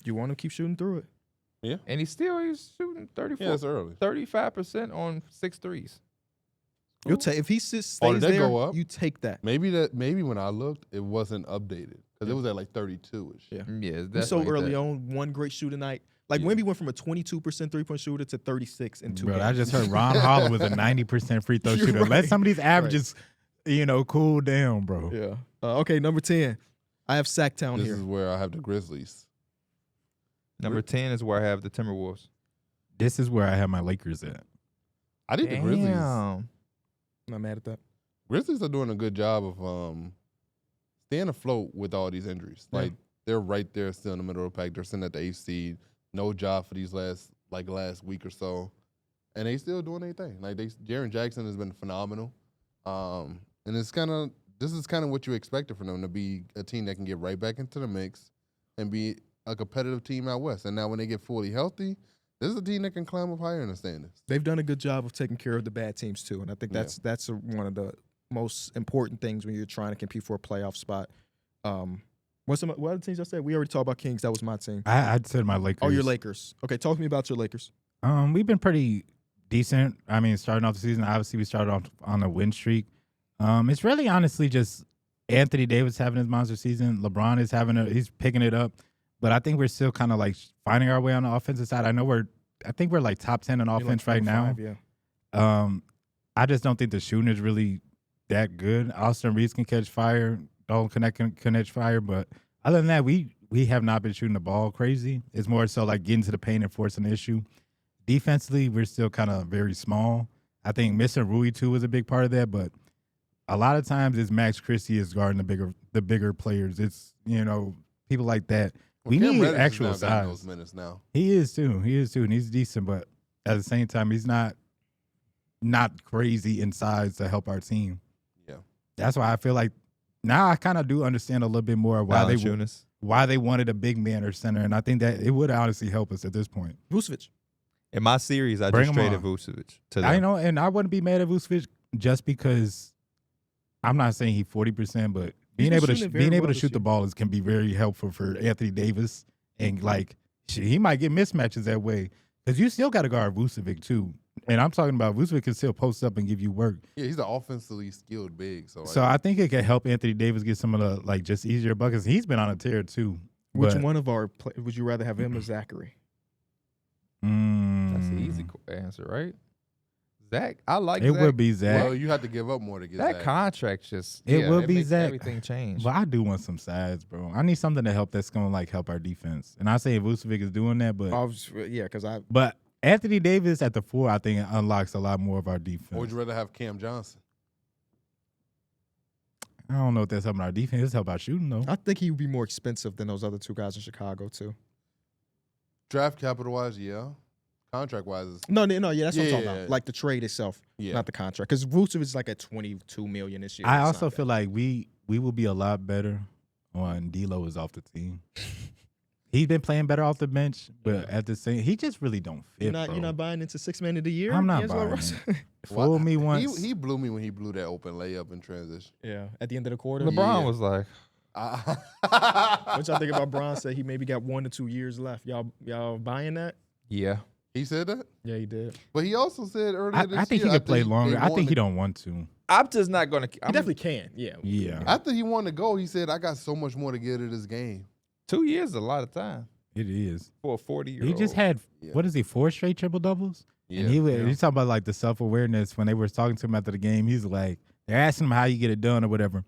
You want to keep shooting through it? and he's shooting 34, Yeah, it's early. 35% on 6 threes. You'll take if he stays Oh, did that there. go up? You take that. Maybe when I looked, it wasn't updated because it was at like 32ish. Yeah. Yeah, He's so early on. One great shooting night. Like Yeah. Wemby went from a 22% 3-point shooter to 36 in 2 Bro, games. I just heard Ron Holland was a 90% free throw You're shooter. Let right. some of these averages, cool down, bro. Yeah. Okay, number 10. I have Sacktown This here. is where I have the Grizzlies. Number 10 is where I have the Timberwolves. This is where I have my Lakers at. I think the Grizzlies. I'm not mad at that. Grizzlies are doing a good job of staying afloat with all these injuries. Yeah. Like they're right there still in the middle of the pack. They're sitting at the 8th seed. No job for these last week or so. And they still doing their thing. Like Jaren Jackson has been phenomenal. And this is kind of what you expected from them, to be a team that can get right back into the mix and be a competitive team out west. And now when they get fully healthy, this is a team that can climb up higher in the standings. They've done a good job of taking care of the bad teams too, and I think that's one of the most important things when you're trying to compete for a playoff spot. What other teams I said? We already talked about Kings. That was my team. I'd said my Lakers. Oh, your Lakers. Okay, talk to me about your Lakers. We've been pretty decent. I mean, starting off the season, obviously we started off on a win streak. It's really honestly just Anthony Davis having his monster season. LeBron is he's picking it up. But I think we're still kind of like finding our way on the offensive side. I think we're like top 10 in offense right now. Yeah. I just don't think the shooting is really that good. Austin Reeves can catch fire. Dalton can catch fire. But other than that, we have not been shooting the ball crazy. It's more so like getting to the paint and forcing the issue. Defensively, we're still kind of very small. I think missing Rui too was a big part of that. But a lot of times it's Max Christie is guarding the bigger players. It's, people like that. We Cam need Reddish actual is now getting size. those minutes now. He is too, and he's decent, but at the same time, he's not crazy in size to help our team. Yeah, that's why I feel like now I kind of do understand a little bit more why they wanted a big man or center, and I think that it would honestly help us at this point. Vucevic. In my series, I Bring just him traded on. Vucevic to them. I know, and I wouldn't be mad at Vucevic just because I'm not saying he's 40%, but being able to shoot the ball can be very helpful for Anthony Davis, and he might get mismatches that way because you still got to guard Vucevic too. And I'm talking about Vucevic can still post up and give you work. Yeah, he's an offensively skilled big. So I think it can help Anthony Davis get some of the just easier buckets. He's been on a tear too. Which one of our would you rather have him or Zachary? That's the easy answer, right? Zach, I like it. Zach. Would be Zach. Well, you have to give up more to get that Zach. contract. Just it will be makes Zach. Everything change. But I do want some size, bro. I need something to help that's gonna help our defense. And I say Vucevic is doing that, but But Anthony Davis at the 4, I think unlocks a lot more of our defense. Or would you rather have Cam Johnson? I don't know if that's helping our defense. It's helping our shooting though. I think he would be more expensive than those other two guys in Chicago too. Draft capital wise, yeah. Contract wise, no, that's what I'm talking about. Like the trade itself, yeah. not the contract. Because Vucevic is like at $22 million this year. I also feel like we will be a lot better when D'Lo is off the team. He's been playing better off the bench, but at the same, he just really don't fit. You're not buying into 6 man of the year. I'm not buying it. Fool me once. He blew me when he blew that open layup in transition. Yeah, at the end of the quarter. LeBron was like, what y'all think about Bron said he maybe got 1 to 2 years left? Y'all buying that? yeah. He said that? Yeah, he did. But he also said earlier this year. I think he could play longer. I think he don't want to. I'm just not going to. He definitely can. Yeah. Yeah. After he wanted to go, he said, I got so much more to get at this game. 2 years is a lot of time It is. for a 40-year-old. He just had, what is he, 4 straight triple doubles? Yeah. And he's talking about the self-awareness when they were talking to him after the game. He's like, they're asking him how you get it done or whatever.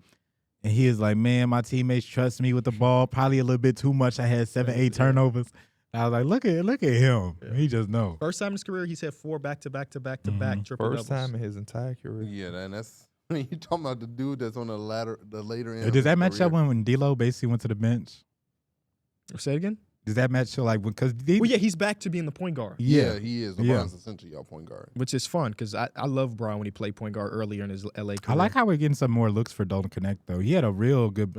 And he is like, man, my teammates trust me with the ball. Probably a little bit too much. I had 7, 8 turnovers. I was like, look at him. Yeah. He just knows. First time in his career, he's had 4 back-to-back triple doubles. First time in his entire career. Yeah, and that's you talking about the dude that's on the later end. Does that match up when D'Lo basically went to the bench? Say it again? Does that match up because he's back to being the point guard. Yeah, he is. LeBron's essentially your point guard. Which is fun because I love Bron when he played point guard earlier in his LA career. I like how we're getting some more looks for Dalton Connect though. He had a real good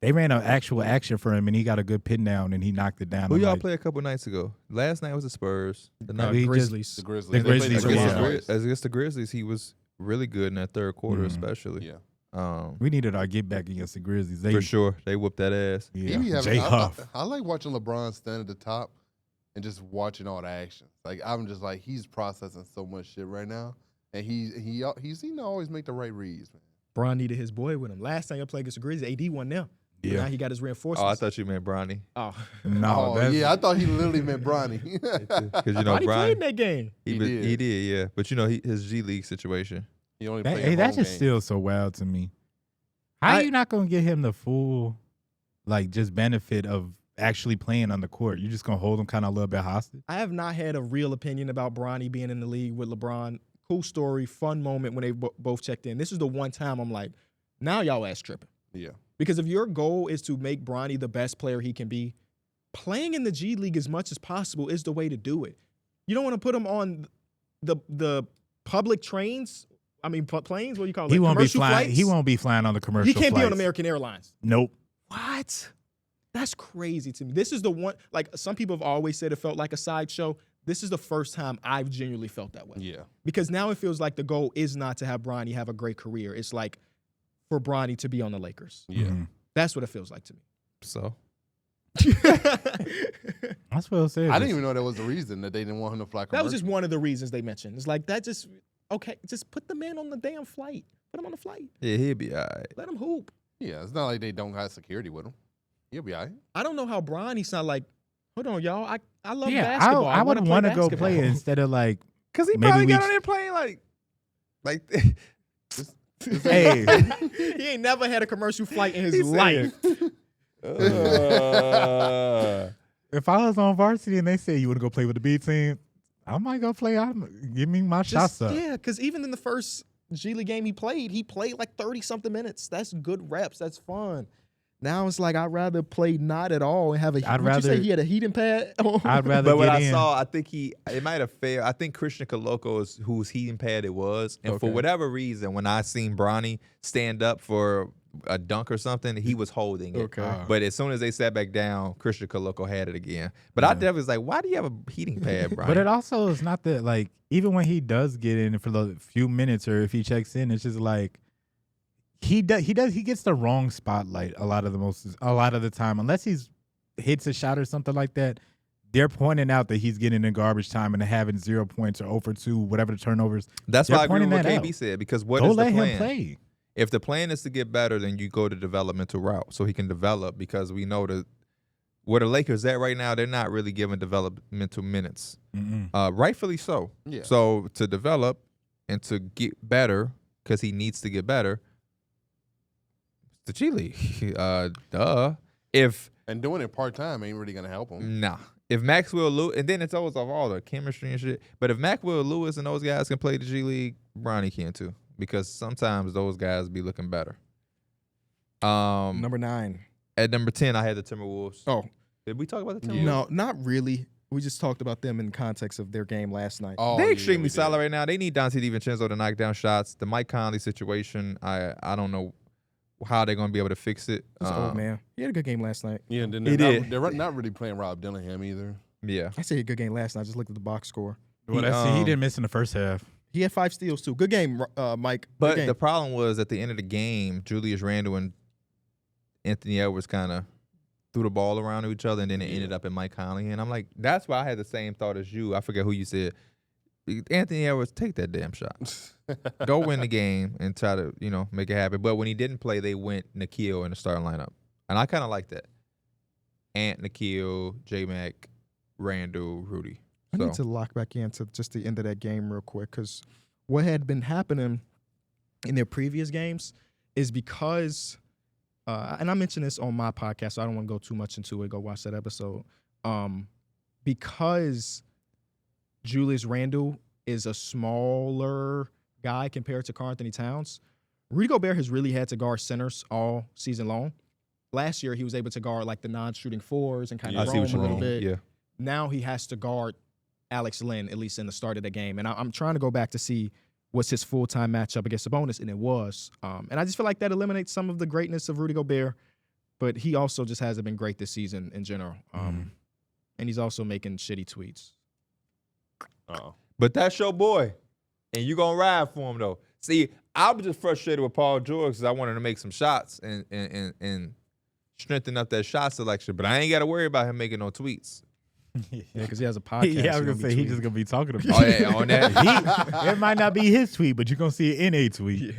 they ran an actual action for him and he got a good pin down and he knocked it down. Who y'all play a couple nights ago? Last night was the Spurs. The night Grizzlies. The Grizzlies. The Grizzlies. Against the Grizzlies, he was really good in that third quarter, especially. Yeah. We needed our get back against the Grizzlies. For sure. They whooped that ass. Yeah. Jay Huff. I like watching LeBron stand at the top and just watching all the action. I'm just like, he's processing so much shit right now. And he always make the right reads, man. Bron needed his boy with him. Last time y'all played against the Grizzlies, AD won them. Yeah. Now he got his Oh, reinforcements. I thought you meant Bronny. Oh. No. I thought he literally meant Bronny. Because Bronny played in that game. He did, yeah. But his G League situation. He only played that's just still so wild to me. How are you not going to get him the full, just benefit of actually playing on the court? You're just going to hold him kind of a little bit hostage? I have not had a real opinion about Bronny being in the league with LeBron. Cool story, fun moment when they both checked in. This is the one time I'm like, now y'all ass tripping. Yeah. Because if your goal is to make Bronny the best player he can be, playing in the G League as much as possible is the way to do it. You don't want to put him on the public trains. I mean, planes. What do you call it? He won't be Commercial flying. flights? He won't be flying on the commercial. He can't be on flights. American Airlines. Nope. What? That's crazy to me. This is the one. Like some people have always said, it felt like a sideshow. This is the first time I've genuinely felt that way. Yeah. Because now it feels like the goal is not to have Bronny have a great career. It's like for Bronny to be on the Lakers. Yeah. Mhm. That's what it feels like to me. So That's what I said. I didn't even know that was the reason that they didn't want him to fly commercial. That was just one of the reasons they mentioned. It's like that just okay. Just put the man on the damn flight. Put him on the flight. yeah, he'll be all right. Let him hoop. Yeah, it's not like they don't have security with him. He'll be all right. I don't know how Bronny's not like. Hold on, y'all. I love Yeah, basketball. I would wanna want to play go basketball. play it instead of like. Cause he Maybe probably we got j- on there playing like Hey, He ain't never had a commercial flight in his He life. if I was on varsity and they said you want to go play with the B team, I might go play. Give me my shots up. Yeah, because even in the first G League game he played like 30-something minutes. That's good reps. That's fun. Now it's like I'd rather play not at all and have a. I'd would you say rather- he had a heating pad? I'd rather But what get I in. saw, I think it might have failed. I think Christian Coloco is whose heating pad it was, and for Okay. whatever reason, when I seen Bronny stand up for a dunk or something, he was holding it. Okay. But as soon as they sat back down, Christian Coloco had it again. But I definitely was like, why do you have a heating pad, Bronny? But it also is not that like even when he does get in for the few minutes or if he checks in, it's just like he gets the wrong spotlight a lot of the time unless he's hits a shot or something like that. They're pointing out that he's getting in garbage time and having 0 points or 0 for 2, whatever the turnovers. That's they're why I agree with what pointing that KB out. said, because what Go is the let plan? him play. If the plan is to get better, then you go the developmental route so he can develop, because we know that where the Lakers at right now, they're not really giving developmental minutes. Rightfully so. Yeah. So to develop and to get better, because he needs to get better, the G League. Duh. And doing it part-time ain't really going to help him. Nah. If Maxwell Lewis, and then it's always off all the chemistry and shit, but if Maxwell Lewis and those guys can play the G League, Bronny can too, because sometimes those guys be looking better. Number 9. At number 10, I had the Timberwolves. Oh Did we talk about the Timberwolves? no, not really. We just talked about them in context of their game last night. Oh, They're yeah, extremely we did. solid right now. They need Dante DiVincenzo to knock down shots. The Mike Conley situation, I don't know how they're going to be able to fix it. That's old man. He had a good game last night. Yeah, and then He did. they're not really playing Rob Dillingham either. Yeah. I say he had a good game last night. I just looked at the box score. Well, he didn't miss in the first half. He had 5 steals too. Good game, Mike. Good But game. the problem was at the end of the game, Julius Randle and Anthony Edwards kind of threw the ball around to each other, and then it ended up in Mike Conley. And I'm like, that's why I had the same thought as you. I forget who you said. Anthony Edwards, take that damn shot. Go win the game and try to, make it happen. But when he didn't play, they went Nikhil in the starting lineup. And I kind of like that. Ant, Nikhil, J-Mac, Randall, Rudy. I So need to lock back into just the end of that game real quick, because what had been happening in their previous games is because, and I mentioned this on my podcast, so I don't want to go too much into it. Go watch that episode. Because Julius Randle is a smaller guy compared to Karl Anthony Towns, Rudy Gobert has really had to guard centers all season long. Last year, he was able to guard like the non-shooting fours and kind I of see roam what you a little mean. bit. Yeah. Now he has to guard Alex Len, at least in the start of the game. And I'm trying to go back to see what's his full-time matchup against Sabonis, and it was. And I just feel like that eliminates some of the greatness of Rudy Gobert, but he also just hasn't been great this season in general. And he's also making shitty tweets. Oh. But that's your boy, and you gonna ride for him though. See, I was just frustrated with Paul George because I wanted to make some shots and strengthen up that shot selection, but I ain't got to worry about him making no tweets. Yeah, because he has a podcast. Yeah, I was He gonna be say he's tweeting. just gonna be talking about. Oh yeah, on that. It might not be his tweet, but you're gonna see it in a tweet.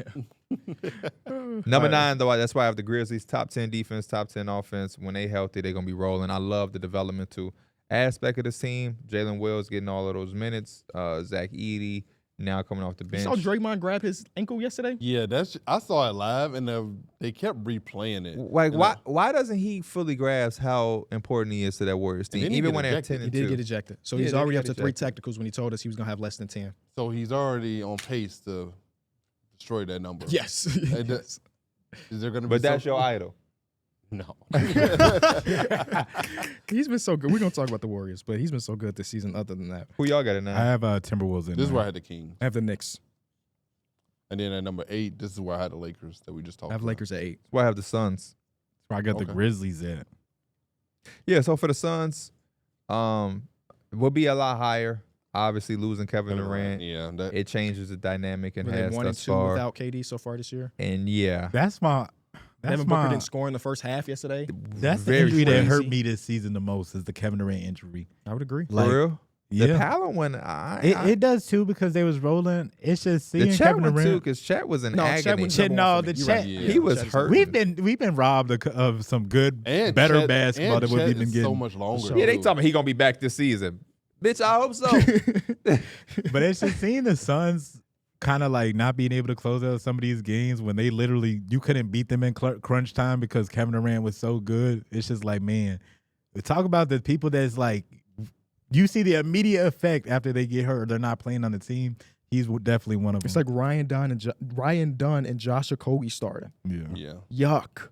Number 9 though, that's why I have the Grizzlies top 10 defense, top 10 offense. When they healthy, they're gonna be rolling. I love the developmental aspect of this team. Jalen Wells getting all of those minutes. Zach Edey now coming off the You bench. saw Draymond grab his ankle yesterday? Yeah, I saw it live, and they kept replaying it. Like, And why doesn't he fully grasp how important he is to that Warriors And team, then he even get when they're ejected. 10 He and did 2? get ejected. So Yeah, he's they already up got to 3 ejected. technicals when he told us he was going to have less than 10. So he's already on pace to destroy that number. Yes. Is there going to be But that's some- your idol. No. He's been so good. We're gonna talk about the Warriors, but he's been so good this season. Other than that, Who y'all got it I now? have Timberwolves in This is there. where I had the Kings. I have the Knicks. And then at number 8, this is where I had the Lakers that we just talked I have about. Lakers at 8. That's where I have the Suns. Where I got the Okay. Grizzlies at. Yeah, so for the Suns, will be a lot higher. Obviously, losing Kevin Durant, Yeah. it changes the dynamic and Were they has 1 and thus 2 far. without KD so far this year? And yeah, That's Devin Booker my didn't score in the first half yesterday. that's the very injury that crazy. hurt me this season the most is the Kevin Durant injury. I would agree. For Like, real. The Yeah, Palin one, it does too because they was rolling. It's just seeing the Chet Kevin one too, Durant. because Chet was in No, Chet agony. was Chet- number no, one for the me. You're Chet- right. Yeah. He was Chet is hurt. We've been robbed of some good, And better Chet- basketball and than what Chet we've been is getting. so much longer. Yeah, they too. talking about he gonna be back this season. Bitch, I hope so. But it's just seeing the Suns kind of like not being able to close out some of these games when they literally you couldn't beat them in crunch time because Kevin Durant was so good. It's just like, man, talk about the people that's like you see the immediate effect after they get hurt or they're not playing on the team. He's definitely one of them. It's like Ryan Dunn and Josh Okogie starting. Yeah. Yuck.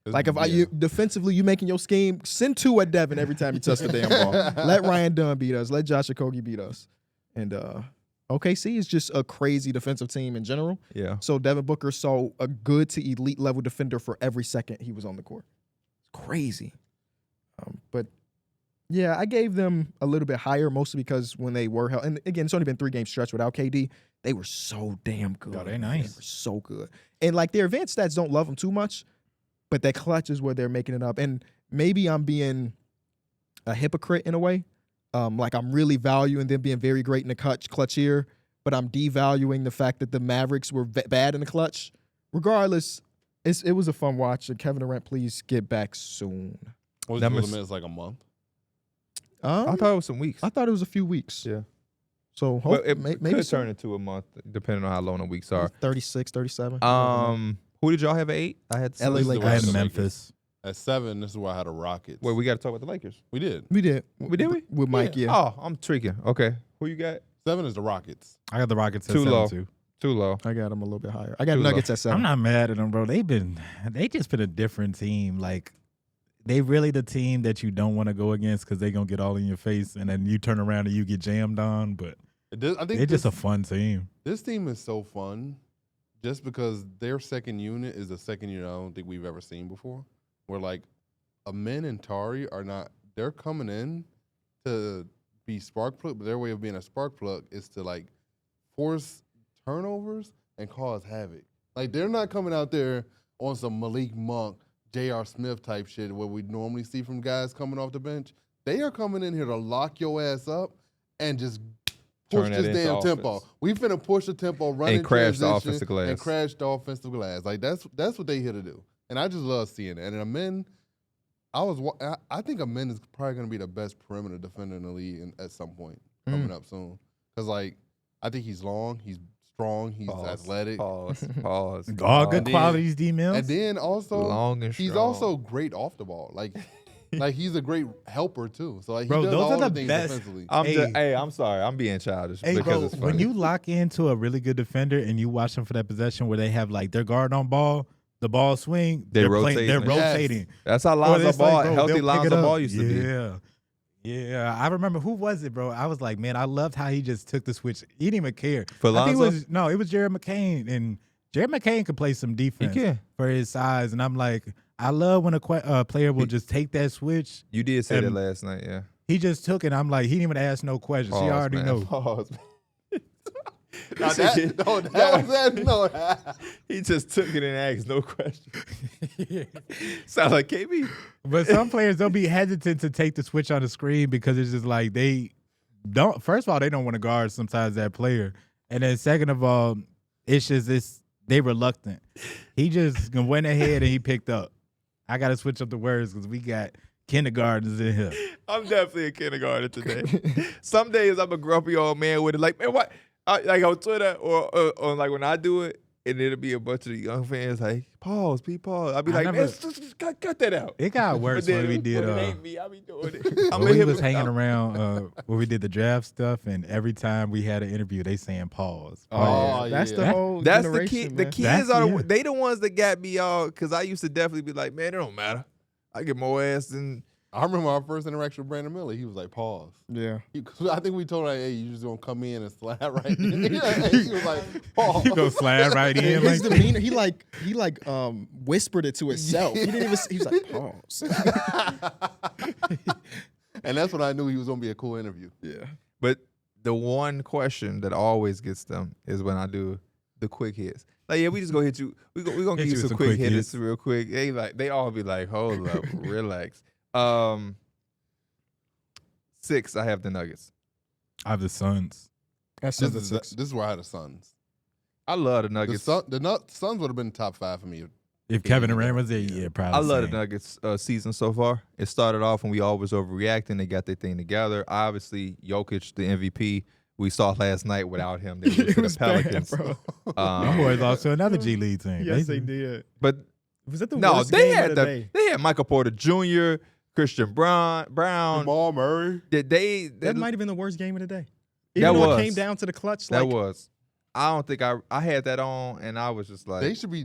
Like if you defensively, you making your scheme, send 2 at Devin every time you touch the damn ball. Let Ryan Dunn beat us. Let Josh Okogie beat us. And OKC is just a crazy defensive team in general. Yeah. So Devin Booker saw a good to elite level defender for every second he was on the court. It's crazy. But yeah, I gave them a little bit higher, mostly because when they were held, and again, it's only been 3-game stretch without KD. They were so damn good. Oh, they man. nice. They were so good. And like their advanced stats don't love them too much, but that clutch is where they're making it up. And maybe I'm being a hypocrite in a way. Like I'm really valuing them being very great in the clutch here, but I'm devaluing the fact that the Mavericks were bad in the clutch. Regardless, it was a fun watch. And Kevin Durant, please get back soon. What was That the must- minutes like a month? I thought it was some weeks. I thought it was a few weeks. Yeah. So But it maybe could soon. turn into a month, depending on how long the weeks are. 36, 37. Who did y'all have at 8? I had LA This is Lakers. where I had the Memphis. At 7, this is where I had the Rockets. Wait, we got to talk about the Lakers. we did. We did. Did we? With Mike, yeah. Oh, I'm tweaking. Okay. Who you got? 7 is the Rockets. I got the Rockets at Too 7 low. too. Too low. I got them a little bit higher. I got Too Nuggets low. at 7. I'm not mad at them, bro. They just been a different team. Like they really the team that you don't want to go against because they gonna get all in your face, and then you turn around and you get jammed on. But I think they're just a fun team. this team is so fun just because their second unit is a second unit I don't think we've ever seen before. Where like Amin and Tari are not, they're coming in to be spark plug, but their way of being a spark plug is to like force turnovers and cause havoc. Like they're not coming out there on some Malik Monk, J.R. Smith type shit where we normally see from guys coming off the bench. They are coming in here to lock your ass up and just push Turn that this into damn offense. tempo. We finna push the tempo, run And in crash the transition, offensive glass. and crash the offensive glass. Like that's what they here to do, and I just love seeing it. And Amin, I think Amin is probably gonna be the best perimeter defender in the league at some point coming up soon. Cause like I think he's long, he's strong, he's athletic, Pause. All good And then- qualities, D Mills. and then also Long and he's strong. also great off the ball. Like he's a great helper too. So like he Bro, does those all are the the things best- defensively. I'm sorry. I'm being childish Hey, because bro, it's funny. when you lock into a really good defender and you watch them for that possession where they have like their guard on ball, the ball swing, They're they're rotating. rotating. That's how Or Lonzo it's like, Ball, bro, healthy they'll pick Lonzo it up. Ball used to be. Yeah. Yeah, I remember who was it, bro? I was like, man, I loved how he just took the switch. He didn't even care. For I think Lonzo? it was Jared McCain, and Jared McCain could play some defense can. for his size. And I'm like, I love when a player will just take that switch. You did say that And- last night, yeah. He just took it. I'm like, he didn't even ask no questions. He Pause, already man. knows. Pause, man. He just took it and asked no question. Sound like KB. But some players, they'll be hesitant to take the switch on the screen because it's just like they don't. First of all, they don't want to guard sometimes that player, and then second of all, it's just they reluctant. He just went ahead and he picked up. I got to switch up the words because we got kindergartners in here. I'm definitely a kindergarten today. Some days I'm a grumpy old man with it. Like, man, what? Like on Twitter or like when I do it, and it'll be a bunch of young fans like, pause, pause. I'll be I like, never- man, just cut that out. It got worse when we did. When it ain't me, I be doing it. When we was hanging around when we did the draft stuff, and every time we had an interview, they saying pause. Oh, That's yeah. the whole That's the generation, kid. The man. kids That's- are yeah. they the ones that got me all because I used to definitely be like, man, it don't matter. I get more ass than I remember our first interaction with Brandon Miller. He was like, pause. Yeah. I think we told him, like, hey, you just gonna come in and slide right in. He was like, pause. You go slide right in. His Like, demeanor, he whispered it to himself. He didn't even. He was like, pause. And that's when I knew he was gonna be a cool interview. Yeah. But the one question that always gets them is when I do the quick hits. Like, yeah, we just gonna hit you. We gonna give you some quick hitters real quick. They all be like, hold up, relax. 6, I have the Nuggets. I have the Suns. That's This is where I had the Suns. I love the The Nuggets. Suns would have been top 5 for me. If Kevin Durant was there, yeah, probably. I love the same. Nuggets season so far. It started off when we all was overreacting. They got their thing together. Obviously, Jokic, the MVP. We saw last night without him. They lose to the Pelicans. bro. Them boys lost to another G League team. Yes, they did. But Was that the no, worst they game had of the day? they had Michael Porter Jr., Christian Brown. Jamal Murray. That might have been the worst game of the day. That Even though was. it came down to the clutch. That Like, was. I don't think I had that on, and I was just like, They should be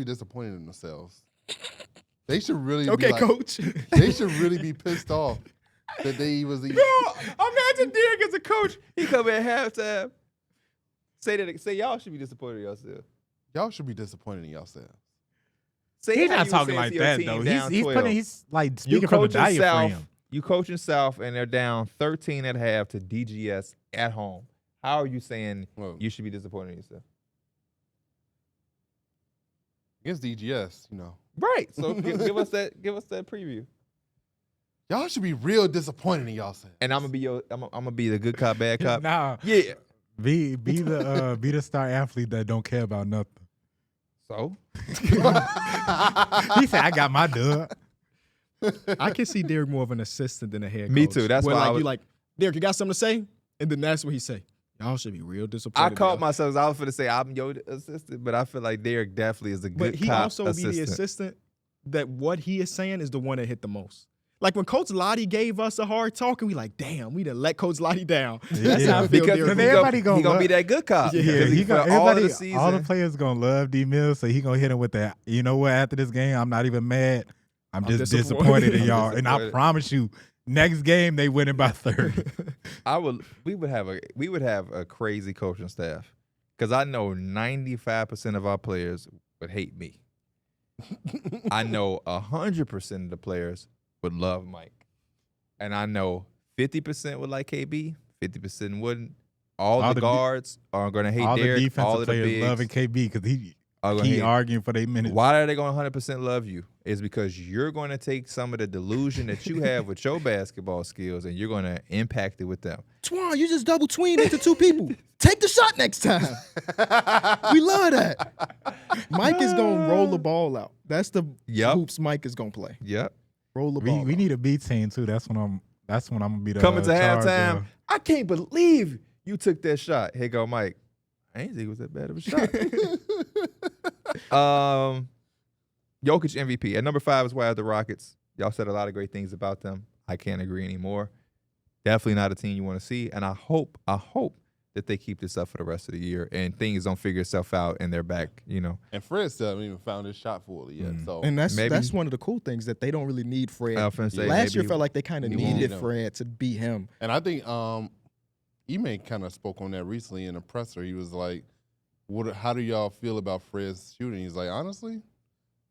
disappointed in themselves. They should really okay, be like, coach. They should really be pissed off that they was even. Bro, imagine Darrick as a coach. He come at halftime. Say y'all should be disappointed in yourself. Y'all should be disappointed in yourselves. Say He's how not you talking say like to your that team though. down He's 12. putting. He's like You speaking from the coaching diaphragm. South. You coaching South, and they're down 13 at half to DGS at home. How are you saying Well, you should be disappointed in yourself? against DGS, you know, Right. So give us that preview. y'all should be real disappointed in yourselves. And I'm gonna be the good cop, bad cop. Nah, Yeah. be the star athlete that don't care about nothing. So He said, "I got my dub." I can see Derek more of an assistant than a head coach. Me too. That's where why I like was- you like, Derek, you got something to say? And then that's what he say. Y'all should be real disappointed. I caught y'all. myself. I was going to say I'm your assistant, but I feel like Derek definitely is a good But he cop also be the assistant that what he is saying is the one that hit the most. Like when Coach Lottie gave us a hard talk, and we like, damn, we done let Coach Lottie down. That's Yeah. how I feel. Because Derek. everybody he gonna gonna be love- that good cop. Yeah. Because he for got all of everybody. the season. All the players gonna love D Mills, so he gonna hit him with that. You know what? After this game, I'm not even mad. I'm just disappointed in I'm y'all, and I disappointed. promise you, next game they winning by 30. We would have a crazy coaching staff because I know 95% of our players would hate me. I know 100% of the players would love Mike, and I know 50% would like KB, 50% wouldn't. All the the de- guards are gonna hate all Derek. the defensive all of the players bigs loving KB because he are gonna hate. arguing for their minutes. Why are they going to 100% love you? Is because you're going to take some of the delusion that you have with your basketball skills and you're going to impact it with them. Twan, you just double tween into two people. Take the shot next time. We love that. Mike is gonna roll the ball out. That's the hoops Mike is gonna play. Yep. Roll the ball. We out. need a B team too. That's when I'm gonna be the Coming to charge halftime, of- I can't believe you took that shot. Here go Mike. I ain't think it was that bad of a shot. Jokic MVP. At number 5 is why I have the Rockets. Y'all said a lot of great things about them. I can't agree anymore. Definitely not a team you want to see. And I hope that they keep this up for the rest of the year and things don't figure itself out and they're back, you know. And Fred still haven't even found his shot fully yet. So And that's Maybe- one of the cool things that they don't really need Fred. I was finna say, Last year maybe felt like they kind of he needed won't. Fred to beat him. And I think Ime kind of spoke on that recently in a presser. He was like, how do y'all feel about Fred's shooting? He's like, honestly,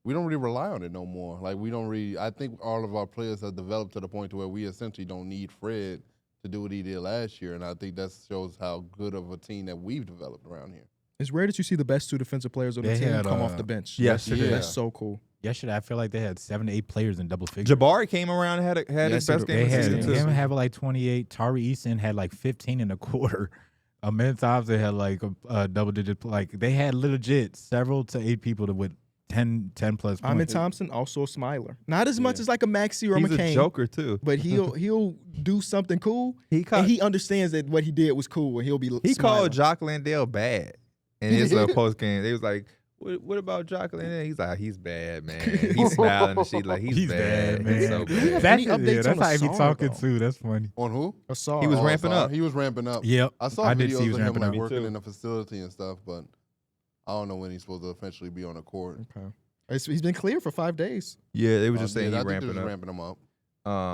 we don't really rely on it no more. Like, we don't really – I think all of our players have developed to the point to where we essentially don't need Fred to do what he did last year. And I think that shows how good of a team that we've developed around here. It's rare that you see the best 2 defensive players on the They team had, come off the bench. yesterday. That's so cool. Yesterday, I feel like they had 7 to 8 players in double figures. Jabari came around and had his Yes, best they game They of the had season him too. have like 28. Tari Eason had like 15 in a quarter. Many times they had like a double digit. Like they had legit several to 8 people with 10 plus Ahmed points. Thompson, also a smiler. Not as much as like a Maxey or a He's McCain. a joker too. But he'll do something cool. He and he understands that what he did was cool, and he'll be He smiling. called Jock Landale bad. in his post game. They was like, "What about Jocelyn?" He's like, "He's bad, man." He's smiling and shit like he's bad, man. He's so bad. That's how he be talking too. That's funny. On who? Asar. He was ramping up. He was ramping up. Yep. I saw did see he videos was of him ramping like up. working in the facility and stuff, but I don't know when he's supposed to eventually be on the court. Okay. He's been clear for 5 days. Yeah, they were just saying I he think ramping they're up. ramping him up.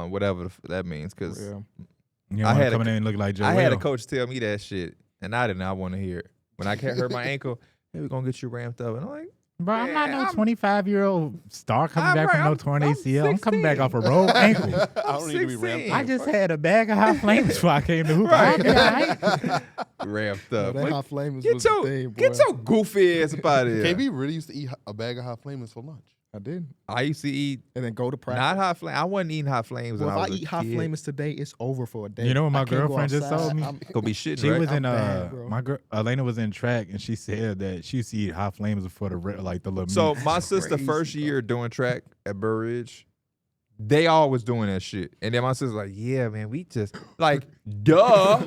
Whatever that means, because I had coming in and look like Joe. I had a coach tell me that shit, and I did not want to hear it. When I hurt my ankle, hey, we're gonna get you ramped up, and I'm like, bro, I'm not no 25-year-old star coming back from no torn ACL. I'm coming back 16. off a rolled ankle. I don't need to be ramped up. I just had a bag of hot flames before I came to hoop. Right. ramped up. That hot flames Get was the your thing, boy. get your goofy ass up out of here. KB really used to eat a bag of hot flamers for lunch. I did. I used to eat And then go to practice. not hot flame. I wasn't eating hot flames. Well, when if I I was eat a hot kid. flames today, it's over for a day. You know what my I can't go girlfriend just outside. told me? I'm- Gonna be shitting, She right? was in bad, bro. my girl Elena was in track and she said that she used to eat hot flames before the little So meat. my sister crazy, first bro. year doing track at Burr Ridge, they all was doing that shit. And then my sister's like, yeah, man, we just like duh.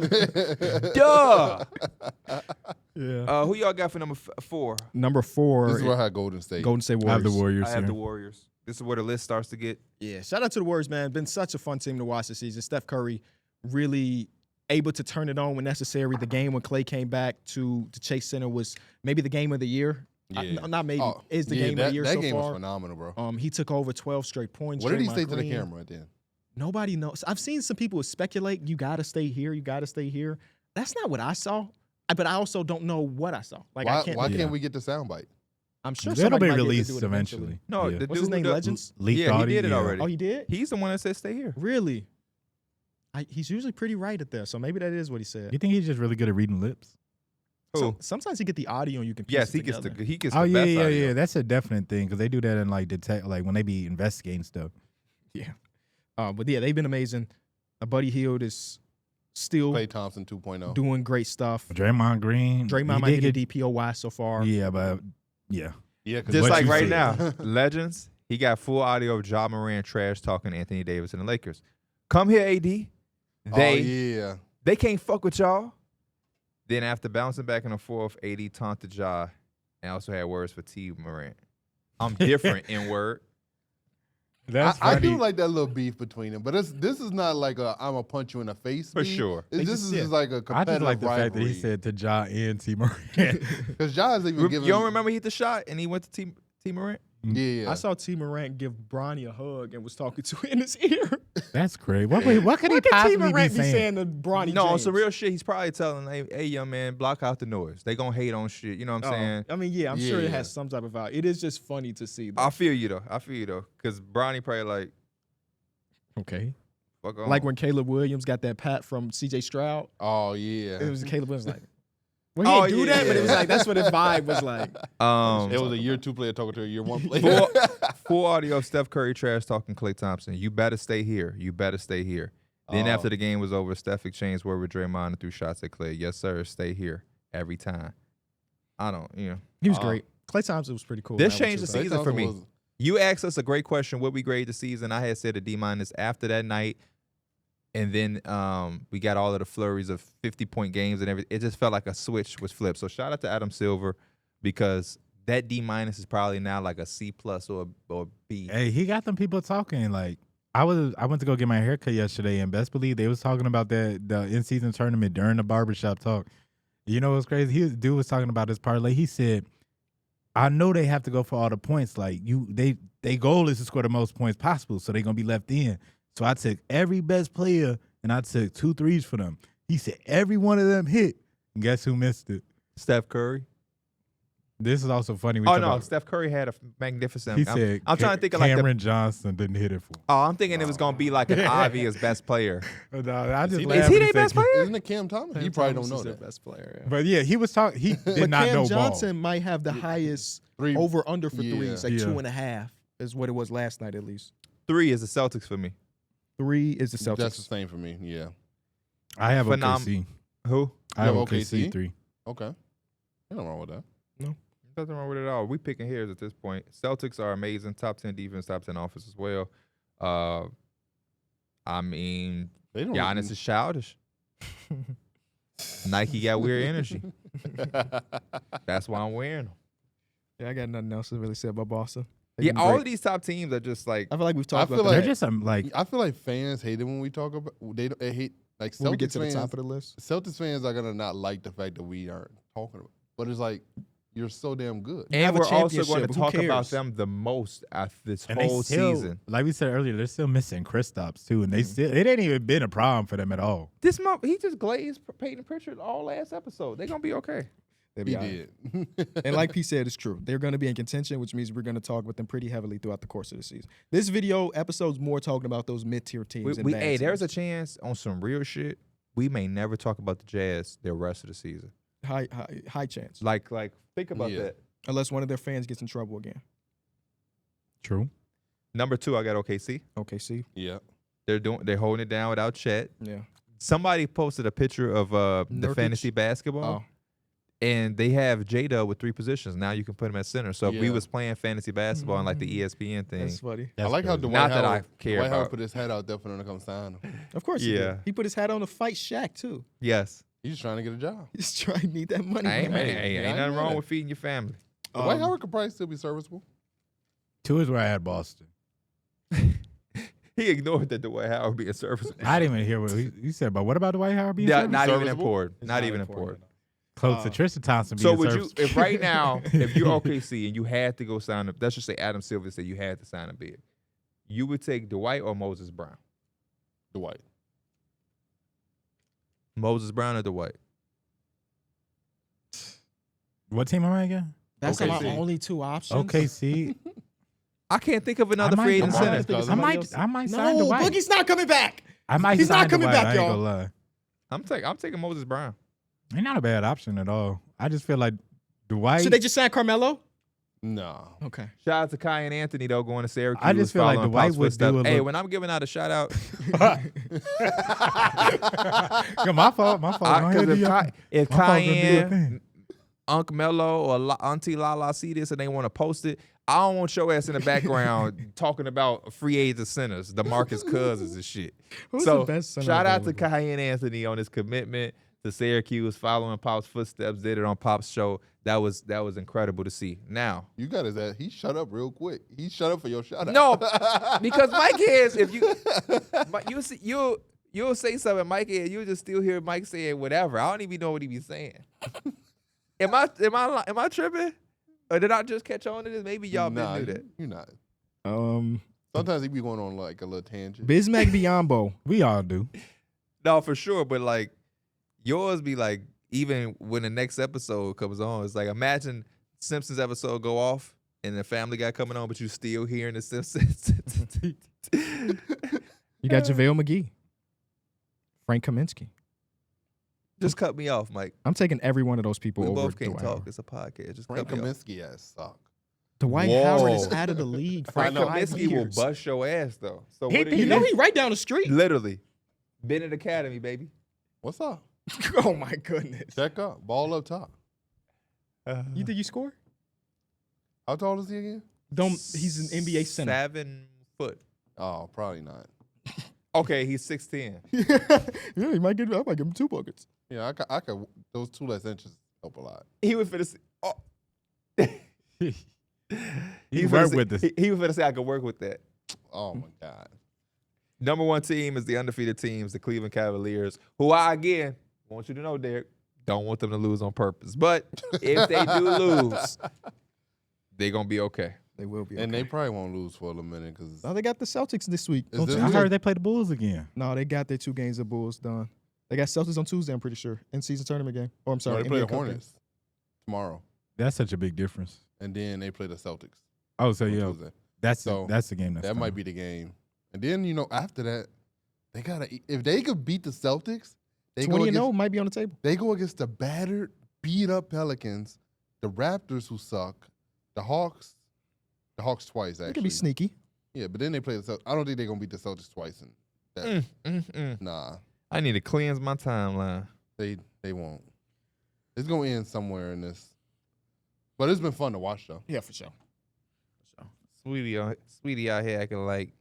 Yeah. Who y'all got for number 4? Number 4, This is where I had Golden State. Golden State I have Warriors. the Warriors I have here. the Warriors. This is where the list starts to get. Yeah, shout out to the Warriors, man. Been such a fun team to watch this season. Steph Curry really able to turn it on when necessary. The game when Klay came back to Chase Center was maybe the game of the year. Yeah. Not maybe. Oh, is the yeah, game of the year that so game far. was phenomenal, bro. He took over 12 straight points. What did he Draymond say to the Green. camera at the end? Nobody knows. I've seen some people speculate, you got to stay here, you got to stay here. That's not what I saw. But I also don't know what I saw. Like, I can't. Why can't we get the soundbite? I'm sure That'll somebody be might be able to released do it eventually. No, Yeah. the What's his dude name? who does- Legends? Leaked Yeah, he audio, did it yeah. already. Oh, he did? He's the one that said stay here. Really? He's usually pretty right at there, so maybe that is what he said. You think he's just really good at reading lips? Who? Sometimes you get the audio and you can piece Yes, it he gets together. the Oh best yeah. audio. That's a definite thing because they do that in like when they be investigating stuff. But yeah, they've been amazing. Buddy Hield is still Klay Thompson 2.0. doing great stuff. Draymond Green. Draymond he might did get a DPOY so far. Yeah, but yeah. Yeah, Just What like you right said. now, Legends, he got full audio of Ja Morant trash talking Anthony Davis and the Lakers. Come here, AD. They can't fuck with y'all. Then after bouncing back in the fourth, AD taunted Ja and also had words for T. Morant. I'm different in word. That's I funny. do like that little beef between them, but this is not like a I'm gonna punch you in the face For beef. sure. This is just like a I competitive just like the rivalry. fact that he said to Ja and T. Morant. Because Ja's even You giving. don't remember he hit the shot and he went to T. Morant? Yeah. I saw T. Morant give Bronny a hug and was talking to him in his ear. That's crazy. What could he What could T. possibly be Morant be saying? saying to Bronny No, on James? some real shit, he's probably telling, hey, young man, block out the noise. They gonna hate on shit. You know what I'm saying? I mean, yeah, I'm sure it Yeah. has some type of value. It is just funny to see. Though. I feel you though. Because Bronny probably like, Okay. fuck on. Like when Caleb Williams got that pat from C.J. Stroud. Oh yeah. It was Caleb Williams like, well, he didn't do that, but it was like that's what his vibe was like. It was a year 2 player talking to a year 1 player. full audio of Steph Curry trash talking Klay Thompson. You better stay here. You better stay here. Then after the game was over, Steph exchanged word with Draymond and threw shots at Klay. Yes, sir. Stay here every time. I don't, He was great. Klay Thompson was pretty cool. This man, what changed you the said. season for me. You asked us a great question. What we grade the season? I had said a D- after that night. And then we got all of the flurries of 50-point games and everything. It just felt like a switch was flipped. So shout out to Adam Silver because that D- is probably now like a C+ or a B. Hey, he got them people talking. Like I went to go get my haircut yesterday, and best believe they was talking about the in-season tournament during the barbershop talk. You know what's crazy? Dude was talking about his parlay. He said, "I know they have to go for all the points. Like they goal is to score the most points possible, so they're gonna be left in." So I took every best player and I took 2 threes for them. He said every one of them hit. And guess who missed it? Steph Curry. This is also funny. Steph Curry had a magnificent. He said I'm trying to think of like Cameron Johnson didn't hit it for. I'm thinking it was gonna be like an obvious best player. No, I just he- laughed Is he when their said best player? Isn't it Cam Thomas? You probably don't know Thomas is that. their best player. Yeah. But yeah, he was talking. He did But not Cam know Johnson might have the highest Three- over under for Yeah. threes, like Yeah. 2.5 is what it was last night at least. 3 is the Celtics for me. 3 is the Celtics. That's the same for me. Yeah. ball. I have Phenom- OKC. Who? I have You have OKC OKC? 3. Okay. Ain't nothing wrong with that. Nothing wrong with it at all. We picking hairs at this point. Celtics are amazing. Top 10 defense, top 10 offense as well. I mean, They don't. Giannis is childish. Nike got weird energy. That's why I'm wearing them. Yeah, I got nothing else to really say about Boston. They've Yeah, been all great. of these top teams are just like I feel like we've talked I about feel that They're just like I feel like fans hate it when we talk about they hate like when we get Celtics to the fans. top of the list. Celtics fans are gonna not like the fact that we aren't talking about. But it's like you're so damn good. have and a we're also going championship. to Who talk about cares? them the most after this and they whole still, season. like we said earlier, they're still missing Kristaps too, and they still it ain't even been a problem for them at all. This month, he just glazed Peyton Pritchard all last episode. They're going to be okay. They'll He be all right. did. And like P said, it's true. They're going to be in contention, which means we're going to talk with them pretty heavily throughout the course of the season. This video episode's more talking about those mid-tier teams. and bad Hey, there's a teams. chance on some real shit. We may never talk about the Jazz the rest of the season. high chance, Like think about Yeah. that. unless one of their fans gets in trouble again. True. Number 2, I got OKC. OKC, Yeah. They're holding it down without Chet. yeah. Somebody posted a picture of the Nurkic? fantasy basketball. Oh, And they have J-Dub with 3 positions. Now you can put him at center. So if we Yeah. was playing fantasy basketball and like the ESPN thing, that's funny. I like how crazy. Dwight Not that Howard, I care Dwight Howard about. put his hat out there for them to come sign him. Of course, he Yeah. did. He put his hat on to fight Shaq too. yes. He's just trying to get a job. He's trying to need that money. Ain't man. ain't nothing know wrong that. with feeding your family. Dwight Howard could probably still be serviceable. 2 is where I had Boston. He ignored that Dwight Howard being serviceable. I didn't even hear what you said, but what about Dwight Howard being Yeah, serviceable? not even Serviceable? important. It's Not even important. close to Tristan Thompson So being would you, serviceable. if right now, if you're OKC and you had to go sign up, let's just say Adam Silver said you had to sign a bid, you would take Dwight or Moses Brown? Dwight. Moses Brown or Dwight? What team am I again? That's OKC. my only 2 options. OKC. I can't think of another I free might- agent I center. might- think I might somebody sign No, Dwight. Boogie's not coming back. I might He's sign not coming Dwight, back, I ain't y'all. gonna lie. I'm taking Moses Brown. Ain't not a bad option at all. I just feel like Dwight. Should they just sign Carmelo? No. Okay. Shout out to Kiyan Anthony though, going to Syracuse. I just feel like following Dwight Pop's would do footsteps. a Hey, look- when I'm giving out a shout out, Yeah, my fault. My fault. Go ahead, because do your thing. if My fault, go do your Kiyan, thing. Unc Mello or Auntie Lala see this and they want to post it, I don't want your ass in the background talking about free agent centers, DeMarcus Cousins and shit. Who's So the best center shout out to available? Kiyan Anthony on his commitment to Syracuse, following Pop's footsteps, did it on Pop's show. That was incredible to see. Now, You got his ass. He shut up real quick. He shut up for your shout out. no, because Mike is if you'll say something, Mike, and you'll just still hear Mike saying whatever. I don't even know what he be saying. Am I tripping? Or did I just catch on to this? Maybe y'all Nah, been knew that. you're not. Um, Sometimes he be going on like a little tangent. Bismack Biyombo. We all do. No, for sure. But like yours be like, even when the next episode comes on, it's like imagine Simpsons episode go off and the Family Guy coming on, but you still hearing the Simpsons. You got JaVale McGee. Frank Kaminsky. Just cut me off, Mike. I'm taking every one of those people We over both can't Dwight talk. Howard. It's a podcast. Just Frank cut me off. Kaminsky ass suck. Dwight Whoa. Howard is out of the league for Frank 5 Kaminsky will years. bust your ass though. So He what are be- You you know he right down the street. literally Bennett Academy, baby. What's up? Oh my goodness. Check up. Ball up top. You think you score? How tall is he again? He's an NBA center. 7 foot. Oh, probably not. Okay, he's 6'10". Yeah, he might get. I might give him 2 buckets. Yeah, I could. Those 2 less inches help a lot. He would finna say, oh. You work with this. He was finna say I could work with that. Oh my God. Number 1 team is the undefeated teams, the Cleveland Cavaliers, who I, again, want you to know, Derek, don't want them to lose on purpose. But if they do lose, they're going to be okay. They will be. And okay. they probably won't lose for a minute because Oh, they got the Celtics this week. Is On this- I Tuesday. heard they play the Bulls again. No, they got their 2 games of Bulls done. They got Celtics on Tuesday, I'm pretty sure, in season tournament game. Oh, I'm sorry, they play the NBA Cup game. Hornets tomorrow, That's such a big difference. and then they play the Celtics. Oh, so on yeah, Tuesday. that's So, the game. That's That might coming. be the game. And then after that, they gotta. If they could beat the Celtics, they 20 go and 0 against, might be on the table. they go against the battered, beat up Pelicans, the Raptors who suck, the Hawks twice actually. They could be sneaky. Yeah, but then they play the Celtics. I don't think they're gonna beat the Celtics twice. And that, nah, I need to cleanse my timeline. they won't. It's gonna end somewhere in this. But it's been fun to watch though. Yeah, for sure. Sweetie out here acting like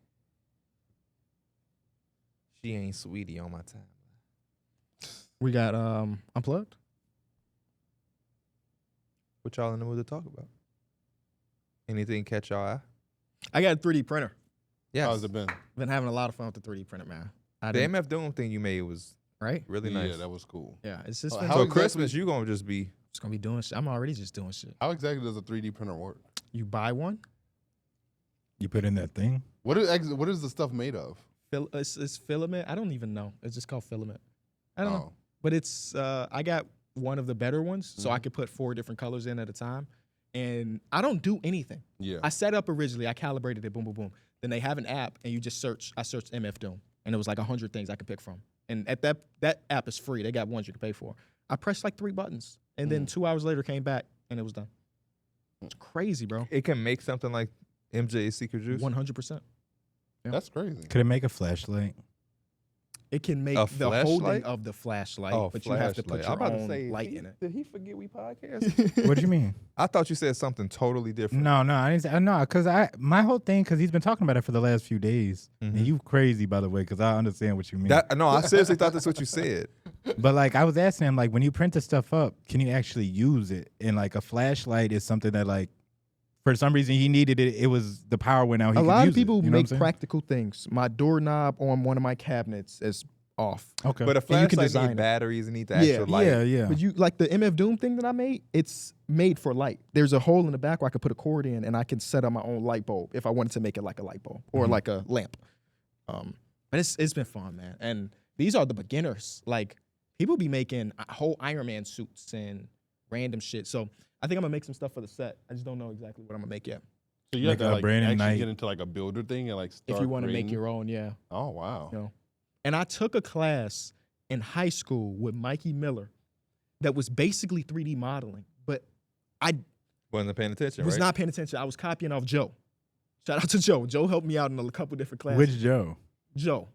she ain't sweetie on my timeline. We got Unplugged. What y'all in the mood to talk about? Anything catch y'all eye? I got a 3D printer. Yes. How's it been? Been having a lot of fun with the 3D printer, man. The MF Doom thing you made was right? really nice. Yeah, that was cool. Yeah, it's just Oh, been how So exactly- Christmas, you gonna just be just gonna be doing shit. I'm already just doing shit. How exactly does a 3D printer work? You buy one, You put in that thing. What is the stuff made of? it's filament. I don't even know. It's just called filament. I don't know. Oh. But it's I got one of the better ones, so I Mhm. could put 4 different colors in at a time. And I don't do anything. Yeah. I set up originally, I calibrated it, boom, boom, boom. Then they have an app, and you just search. I searched MF Doom, and it was like 100 things I could pick from. And at that app is free. They got ones you can pay for. I pressed like 3 buttons, and then 2 hours later came back, and it was done. It's crazy, bro. it can make something like MJ's Secret Juice. 100%. That's crazy. Could it make a flashlight? It can make A the holding flashlight? of the flashlight, Oh, but you have to flashlight. put I'm your about own to say, light in it. Did he forget we podcast? What do you mean? I thought you said something totally different. No, I didn't say, no, because my whole thing, because he's been talking about it for the last few days. Mhm. And you crazy, by the way, because I understand what you mean. No, I seriously thought that's what you said. But like I was asking him, like when you print the stuff up, can you actually use it? And like a flashlight is something that like for some reason he needed it. It was the power went out. He A could lot of use it, people you know what I'm make saying? practical things. My doorknob on one of my cabinets is off. Okay. But a And you can flashlight design need it. batteries and need the Yeah. actual light. yeah. But you like the MF Doom thing that I made, it's made for light. There's a hole in the back where I could put a cord in and I can set up my own light bulb if I wanted to make it like a light bulb or Mhm. like a lamp. But it's been fun, man. And these are the beginners. Like people be making whole Iron Man suits and random shit. So I think I'm gonna make some stuff for the set. I just don't know exactly what I'm gonna make yet. So you Like have to a like Brandon actually Knight. get into like a builder thing and like start If you want to make creating? your own, yeah. Oh wow. You know. And I took a class in high school with Mikey Miller that was basically 3D modeling, but I Wasn't paying attention, was right? not paying attention. I was copying off Joe. Shout out to Joe. Joe helped me out in a couple different classes. Which Joe? Joe?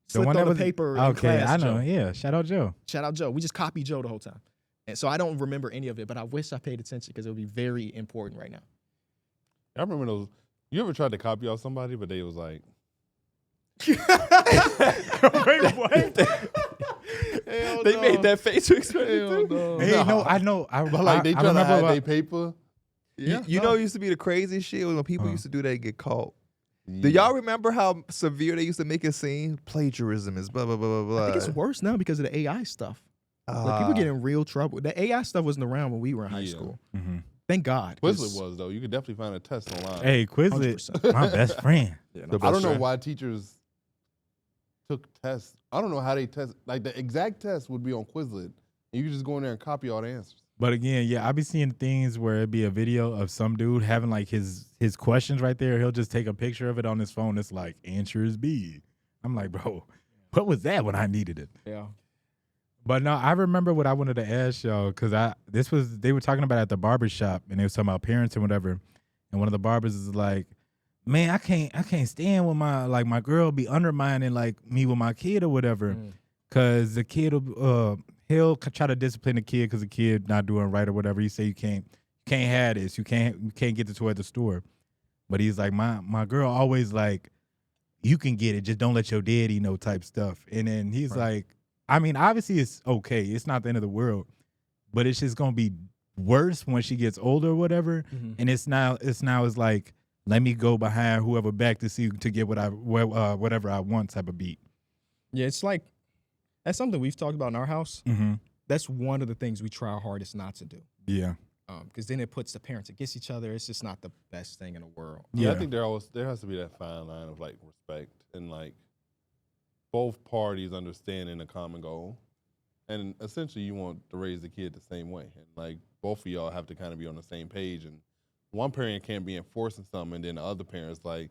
The Slipped one on that the was paper in okay. class, I know. Joe. Yeah. Shout out Joe. Shout out Joe. We just copied Joe the whole time. And so I don't remember any of it, but I wish I paid attention because it would be very important right now. I remember those. You ever tried to copy off somebody, but they was like, Wait, what? They made that facial expression Hell too. no. Hey, no, I know. but like they I try to remember hide about- their paper. You know, it used to be the craziest shit when people Huh. used to do that and get caught. Yeah. Do y'all remember how severe they used to make it seem? Plagiarism is blah blah blah blah blah. I think it's worse now because of the AI stuff. Like people get in real trouble. The AI stuff wasn't around when we were in high Yeah. school. Mhm. Thank God. 'cause- Quizlet was though. You could definitely find a test online. Hey, Quizlet, 100%. my best friend. Yeah, The no, I don't know friend. why teachers took tests. I don't know how they test. Like the exact test would be on Quizlet, and you could just go in there and copy all the answers. But again, yeah, I be seeing things where it'd be a video of some dude having like his questions right there. He'll just take a picture of it on his phone. It's like answer is B. I'm like, bro, what was that when I needed it? yeah. But no, I remember what I wanted to ask y'all because they were talking about it at the barber shop and they was talking about parents and whatever. And one of the barbers is like, man, I can't stand when my girl be undermining like me with my kid or whatever. Mm. Cause the kid he'll try to discipline the kid because the kid not doing right or whatever. He say you can't have this. You can't get the toy at the store. But he's like, my girl always like, you can get it, just don't let your daddy know type stuff. And then he's like, I mean, obviously it's okay. It's not the end of the world, but it's just gonna be worse when she gets older or whatever. Mhm. And it's like, let me go behind whoever back to get whatever I want type of beat. Yeah, it's like that's something we've talked about in our house. Mm-hmm. That's one of the things we try our hardest not to do. Yeah. Because then it puts the parents against each other. It's just not the best thing in the world. Yeah, I think there has to be that fine line of like respect and like both parties understanding a common goal. And essentially you want to raise the kid the same way. And like both of y'all have to kind of be on the same page. And one parent can't be enforcing something and then the other parent's like,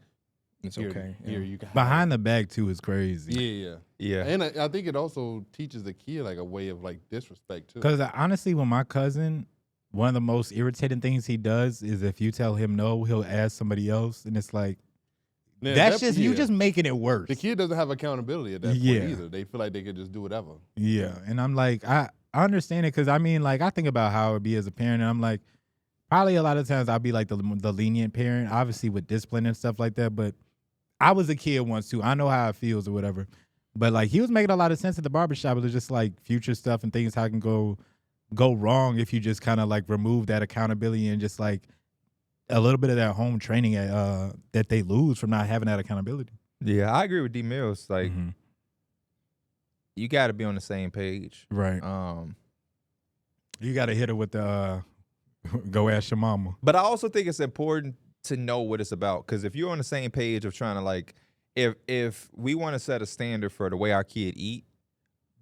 It's here, okay. Here, you can have Behind the back too is crazy. it. Yeah. Yeah. And I think it also teaches the kid like a way of like disrespect too. Because honestly, when my cousin, one of the most irritating things he does is if you tell him no, he'll ask somebody else, and it's like Yeah, that's that- just you yeah. just making it worse. The kid doesn't have accountability at that Yeah. point either. They feel like they could just do whatever. Yeah, and I'm like, I understand it because I mean, like, I think about how it would be as a parent, and I'm like, probably a lot of times I'll be like the lenient parent, obviously with discipline and stuff like that. But I was a kid once too. I know how it feels or whatever. But like he was making a lot of sense at the barbershop. It was just like future stuff and things how it can go wrong if you just kind of like remove that accountability and just like a little bit of that home training that they lose from not having that accountability. Yeah, I agree with D Mills. Like Mhm. you got to be on the same page. Right. You got to hit it with the go ask your mama. But I also think it's important to know what it's about, because if you're on the same page of trying to like, if we want to set a standard for the way our kid eat,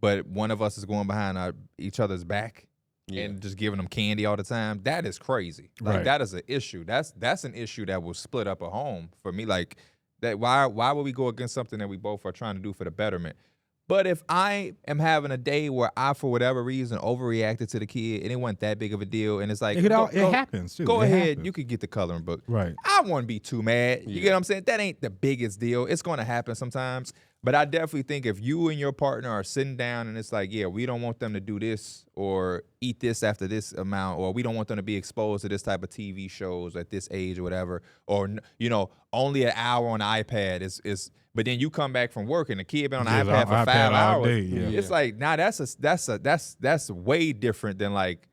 but one of us is going behind each other's back and just giving them candy all the time, that is crazy. Like that is an issue. That's an issue that will split up a home for me. Like that. Why would we go against something that we both are trying to do for the betterment? But if I am having a day where I, for whatever reason, overreacted to the kid and it wasn't that big of a deal, and it's like, It happens too. Go It ahead, happens. you could get the coloring book. Right. I wouldn't be too mad. You get what I'm saying? That ain't the biggest deal. It's going to happen sometimes. But I definitely think if you and your partner are sitting down and it's like, yeah, we don't want them to do this or eat this after this amount, or we don't want them to be exposed to this type of TV shows at this age or whatever, or, you know, only an hour on the iPad is but then you come back from work and the kid been on the iPad for 5 hours. Day, It's like, nah, that's way different than like,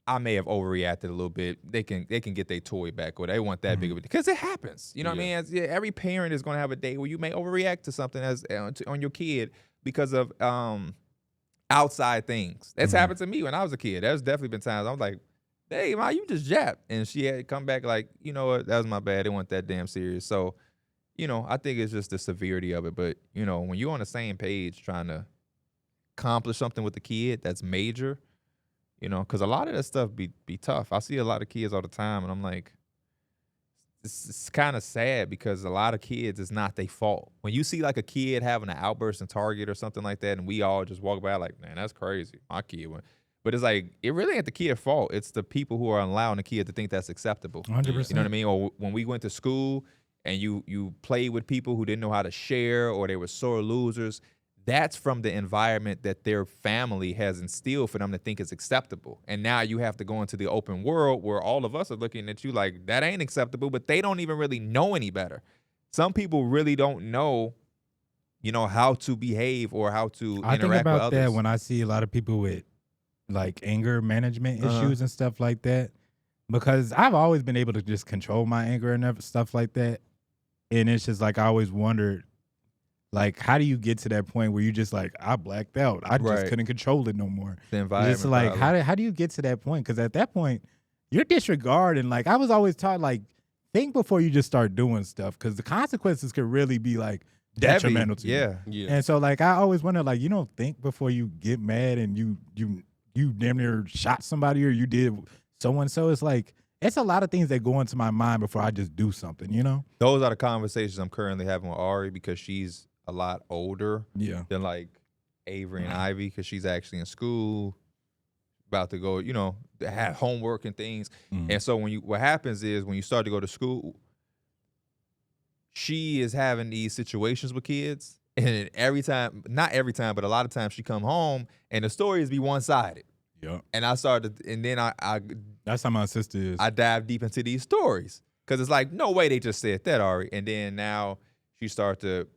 I may have overreacted a little bit. They can get their toy back, or they want that big of a because it happens. You know what I mean? Every parent is going to have a day where you may overreact to something on your kid because of outside things. That's happened to me when I was a kid. There's definitely been times I was like, "Hey, ma, you just japped," and she had come back like, "You know what? That was my bad. It wasn't that damn serious." So, you know, I think it's just the severity of it. But you know, when you're on the same page trying to accomplish something with the kid that's major. You know, because a lot of that stuff be tough. I see a lot of kids all the time, and I'm like, it's kind of sad because a lot of kids, it's not their fault. When you see like a kid having an outburst in Target or something like that, and we all just walk by like, man, that's crazy. My kid went. But it's like, it really ain't the kid's fault. It's the people who are allowing the kid to think that's acceptable. 100%. You know what I mean? Or when we went to school and you played with people who didn't know how to share, or they were sore losers, that's from the environment that their family has instilled for them to think is acceptable. And now you have to go into the open world where all of us are looking at you like, that ain't acceptable, but they don't even really know any better. Some people really don't know, you know, how to behave or how to interact with others. I think about that when I see a lot of people with like anger management issues and stuff like that, because I've always been able to just control my anger and stuff like that. And it's just like, I always wondered, like, how do you get to that point where you just like, I blacked out. I just couldn't control it no more. The environment. It's like, how do you get to that point? Because at that point, you're disregarding. Like, I was always taught, like, think before you just start doing stuff, because the consequences could really be like detrimental to you. Yeah. And so, like, I always wonder, like, you don't think before you get mad and you damn near shot somebody or you did so and so. It's like, it's a lot of things that go into my mind before I just do something, you know? Those are the conversations I'm currently having with Ari, because she's a lot older than like Avery and Ivy, because she's actually in school, about to go, you know, have homework and things. And so what happens is when you start to go to school, she is having these situations with kids, and every time, not every time, but a lot of times she come home and the stories be one-sided. Yeah. And I started, and then I that's how my sister is. I dive deep into these stories, because it's like, no way they just said that, Ari. And then now she started to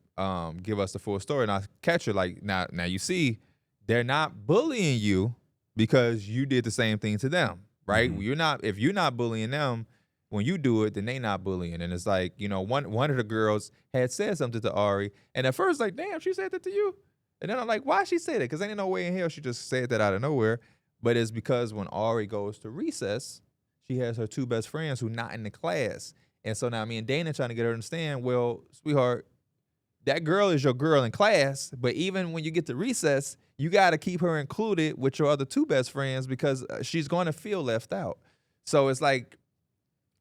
give us the full story, and I catch her like, now you see, they're not bullying you because you did the same thing to them, right? If you're not bullying them when you do it, then they not bullying. And it's like, you know, one of the girls had said something to Ari, and at first like, damn, she said that to you. And then I'm like, why she say that? Because ain't no way in hell she just said that out of nowhere. But it's because when Ari goes to recess, she has her two best friends who not in the class. And so now me and Dana trying to get her to understand, well, sweetheart, that girl is your girl in class, but even when you get to recess, you got to keep her included with your other two best friends, because she's going to feel left out. So it's like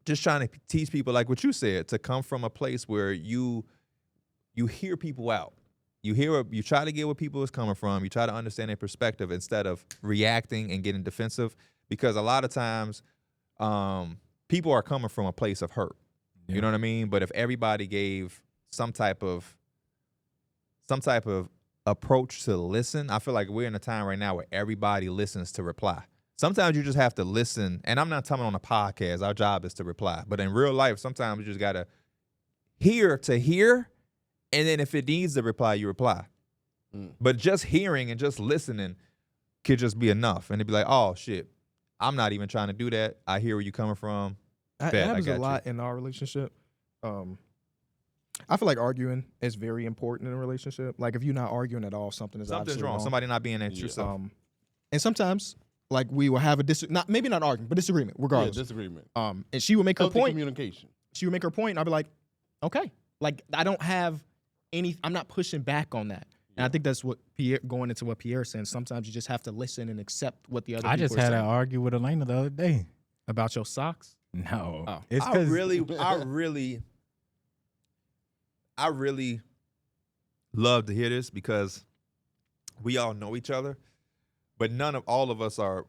just trying to teach people, like what you said, to come from a place where you hear people out. You try to get where people is coming from. You try to understand their perspective instead of reacting and getting defensive, because a lot of times people are coming from a place of hurt. Yeah. You know what I mean? But if everybody gave some type of approach to listen, I feel like we're in a time right now where everybody listens to reply. Sometimes you just have to listen, and I'm not talking on a podcast. Our job is to reply. But in real life, sometimes you just got to hear, and then if it needs to reply, you reply. But just hearing and just listening could just be enough. And it'd be like, oh, shit, I'm not even trying to do that. I hear where you're coming from. It happens a lot in our relationship. I feel like arguing is very important in a relationship. Like if you're not arguing at all, something's wrong. Somebody not being their true self. And sometimes, like we will have maybe not argument, but disagreement, regardless. Yeah, disagreement. And she would make her point. Communication. She would make her point, and I'd be like, okay. Like I don't have I'm not pushing back on that. And I think that's what Pierre, going into what Pierre said, sometimes you just have to listen and accept what the other people are saying. I just had to argue with Elena the other day. About your socks? No. Oh. It's I really love to hear this because we all know each other, but all of us are,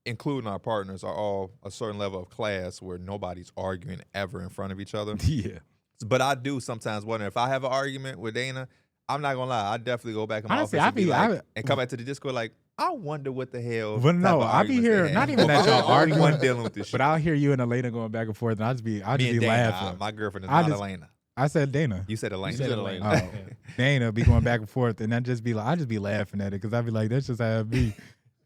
including our partners, are all a certain level of class where nobody's arguing ever in front of each other. Yeah. But I do sometimes wonder if I have an argument with Dana, I'm not gonna lie, I definitely go back in my Honestly, office and come back to the Discord like, I wonder what the hell. But no, I'll be here. Not even that y'all arguing, dealing with this shit. but I'll hear you and Elena going back and forth, and I'll just be laughing. My girlfriend is not Elena. I said Dana. You said Elena. You said Elena. Oh, Dana be going back and forth, and I just be laughing at it because I be like, that's just how it be.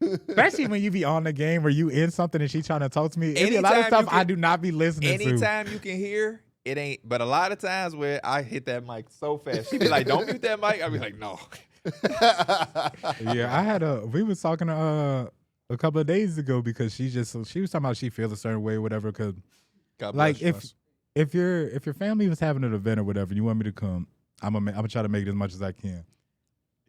Especially when you be on the game or you in something and she trying to talk to me. It be a lot of stuff I do not be listening to. Anytime you can hear, it ain't. But a lot of times where I hit that mic so fast, she be like, "Don't mute that mic." I be like, "No." Yeah, we was talking a couple of days ago because she was talking about she feels a certain way or whatever. Because like if your family was having an event or whatever, and you want me to come, I'm gonna try to make it as much as I can.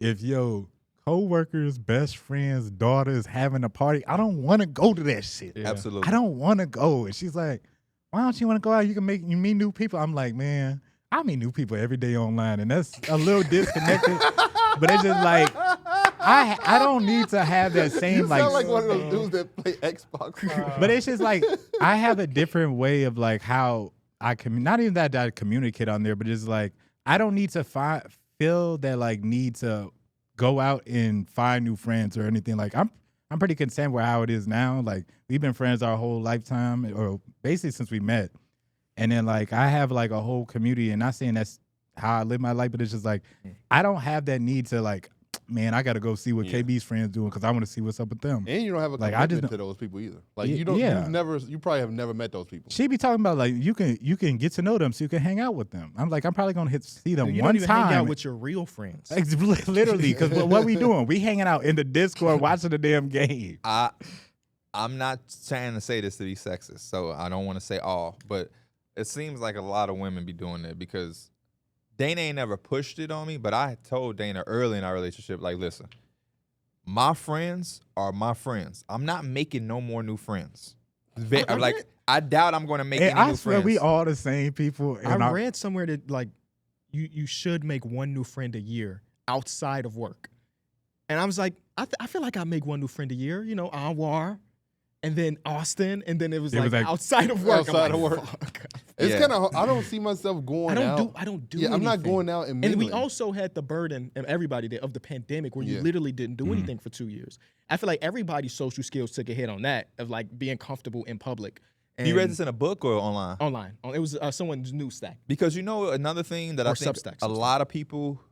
If your co-workers, best friend's daughter is having a party, I don't want to go to that shit. Yeah. Absolutely, I don't want to go. And she's like, "Why don't you want to go out? You meet new people." I'm like, man, I meet new people every day online, and that's a little disconnected. But it's just like I don't need to have that same you sound like one of those dudes that play Xbox. But it's just like I have a different way of like how I can not even that I communicate on there, but it's like I don't need to feel that like need to go out and find new friends or anything. Like I'm pretty content with how it is now. Like we've been friends our whole lifetime, or basically since we met. And then like I have like a whole community, and not saying that's how I live my life, but it's just like I don't have that need to like, man, I got to go see what KB's friends doing because I want to see what's up with them. And you don't have a commitment to those people either. Like you probably have never met those people. She be talking about like you can get to know them so you can hang out with them. I'm like, I'm probably gonna see them you one don't even time. hang out with your real friends. Literally, because what we doing? We hanging out in the Discord watching the damn game. I'm not trying to say this to be sexist, so I don't want to say all, but it seems like a lot of women be doing that because Dana ain't never pushed it on me, but I told Dana early in our relationship, like, listen, my friends are my friends. I'm not making no more new friends. Like, I doubt I'm going to make any new friends. I swear we all the same people. I read somewhere that, like, you should make one new friend a year outside of work. And I was like, I feel like I make one new friend a year. You know, Anwar, and then Austin, and then it was like outside of work. Outside of work. It's kind of. I don't see myself going out. I don't do. Yeah, anything. I'm not going out and. And we also had the burden, and everybody did, of the pandemic, where you literally didn't do anything for 2 years. I feel like everybody's social skills took a hit on that of like being comfortable in public. And you read this in a book or online? Online. It was someone's news stack. Because you know another thing that I think a lot of people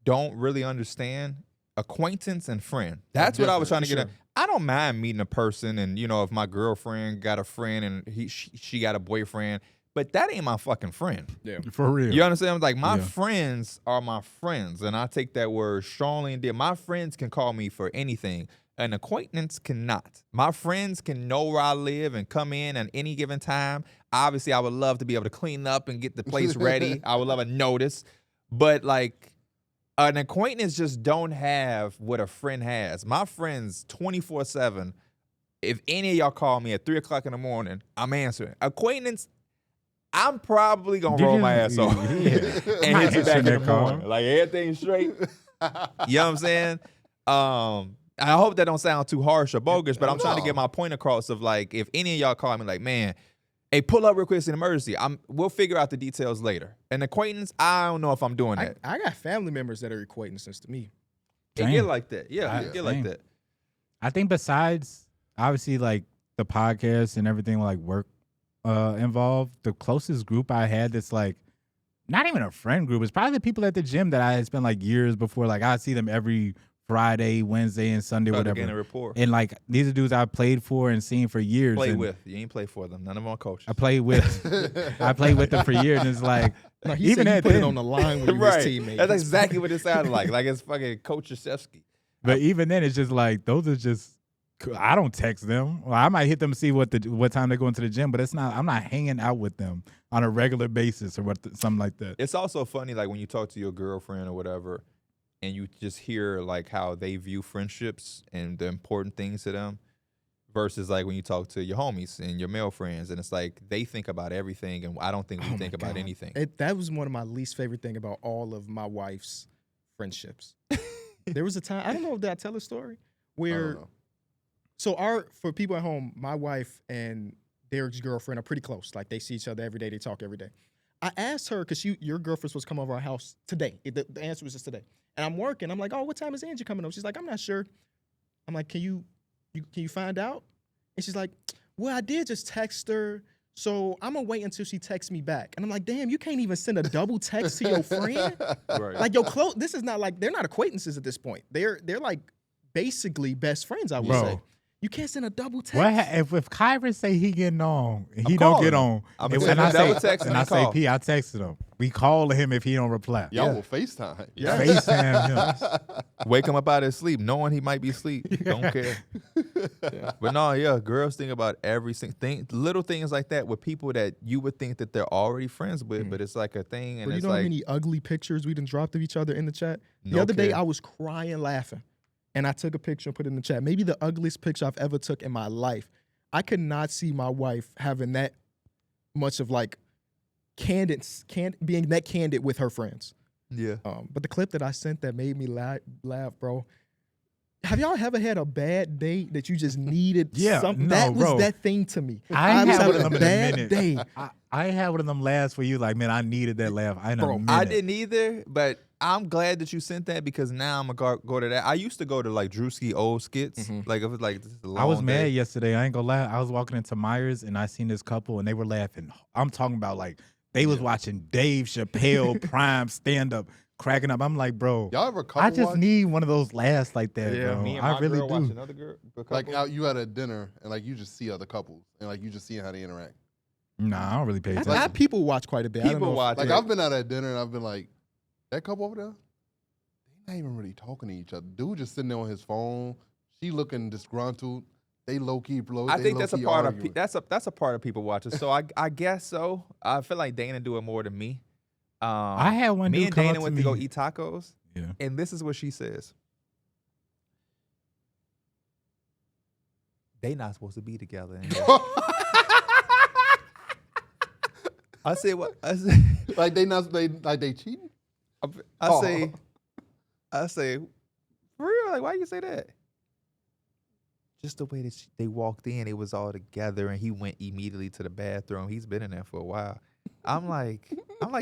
don't really understand: acquaintance and friend. That's what I was trying to get at. I don't mind meeting a person, and you know, if my girlfriend got a friend and she got a boyfriend, but that ain't my fucking friend. Yeah, for real. You understand? Like my friends are my friends, and I take that word strongly and dear. My friends can call me for anything. An acquaintance cannot. My friends can know where I live and come in at any given time. Obviously, I would love to be able to clean up and get the place ready. I would love a notice, but like. An acquaintance just don't have what a friend has. My friends 24/7. If any of y'all call me at 3 o'clock in the morning, I'm answering. Acquaintance, I'm probably gonna roll my ass off and hit you back in the morning. Like everything's straight. You know what I'm saying? I hope that don't sound too harsh or bogus, but I'm trying to get my point across of like if any of y'all call me like, man, hey, pull up real quick, it's an emergency. We'll figure out the details later. An acquaintance, I don't know if I'm doing that. I got family members that are acquaintances to me. It get like that. Yeah, it get like that. I think besides, obviously, like the podcast and everything like work involved, the closest group I had that's like not even a friend group. It's probably the people at the gym that I had spent like years before. Like I see them every Friday, Wednesday, and Sunday, Start to whatever. gain a rapport. And like these are dudes I've played for and seen for years. Play and with. You ain't play for them. None of them are coaches. I played with them for years, and it's like No, he even said you at put it then, on the line with right. his teammate. That's exactly what it sounded like. Like it's fucking Coach Krzyzewski. but even then, it's just like those are just. I don't text them. Well, I might hit them to see what time they're going to the gym, but it's not. I'm not hanging out with them on a regular basis or something like that. It's also funny, like when you talk to your girlfriend or whatever, and you just hear like how they view friendships and the important things to them, versus like when you talk to your homies and your male friends, and it's like they think about everything, and I don't think we think about anything. That was one of my least favorite thing about all of my wife's friendships. There was a time, I don't know if I tell a story, I where don't know. so for people at home, my wife and Darrick's girlfriend are pretty close. Like they see each other every day, they talk every day. I asked her, because your girlfriend's supposed to come over our house today. The answer was just today. And I'm working. I'm like, oh, what time is Angie coming over? She's like, I'm not sure. I'm like, can you find out? And she's like, well, I did just text her, so I'm gonna wait until she texts me back. And I'm like, damn, you can't even send a double text to your friend? Right. Like your close. This is not like, they're not acquaintances at this point. They're like basically best friends, I would Bro. say. You can't send a double text. What if Kyrie say he getting on, he I'm don't get calling on, I'm and, sending I a double say, text and I I say, call. P, I texted him. We call him if he don't reply. Y'all will FaceTime. Yeah. FaceTime him. Wake him up out of his sleep, knowing he might be asleep. Don't care. But no, yeah, girls think about every single thing, little things like that with people that you would think that they're already friends with, but it's like a thing, and Bro, you it's know how like many ugly pictures we done dropped of each other in the chat? The No other day, care. I was crying laughing, and I took a picture and put it in the chat. Maybe the ugliest picture I've ever took in my life. I could not see my wife having that much of like being that candid with her friends. yeah. But the clip that I sent that made me laugh, bro. Have y'all ever had a bad date that you just needed Yeah, something? no, That was bro. that thing to me. I was had having one of a them in a bad minute. day. I had one of them laughs where you like, man, I needed that laugh. I didn't either, but I'm glad that you sent that because now I'm gonna go to that. I used to go to like Drewski old skits, like it was like this is a long I was day. mad yesterday. I ain't gonna lie. I was walking into Myers and I seen this couple and they were laughing. I'm talking about like they was watching Dave Chappelle prime stand up, cracking up. I'm like, bro, Y'all ever couple I just watch? need one of those laughs like that, Yeah, bro. Me and I my really girl watch do. another girl. Like out you at a dinner and like you just see other couples and like you just see how they interact. Nah, I don't really pay attention. People watch quite a bit. I don't People know if- watch. Like it. I've been out at dinner and I've been like, that couple over there, they not even really talking to each other. Dude just sitting there on his phone. She looking disgruntled. They low key blow. I think that's a part of arguing. that's a part of people watching. So I guess so. I feel like Dana do it more than me. I had one Me dude and come Dana up went to to go me. eat tacos, Yeah. and this is what she says: they not supposed to be together. anymore. I said what? I said. like they cheating. I say, for real? Like, why you say that? Just the way that they walked in, it was all together, and he went immediately to the bathroom. He's been in there for a while. I'm like,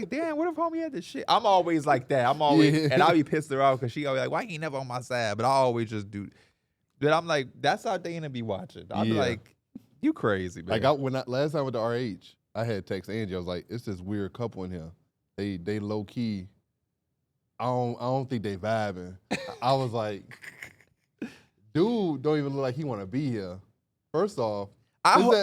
damn, what if homie had this shit? I'm always like that. I'm always, and I'll be pissed her off because she always like, why he ain't never on my side? But I always just do. But I'm like, that's how Dana be watching. I'll be Yeah. like, you crazy, man. Like last time with the RH, I had text Angie. I was like, it's this weird couple in here. They low key. I don't think they vibing. I was like, dude, don't even look like he want to be here. First off,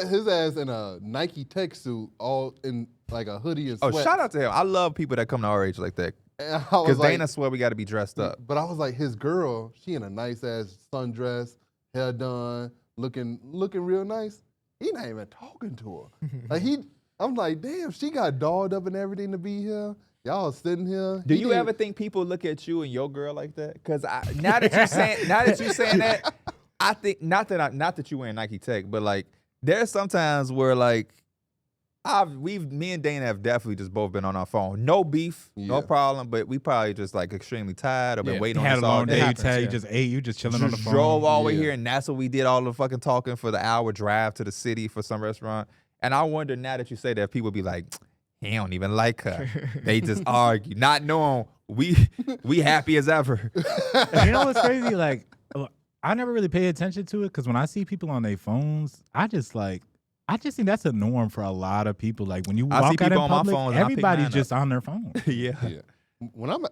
his ass in a Nike tech suit, all in like a hoodie and sweats. shout out to him. I love people that come to our age like that. And I was Because like, Dana swear we got to be dressed up. but I was like, his girl, she in a nice ass sundress, hair done, looking real nice. He not even talking to her. I'm like, damn, she got dolled up and everything to be here. Y'all sitting here. Do you ever think people look at you and your girl like that? Because now that you saying that, I think not that you wearing Nike Tech, but like there's sometimes where like me and Dana have definitely just both been on our phone. No beef, no Yeah. problem, but we probably just like extremely tired or been Yeah. waiting You on had a this all long day. day. You happens, tell you yeah. just ate. You just chilling on the Just phone. drove all the way Yeah. here, and that's what we did all the fucking talking for the hour drive to the city for some restaurant. And I wonder now that you say that, people be like, he don't even like her. They just argue, not knowing we happy as ever. You know what's crazy? Like, I never really pay attention to it because when I see people on their phones, I just like, I just think that's a norm for a lot of people. Like when you I see walk out in people on my public, phones and I pick everybody's mine just on their phone. yeah.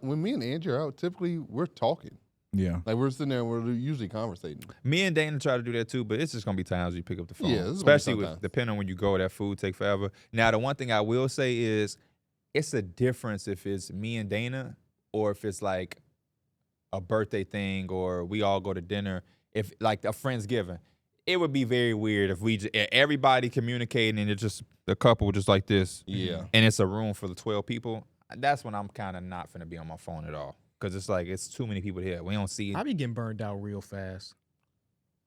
When me and Andrew are out, typically we're talking. Yeah. Like we're sitting there and we're usually conversating. Me and Dana try to do that too, but it's just gonna be times you pick up the phone. Yeah, this is especially gonna be with sometimes. depending on when you go, that food take forever. Now, the one thing I will say is, it's a difference if it's me and Dana or if it's like a birthday thing or we all go to dinner. If like a Friendsgiving, it would be very weird if we everybody communicating and it's just the couple just like this. Yeah. And it's a room for the 12 people. That's when I'm kind of not finna be on my phone at all. Because it's like, it's too many people here. We don't see it. I be getting burned out real fast.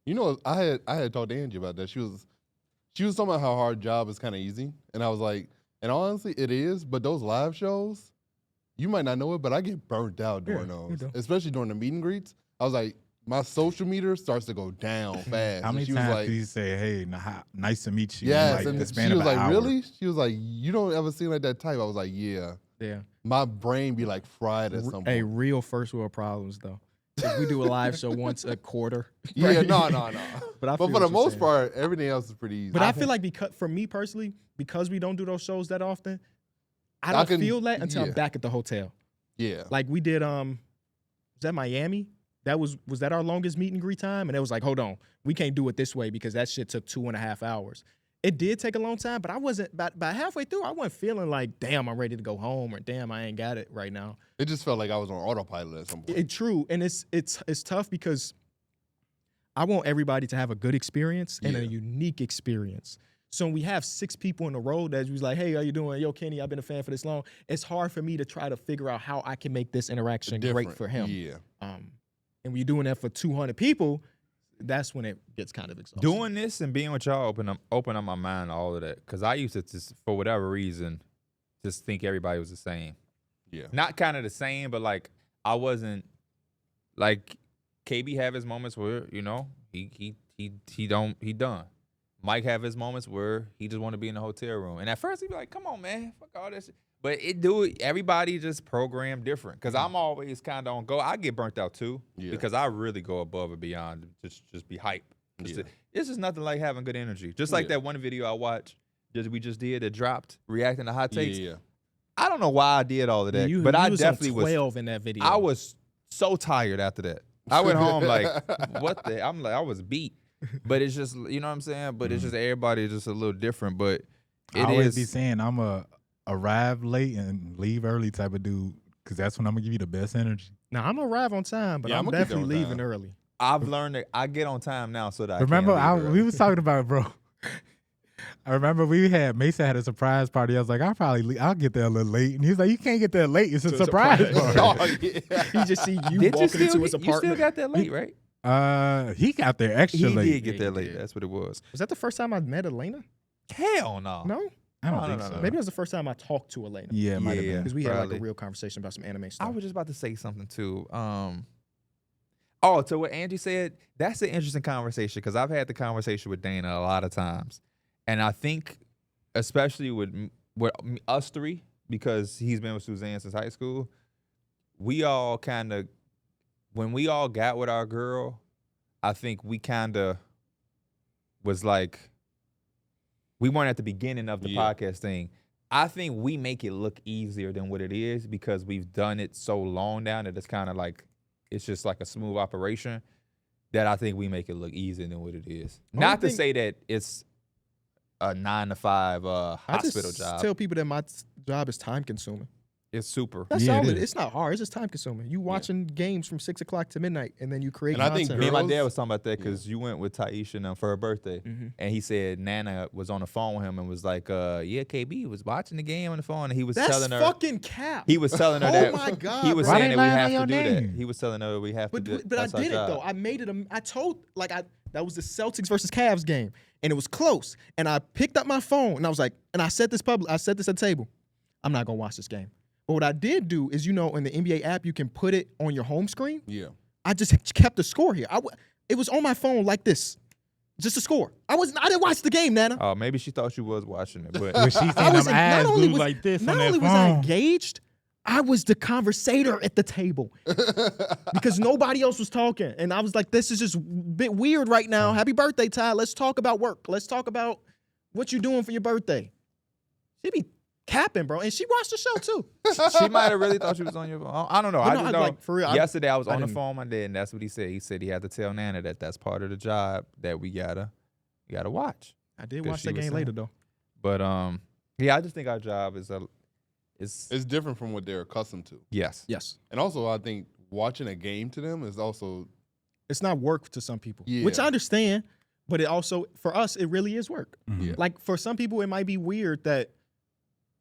You know, I had talked to Angie about that. She was talking about how hard job is kind of easy, and I was like, and honestly, it is. But those live shows, you might not know it, but I get burnt out during Yeah, you those, do. especially during the meet and greets. I was like, my social meter starts to go down fast. How And many she was times like, do you say, "Hey, nice to meet you"? in, yes, like, and the span she of was an like, hour? really? She was like, you don't ever seem like that type. I was like, yeah. Yeah. My brain be like fried at some Hey, point. real first world problems though. If we do a live show once a quarter. Yeah, right? no. But I But feel for the what you're most saying. part, everything else is pretty easy. But I feel like because for me personally, because we don't do those shows that often, I don't can- feel that until yeah. I'm back at the hotel. yeah. Like we did was that Miami? That was that our longest meet and greet time? And it was like, hold on, we can't do it this way because that shit took 2.5 hours. It did take a long time, but I wasn't by halfway through, I wasn't feeling like, damn, I'm ready to go home or damn, I ain't got it right now. It just felt like I was on autopilot at some point. True. And it's tough because I want everybody to have a good experience and a Yeah. unique experience. So when we have 6 people in a row that was like, hey, how you doing? Yo, Kenny, I've been a fan for this long. It's hard for me to try to figure out how I can make this interaction great Different. for him. Yeah. And when you're doing that for 200 people, that's when it gets kind of exhausting. Doing this and being with y'all open up my mind to all of that. Because I used to just, for whatever reason, just think everybody was the same. Yeah. Not kind of the same, but like I wasn't like KB have his moments where, you know, he done. Mike have his moments where he just want to be in the hotel room. And at first he'd be like, come on, man, fuck all this shit. But everybody just programmed different. Because I'm always kind of on go. I get burnt out too. Yeah. Because I really go above and beyond. Just be hype. Yeah. It's just nothing like having good energy. Just like Yeah. that one video I watched we just did that dropped, reacting to hot takes. Yeah. I don't know why I did all of that, You but I was definitely on was. 12 in that video. I was so tired after that. I went home like, what the? I'm like, I was beat. But it's just, you know what I'm saying? But it's just everybody just a little different. But I it always is. be saying I'm a arrive late and leave early type of dude because that's when I'm gonna give you the best energy. Now I'm gonna arrive on time, but Yeah, I'm I'ma get there definitely on leaving time. early. I've learned that I get on time now so that Remember, I can't leave we early. was talking about it, bro. I remember Mason had a surprise party. I was like, I'll get there a little late, and he was like, you can't get there late. It's a surprise party. Oh, yeah. He just see you Did you walking still, into his you still apartment. got that late, right? He got there extra He late. did get Yeah, there he late. did. That's what it was. Was that the first time I met Elena? Hell no. No, I don't No, think no, so. no. maybe it was the first time I talked to Elena. Yeah, it might have Yeah. been. Because we had like Probably. a real conversation about some anime I stuff. was just about to say something too. To what Angie said, that's an interesting conversation because I've had the conversation with Dana a lot of times, and I think, especially with us three, because he's been with Suzanne since high school, we all kind of, when we all got with our girl, I think we kind of was like, we weren't at the beginning of the Yeah. podcast thing. I think we make it look easier than what it is because we've done it so long now that it's kind of like, it's just like a smooth operation that I think we make it look easier than what it is. Only Not to thing- say that it's a 9 to 5 I hospital just job. tell people that my job is time consuming. It's super. That's Yeah, all it it is. It's not hard. It's just time consuming. You watching games from 6 o'clock to midnight, and then you create And I think content. Me and my Girls- dad was talking about that because you went with Taisha for her birthday. Mhm. And he said Nana was on the phone with him and was like, yeah, KB was watching the game on the phone. And he was That's telling her. fucking cap. He was telling her Oh that. my God, He was bro. Why saying they that we lying have on to your do that. name? He was telling her we have to do But I that's our did it job. though. I made it. I told that was the Celtics versus Cavs game, and it was close. And I picked up my phone and I was like, and I said this I said this at the table. I'm not gonna watch this game. But what I did do is, in the NBA app, you can put it on your home screen. Yeah. I just kept the score here. It was on my phone like this, just a score. I didn't watch the game, Nana. Oh, maybe she thought she was watching it, but When she seen I was them not eyes only glued was- like this Not on that only was I phone. engaged, I was the conversator at the table because nobody else was talking. And I was like, this is just a bit weird right now. Happy birthday, Ty. Let's talk about work. Let's talk about what you doing for your birthday? She be capping, bro. And she watched the show, too. She might have really thought she was on your phone. I don't know. But I no, just I- know. like, for real, yesterday I was on the didn't- phone one day, and that's what he said. He said he had to tell Nana that that's part of the job that we gotta watch. I did 'Cause watch she that was game saying. later, though. But yeah, I just think our job is It's different from what they're accustomed to. yes. Yes. And also, I think watching a game to them is also It's not work to some people, Yeah. which I understand. But it also, for us, it really is work. Yeah. Like, for some people, it might be weird that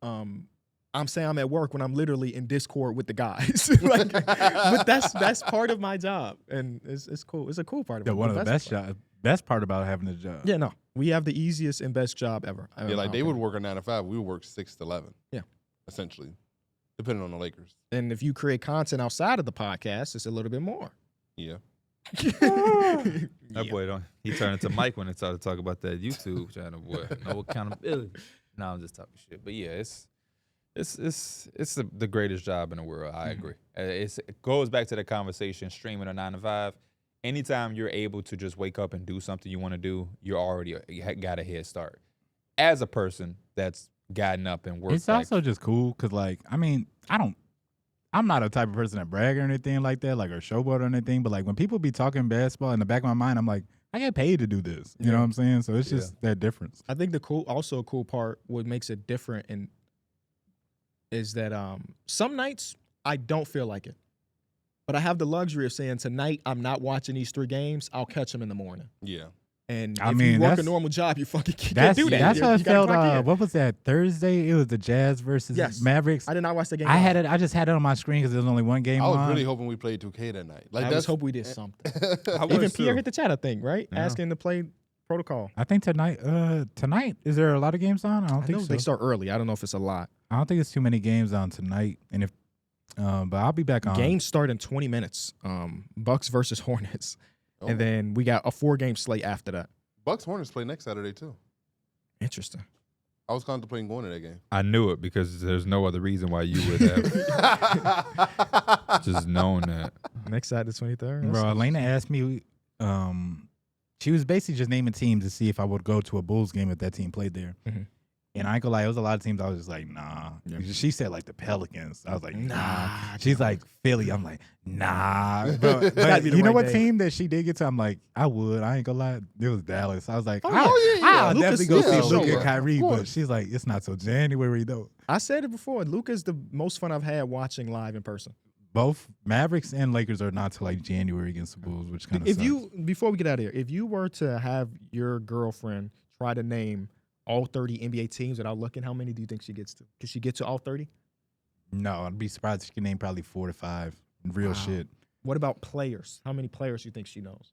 I'm saying I'm at work when I'm literally in Discord with the guys. Like, but that's part of my job, and it's cool. It's a cool part of it. One of the best part. best part about having a job. Yeah, no, we have the easiest and best job ever. yeah, like they would work a 9 to 5. We would work 6 to 11. Yeah. Essentially, depending on the Lakers. And if you create content outside of the podcast, it's a little bit more. Yeah. That boy he turned into Mike when they started to talk about that YouTube channel. Boy, no accountability. No, I'm just talking shit. But yeah, it's the greatest job in the world. I agree. It goes back to the conversation streaming a 9 to 5. Anytime you're able to just wake up and do something you want to do, you got a head start. As a person that's gotten up and worked, It's also just cool because, like, I mean, I'm not a type of person that brag or anything like that, like, or showboat or anything. But like when people be talking basketball, in the back of my mind, I'm like, I get paid to do this. You know what I'm saying? So it's just that difference. I think the cool part, what makes it different, and is that some nights I don't feel like it, but I have the luxury of saying tonight I'm not watching these 3 games. I'll catch them in the morning. Yeah. And I if mean, you work a that's- normal job, you fucking can't That's do that. that's You how it gotta felt. clock in. What was that Thursday? It was the Jazz versus Yes. Mavericks. I did not watch the game. I live. had it. I just had it on my screen because there was only one game I was on. really hoping we played 2K that night. Like I that's just hope we did something. I Even was Pierre too. hit the chat, I think, right? Yeah. Asking to play protocol. I think tonight. Tonight is there a lot of games on? I don't I think know so. they start early. I don't know if it's a lot. I don't think it's too many games on tonight. And if, but I'll be back on. Games start in 20 minutes. Bucks versus Hornets. Oh. And then we got a 4-game slate after that. Bucks Hornets play next Saturday too. Interesting. I was contemplating going to that game. I knew it because there's no other reason why you would have just known that. Next Saturday, the 23rd. Bro, Elena asked me. She was basically just naming teams to see if I would go to a Bulls game if that team played there. Mhm. And I ain't gonna lie, it was a lot of teams I was just like, nah. Yeah. She said like the Pelicans. I was like, nah. Nah. She's like Philly. I'm like, nah. Bro, gotta but be the you know right what day. team that she did get to? I'm like, I would. I ain't gonna lie. It was Dallas. I was like, Oh, I'll yeah. definitely Lucas- go yeah, see sure. Luka and Kyrie. Of But course. she's like, it's not till January though. I said it before. Luka's the most fun I've had watching live in person. Both Mavericks and Lakers are not till like January against the Bulls, which kind of If sucks. you, before we get out of here, if you were to have your girlfriend try to name all 30 NBA teams without looking, how many do you think she gets to? Can she get to all 30? No, I'd be surprised if she can name probably 4 to 5. Real Wow. shit. What about players? How many players do you think she knows?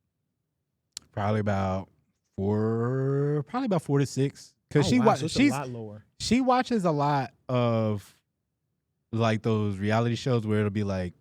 Probably about 4 to 6. Because Oh, wow, so it's she's a lot lower. she watches a lot of like those reality shows where it'll be like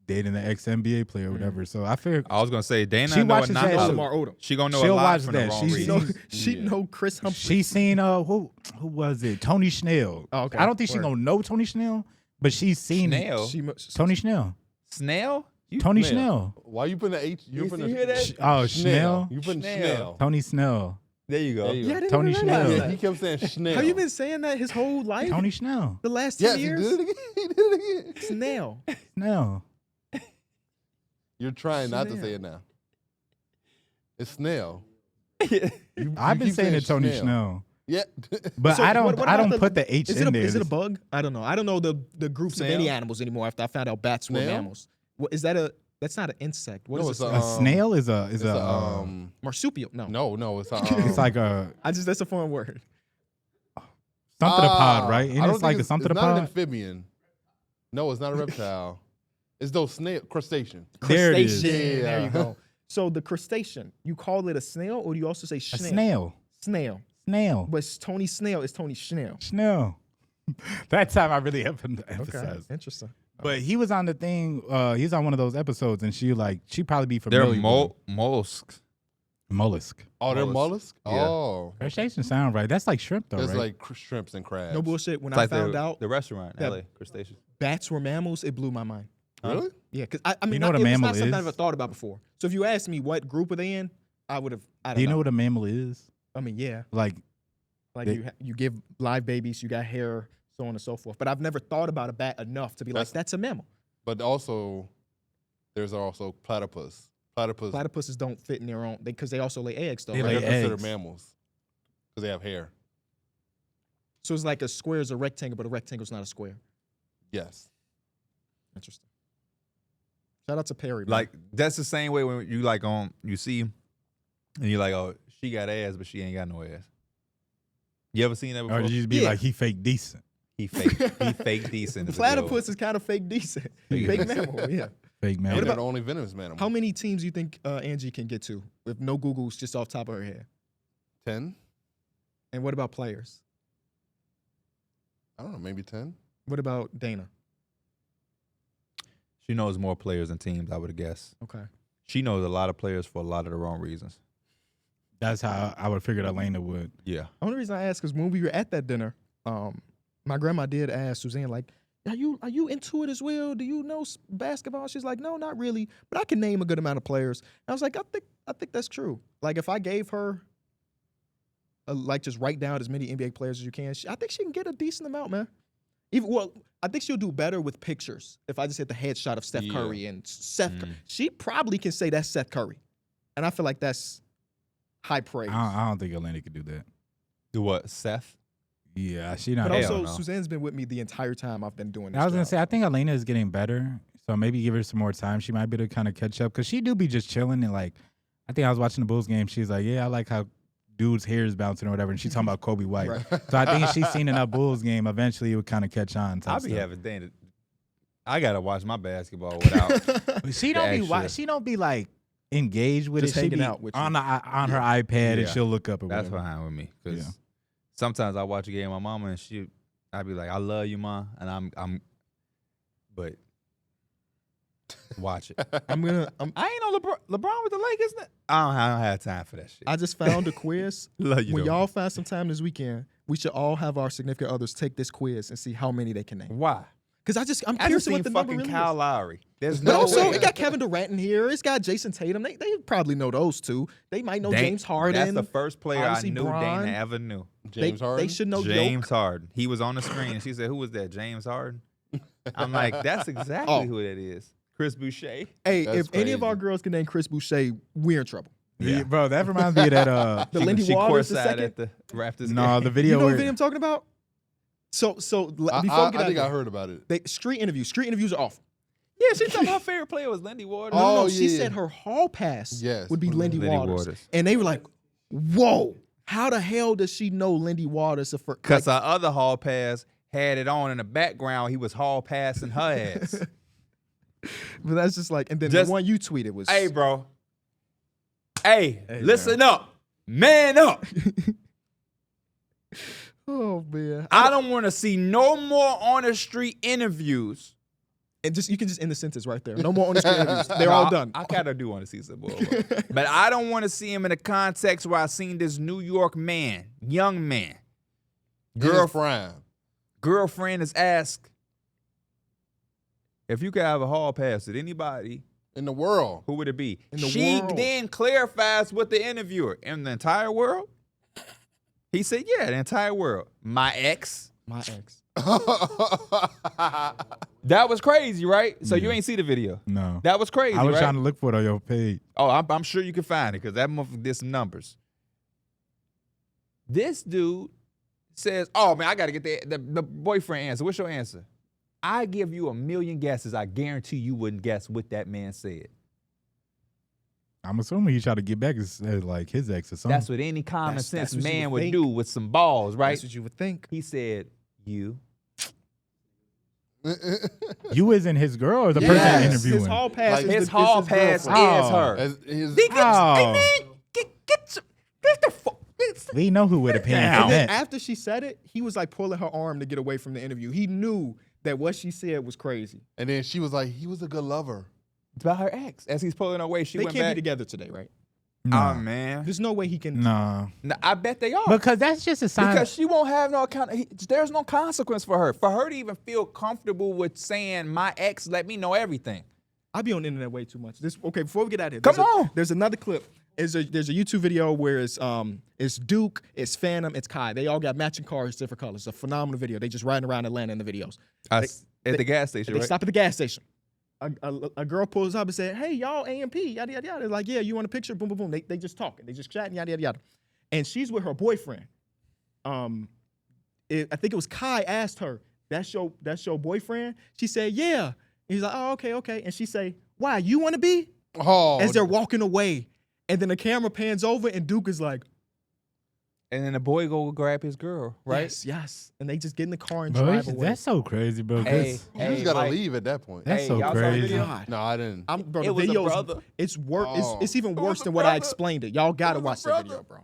dating the ex NBA player or whatever. So I figure I was gonna say Dana She know watches not that all too. of- Lamar Odom. She gonna know She'll a lot watch from that. the wrong She's- She reasons. she Yeah. know Chris Humphrey. she's seen who was it? Tony Schnell. Oh, okay. I don't think she Word. gonna know Tony Schnell, but she's seen Snail. She Tony Schnell. Snail? You- Tony Snail. Schnell. Why you putting the H? You're You putting see the hear that? Oh, Schnell. You putting Schnell. Schnell. Tony Snell. There you go. There you Yeah, I go. didn't Tony even realize Schnell. Yeah, that. he kept saying Schnell. Have you been saying that his whole life? Tony Schnell. The last 10 Yes, he years? did it again. He did it again. Snail. Snell. You're trying not to Snail. say it now. It's Snail. You I've been keep saying it Tony Schnell. Yeah. But So I don't what I about don't put the H Is in it, there. is it a bug? I don't know. I don't know the groups of Snail? any animals anymore after I found out bats were Snail? mammals. What, is that that's not an insect. What is No, it? it's A snail is a It's Marsupial. No. no, it's a it's like a That's a foreign word. somethipod, right? I And don't it's like a think it's not an somethipod. amphibian. No, it's not a reptile. It's those snail crustacean. There it is. Crustacean. Yeah. There you go. So the crustacean, you call it a snail or do you also say A snail? snail. Snail. Snail. But it's Tony Snail is Tony Schnell. Schnell. That time I really Okay. emphasized. Interesting. But he was on the thing. He's on one of those episodes, and she probably be They're familiar. with mollusks. mollusk. Oh, they're Mollusk. mollusk? Yeah. Oh. Crustacean sound right. That's like shrimp, though, That's right? like shrimps and crabs. No bullshit. When It's I like found out the restaurant, that- LA crustacean. bats were mammals, it blew my mind. Really? Yeah, because I mean, know what a it's mammal not something I is? ever thought about before. So if you asked me what group are they in, I would have. I don't Do you know what a mammal is? I mean, yeah. Like Like you give live babies, you got hair, so on and so forth. But I've never thought about a bat enough to be like, that's a mammal. But also, there's also platypus. Platypuses don't fit in their own because they also lay eggs though. They Right? lay They're considered eggs. mammals because they have hair. So it's like a square is a rectangle, but a rectangle's not a square. Yes. Interesting. Shout out to Perry. Man. Like that's the same way when you like you see, and you're like, oh, she got ass, but she ain't got no ass. You ever seen that before? Or you just be like, he fake decent. He fake decent. The platypus is kind of fake decent. Fake mammal, yeah. Fake And man. they're the only venomous mammal. How many teams do you think Angie can get to with no Googles just off the top of her head? 10? And what about players? I don't know, maybe 10. What about Dana? She knows more players than teams, I would guess. Okay. She knows a lot of players for a lot of the wrong reasons. That's how I would figure Elena would. Yeah. The only reason I asked is when we were at that dinner, my grandma did ask Suzanne, like, are you into it as well? Do you know basketball? She's like, no, not really, but I can name a good amount of players. And I was like, I think that's true. Like, if I gave her, just write down as many NBA players as you can, I think she can get a decent amount, man. I think she'll do better with pictures. If I just hit the headshot of Steph Curry and Seth, she probably can say that's Seth Curry, and I feel like that's high praise. I don't think Elena could do that. Do what, Seth? Yeah, she not. But Hell also, no. Suzanne's been with me the entire time I've been doing this. I was gonna job. say, I think Elena is getting better, so maybe give her some more time. She might be able to kind of catch up because she do be just chilling and like. I think I was watching the Bulls game. She's like, yeah, I like how dude's hair is bouncing or whatever, and she's talking about Kobe White. Right. So I think if she's seen enough Bulls game, eventually it would kind of catch on. I'll be stuff. having Dana. I gotta watch my basketball without. But she don't be extra. she don't be like engaged with Just it. She hanging be out with you. on her iPad and Yeah. she'll look up. Or That's whatever. fine with me because Yeah. sometimes I watch a game with my mama and I'd be like, I love you, ma, and but watch it. I ain't I ain't know LeBron with the Lakers. I don't have time for that shit. I just found a quiz. love you. When though. y'all find some time this weekend, we should all have our significant others take this quiz and see how many they can name. Why? Because I'm I just curious seen what the number fucking really Kyle is. Lowry. There's But no also, way. it got Kevin Durant in here. It's got Jason Tatum. They probably know those two. They might know James Harden. That's the first player I obviously knew Bron. Dana ever knew. James Harden. They should know James Jokic. Harden. He was on the screen and she said, "Who was that? James Harden." I'm like, that's exactly who that is. Chris Boucher. Hey, That's if any of crazy. our girls can name Chris Boucher, we're in trouble. Yeah, bro, that reminds me of that. The Lindy she Waters, the courtside second. at the Raptors. No, game. the You video know what where video I'm talking about? So before I we get out think here, I heard about it. street interviews are awful. Yeah, she told me her favorite player was Lindy Waters. Oh, No, she yeah. said her hall pass Yes. would be Lindy Lindy Waters. Waters. And they were like, whoa, how the hell does she know Lindy Waters? Because our other hall pass had it on in the background. He was hall passing her ass. But that's just like, and then Just- the one you tweeted was, Hey, bro. Hey, Hey, listen up. Man up. oh man. I don't want to see no more on the street interviews. And you can just end the sentence right there. No more on the screen interviews. They're all done. I kind of do want to see some more. But I don't want to see him in the context where I seen this New York man, young man, In his prime. girlfriend is asked, if you could have a hall pass with anybody, In the world. who would it be? In the She world. then clarifies with the interviewer, in the entire world? He said, yeah, the entire world. My ex. My ex. That was crazy, right? So you ain't see the video. no, That was crazy, I was right? trying to look for it on your page. Oh, I'm sure you can find it because that motherfucker did some numbers. This dude says, oh, man, I got to get the boyfriend answer. What's your answer? I give you 1,000,000 guesses. I guarantee you wouldn't guess what that man said. I'm assuming he tried to get back as like his ex or something. That's what any common That's sense what you man would would think. do with some balls, right? That's what you would think. He said, you. You isn't his girl or the Yes. person His interviewing. hall pass Like, is His the, hall is pass girlfriend. is her. As his, They get, Oh. hey, man, get the fuck. We know who would have paid Now. for And then that. after she said it, he was like pulling her arm to get away from the interview. He knew that what she said was crazy. and then she was like, he was a good lover. It's about her ex. As he's pulling away, she They went can't back. be together today, right? Oh, man. There's no way he can. Nah, No, I bet they are. because that's just a sign. Because she won't have no account. There's no consequence for her. For her to even feel comfortable with saying, my ex let me know everything. I be on the internet way too much. Okay, before we get out of here, Come on. there's another clip. there's a YouTube video where it's Duke, it's Phantom, it's Kai. They all got matching cars, different colors. It's a phenomenal video. They just riding around Atlanta in the videos. At the gas station, They right? stop at the gas station. A girl pulls up and said, "Hey, y'all, AMP, yada yada yada." They're like, "Yeah, you want a picture?" Boom, boom, boom. They just talking. They just chatting, yada yada yada. And she's with her boyfriend. I think it was Kai asked her, "That's your boyfriend?" She said, "Yeah." And he's like, "Oh, okay." And she say, "Why? You want to be?" Oh, As they're walking away, and then the camera pans over, and Duke is like, And then the boy go grab his girl, right? Yes. And they just get in the car and Bro, drive away. that's so crazy, bro. Hey, you just gotta Mike. leave at that point. That's so y'all saw the crazy. video? God. No, I didn't. Bro, It the was a video brother. it's worse. Oh. It's even It worse was a than what I brother. explained it. Y'all gotta It was a watch the brother. video, bro.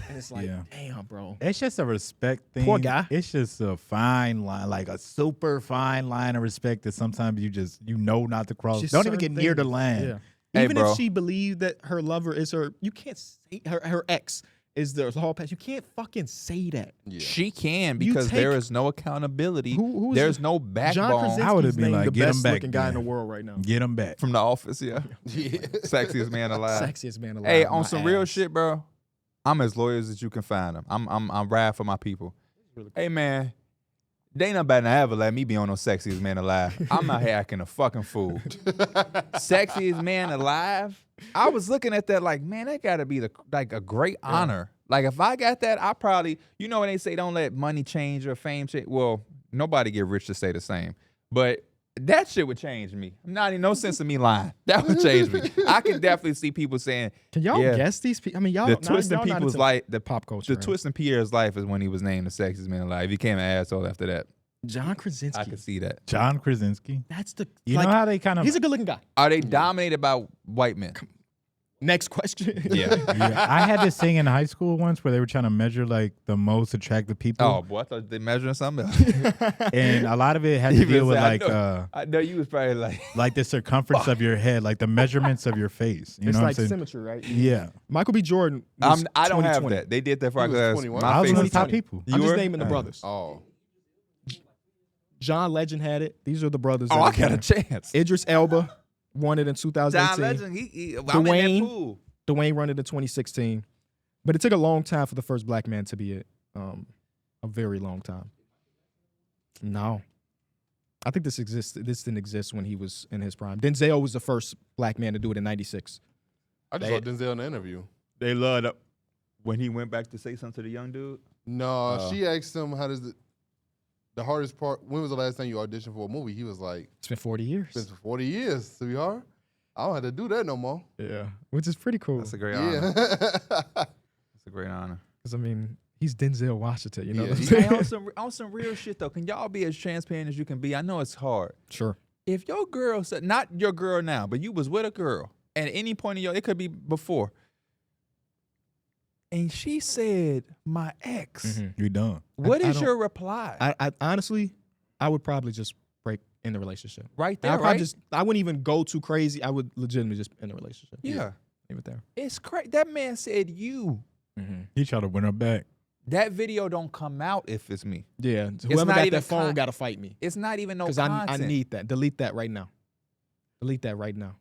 And it's like, Yeah. damn, bro. It's just a respect thing. Poor guy. It's just a fine line, like a super fine line of respect that sometimes you know not to cross. Just Don't even certain get near the things. line. Yeah. Hey, Even bro. if she believed that her lover is her, you can't say her ex is the hall pass. You can't fucking say that. Yeah. She can You because there take- is no accountability. Who's There's the- no John backbone Krasinski's I would've been named like, the get him best back, looking guy in the man. world right now. Get them back. from The Office. Yeah, Yeah. sexiest man alive. Sexiest man alive. Hey, my on some real ass. shit, bro. I'm as loyal as you can find them. I'm rad for my people. Hey, man, they ain't nobody ever let me be on no sexiest man alive. I'm out here acting a fucking fool. Sexiest man alive. I was looking at that like, man, that got to be a great honor. Like if I got that, I probably, you know when they say don't let money change or fame change. Well, nobody get rich to stay the same, but that shit would change me. Not in no sense of me lying. That would change me. I can definitely see people saying, Can y'all yeah, guess these people? I mean, y'all the not- twist in y'all not people's into life, the pop culture. the twist in Pierre's life is when he was named the sexiest man alive. He became an asshole after that. John Krasinski. I could see that. John Krasinski. That's the. You like, know how they kind of. he's a good looking guy. Are they dominated by white men? Next question. Yeah. Yeah, I had this thing in high school once where they were trying to measure like the most attractive people, Oh boy, I thought they measuring something else. and a lot of it had to Even deal with said, like I know you was probably like, the circumference of your head, like the measurements of your face. You It's know what like I'm saying? symmetry, right? Yeah, Michael B. Jordan. Was I don't have 2020. that. They did that for our He was class. 21. My I was face one of was the top 20. people. I'm just were? naming the brothers. Oh. John Legend had it. These are the brothers. Oh, that I have got a won. chance. Idris Elba won it in John 2018. Legend, I'm in Dwayne. that pool. Dwayne won it in 2016. But it took a long time for the first black man to be it. A very long time. No. I think this exists. This didn't exist when he was in his prime. Denzel was the first black man to do it in 96. I just saw Denzel in the interview. They loved it when he went back to say something to the young dude. No, she asked him, how does the hardest part, when was the last time you auditioned for a movie? He was like, It's been 40 years. it's been 40 years, to be hard. I don't have to do that no more. Yeah. Which is pretty cool. That's a great honor. Yeah. That's a great honor. Because, I mean, he's Denzel Washington. You know Yeah, what I'm he- saying? Hey, on some real shit though, can y'all be as transparent as you can be? I know it's hard. Sure. If your girl said, not your girl now, but you was with a girl at any point in your, it could be before, and she said, "My ex," You done. what I is don't- your reply? I honestly, I would probably just break in the relationship. right I there, probably right? just, I wouldn't even go too crazy. I would legitimately just end the relationship. yeah. Leave it there. It's crazy. That man said you. He tried to win her back. That video don't come out if it's me. Yeah. Whoever not got even that phone con- got to fight me. It's not even no Because content. I need that. Delete that right now. Delete that right now.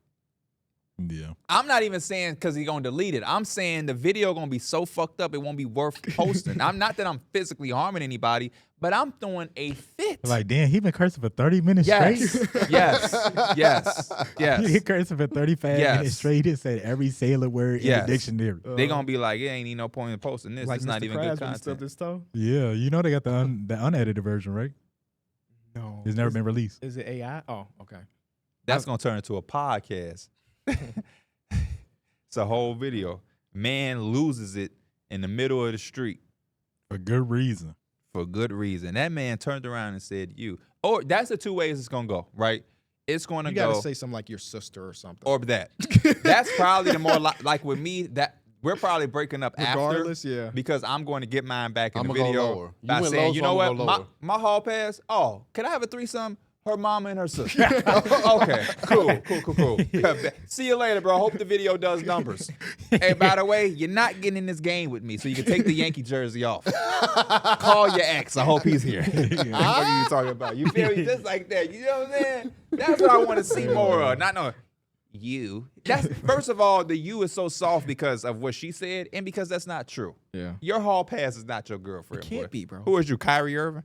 Yeah. I'm not even saying because he gonna delete it. I'm saying the video gonna be so fucked up it won't be worth posting. I'm not that I'm physically harming anybody, but I'm throwing a fit. Like, damn, he been cursing for 30 minutes yes, straight. yes. He been cursing for 35 Yes. minutes straight. He said every sailor word in Yes. the dictionary. They gonna be like, it ain't even no point in posting this. Like It's not Mr. even Krabs good when he content. stubbed his toe? Yeah, you know they got the unedited version, right? No. It's never been released. Is it AI? Oh, okay. That's gonna turn into a podcast. It's a whole video. Man loses it in the middle of the street For good reason. for good reason. That man turned around and said, "You." Or that's the two ways it's gonna go, right? It's gonna You go got to say something like your sister or something. or that. That's probably the more like with me that we're probably breaking up Regardless, after yeah. because I'm going to get mine back in I'ma the go video lower. You by went saying, low, you so know I'ma what, go my, lower. my hall pass. Oh, can I have a threesome? Her mama and her sister. Okay, cool. See you later, bro. Hope the video does numbers. Hey, by the way, you're not getting in this game with me, so you can take the Yankee jersey off. Call your ex. I hope he's here. What are you talking about? You feel me? Just like that. You know what I'm saying? That's what I want to see more of. Not no. you. That's first of all, the you is so soft because of what she said, and because that's not true. Yeah. Your hall pass is not your girlfriend. It can't boy. be, bro. Who is you, Kyrie Irving?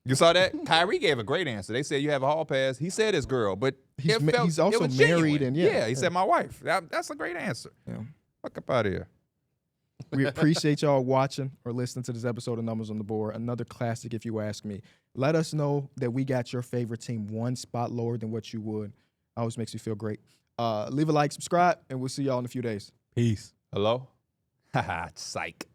You saw that? Kyrie gave a great answer. They said you have a hall pass. He said his girl, but He's also married and he said my wife. That's a great answer. Yeah. Fuck up out of here. We appreciate y'all watching or listening to this episode of Numbers on the Board. Another classic, if you ask me. Let us know that we got your favorite team one spot lower than what you would. Always makes me feel great. Leave a like, subscribe, and we'll see y'all in a few days. Peace. Hello? Haha, psych.